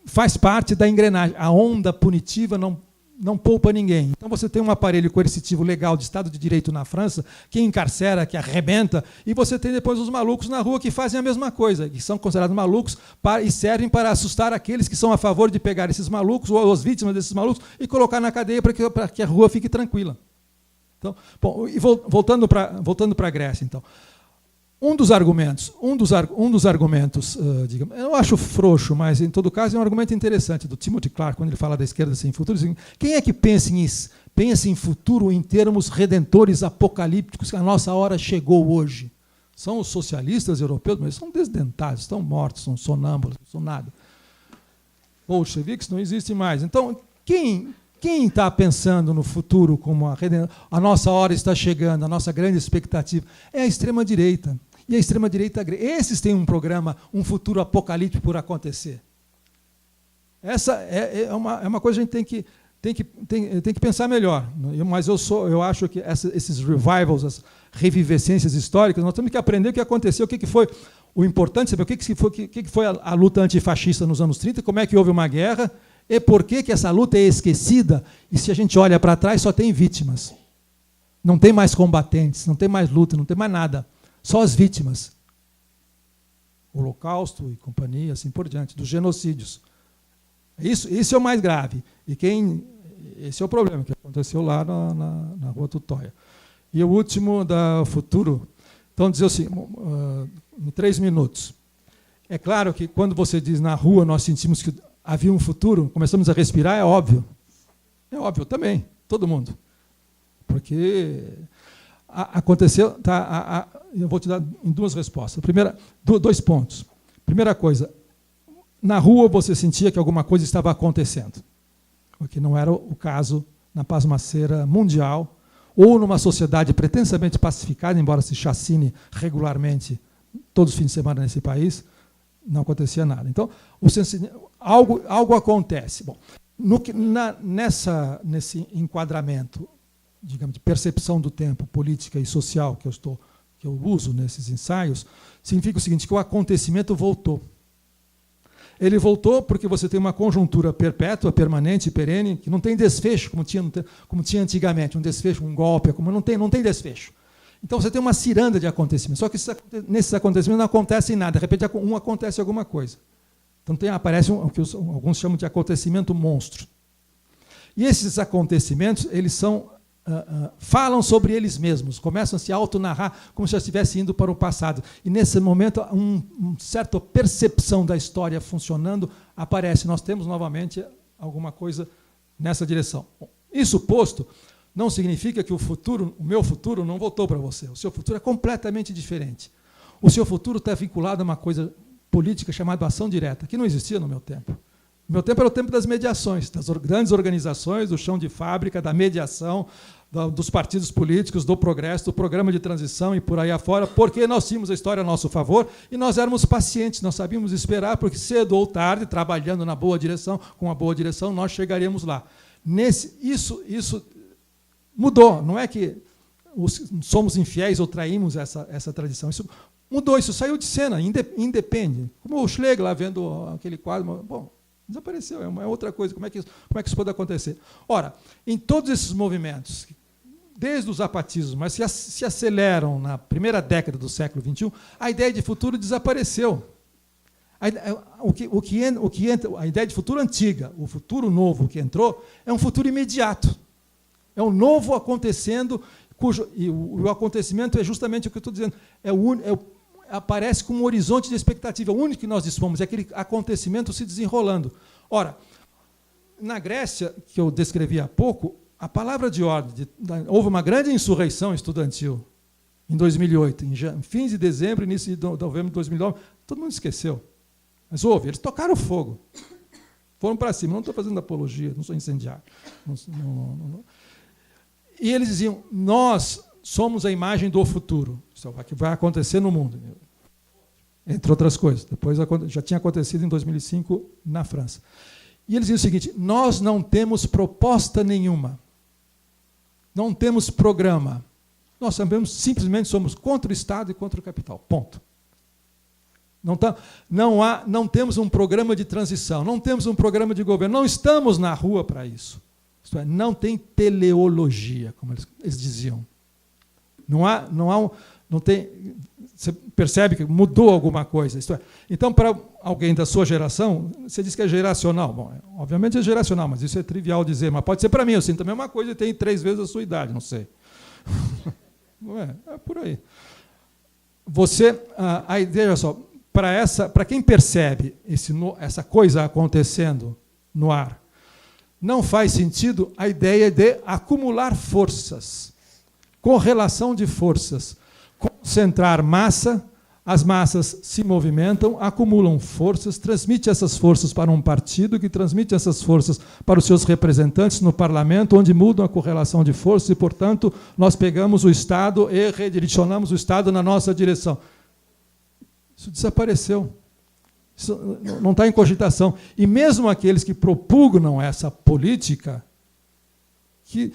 faz parte da engrenagem. A onda punitiva não poupa ninguém. Então você tem um aparelho coercitivo legal de Estado de Direito na França, que encarcera, que arrebenta, e você tem depois os malucos na rua que fazem a mesma coisa, que são considerados malucos e servem para assustar aqueles que são a favor de pegar esses malucos, ou as vítimas desses malucos, e colocar na cadeia para que a rua fique tranquila. Então, bom, e voltando para a Grécia, então. Um dos argumentos, digamos, eu acho frouxo, mas em todo caso é um argumento interessante do Timothy Clark, quando ele fala da esquerda sem futuro. Quem é que pensa em futuro em termos redentores apocalípticos, que a nossa hora chegou hoje? São os socialistas europeus, mas são desdentados, estão mortos, são sonâmbulos, não são nada. Bolcheviques não existem mais. Então, quem está pensando no futuro como a nossa hora está chegando, a nossa grande expectativa? É a extrema-direita. E a extrema-direita, esses têm um programa, um futuro apocalíptico por acontecer. Essa é uma coisa que a gente tem que pensar melhor. Mas eu acho que esses revivals, as revivescências históricas, nós temos que aprender o que aconteceu, o que foi o importante, saber o que foi a luta antifascista nos anos 30, como é que houve uma guerra, e por que essa luta é esquecida, e se a gente olha para trás, só tem vítimas. Não tem mais combatentes, não tem mais luta, não tem mais nada. Só as vítimas. O Holocausto e companhia, assim por diante, dos genocídios. Isso é o mais grave. Esse é o problema que aconteceu lá na Rua Tutóia. E o último, da futuro. Então, dizer assim, em 3 minutos. É claro que quando você diz na rua, nós sentimos que havia um futuro, começamos a respirar, é óbvio. É óbvio também, todo mundo. Porque aconteceu... eu vou te dar em 2 respostas. Primeira, 2 pontos. Primeira coisa, na rua você sentia que alguma coisa estava acontecendo, o que não era o caso na pasmaceira mundial ou numa sociedade pretensamente pacificada, embora se chacine regularmente todos os fins de semana nesse país, não acontecia nada. Então, algo acontece. Bom, nesse enquadramento, digamos, de percepção do tempo, política e social que eu uso nesses ensaios, significa o seguinte, que o acontecimento voltou. Ele voltou porque você tem uma conjuntura perpétua, permanente, perene, que não tem desfecho, como tinha antigamente, um desfecho, um golpe, como não tem desfecho. Então você tem uma ciranda de acontecimentos, só que nesses acontecimentos não acontece nada, de repente acontece alguma coisa. Então aparece o que alguns chamam de acontecimento monstro. E esses acontecimentos, eles falam sobre eles mesmos, começam a se autonarrar como se já estivessem indo para o passado. E nesse momento, uma certa percepção da história funcionando aparece. Nós temos novamente alguma coisa nessa direção. Bom, isso posto, não significa que o meu futuro não voltou para você. O seu futuro é completamente diferente. O seu futuro está vinculado a uma coisa política chamada ação direta, que não existia no meu tempo. No meu tempo era o tempo das mediações, das grandes organizações, do chão de fábrica, da mediação, dos partidos políticos, do progresso, do programa de transição e por aí afora, porque nós tínhamos a história a nosso favor e nós éramos pacientes, nós sabíamos esperar, porque cedo ou tarde, trabalhando na boa direção, com a boa direção, nós chegaríamos lá. Isso mudou, não é que somos infiéis ou traímos essa tradição. Isso mudou, isso saiu de cena, independe. Como o Schlegel lá vendo aquele quadro, bom, desapareceu, é uma outra coisa. Como é que isso pode acontecer? Ora, em todos esses movimentos, desde o zapatismo, mas se aceleram na primeira década do século XXI, a ideia de futuro desapareceu. A ideia de futuro antiga, o futuro novo que entrou, é um futuro imediato. É um novo acontecendo, e o acontecimento é justamente o que eu estou dizendo, aparece como um horizonte de expectativa. O único que nós dispomos é aquele acontecimento se desenrolando. Ora, na Grécia, que eu descrevi há pouco, a palavra de ordem, houve uma grande insurreição estudantil em 2008, em fins de dezembro, início de novembro de 2009, todo mundo esqueceu. Mas houve, eles tocaram fogo. Foram para cima, não estou fazendo apologia, não sou incendiário. Não. E eles diziam, nós somos a imagem do futuro. Isso é o que vai acontecer no mundo. Entre outras coisas. Depois já tinha acontecido em 2005 na França. E eles diziam o seguinte, nós não temos proposta nenhuma. Não temos programa. Nós simplesmente somos contra o Estado e contra o capital. Ponto. Não temos um programa de transição, não temos um programa de governo, não estamos na rua para isso. Isto é, não tem teleologia, como eles diziam. Não tem. Você percebe que mudou alguma coisa. Isto é, então, para alguém da sua geração, você diz que é geracional. Bom, obviamente é geracional, mas isso é trivial dizer. Mas pode ser para mim, eu sinto a mesma coisa e tenho 3 vezes a sua idade, não sei. Não é por aí. A ideia, olha só, para quem percebe essa coisa acontecendo no ar, não faz sentido a ideia de acumular forças, correlação de forças, concentrar massa, as massas se movimentam, acumulam forças, transmite essas forças para um partido, que transmite essas forças para os seus representantes no parlamento, onde mudam a correlação de forças e, portanto, nós pegamos o Estado e redirecionamos o Estado na nossa direção. Isso desapareceu. Isso não está em cogitação. E mesmo aqueles que propugnam essa política, que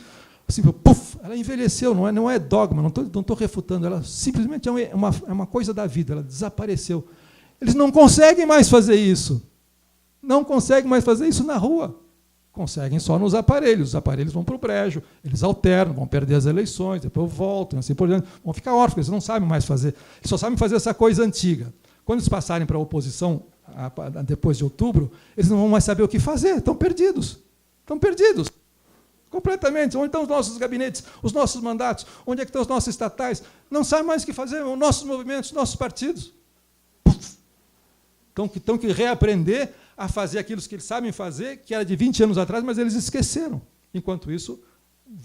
assim, ela envelheceu, não é dogma, não estou refutando, ela simplesmente é uma coisa da vida, ela desapareceu. Eles não conseguem mais fazer isso. Não conseguem mais fazer isso na rua. Conseguem só nos aparelhos. Os aparelhos vão para o brejo, eles alternam, vão perder as eleições, depois voltam, assim por diante. Vão ficar órfãos, eles não sabem mais fazer. Eles só sabem fazer essa coisa antiga. Quando eles passarem para a oposição, depois de outubro, eles não vão mais saber o que fazer, estão perdidos. Estão perdidos. Completamente. Onde estão os nossos gabinetes, os nossos mandatos? Onde é que estão os nossos estatais? Não sabem mais o que fazer, os nossos movimentos, os nossos partidos. Estão que reaprender a fazer aquilo que eles sabem fazer, que era de 20 anos atrás, mas eles esqueceram. Enquanto isso,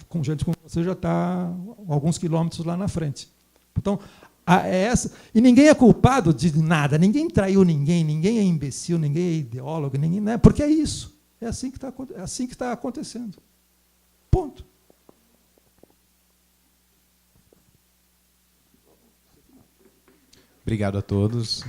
com gente como você já está alguns quilômetros lá na frente. Então, e ninguém é culpado de nada, ninguém traiu ninguém é imbecil, ninguém é ideólogo, ninguém, né? Porque é isso. É assim que está acontecendo. Ponto. Obrigado a todos.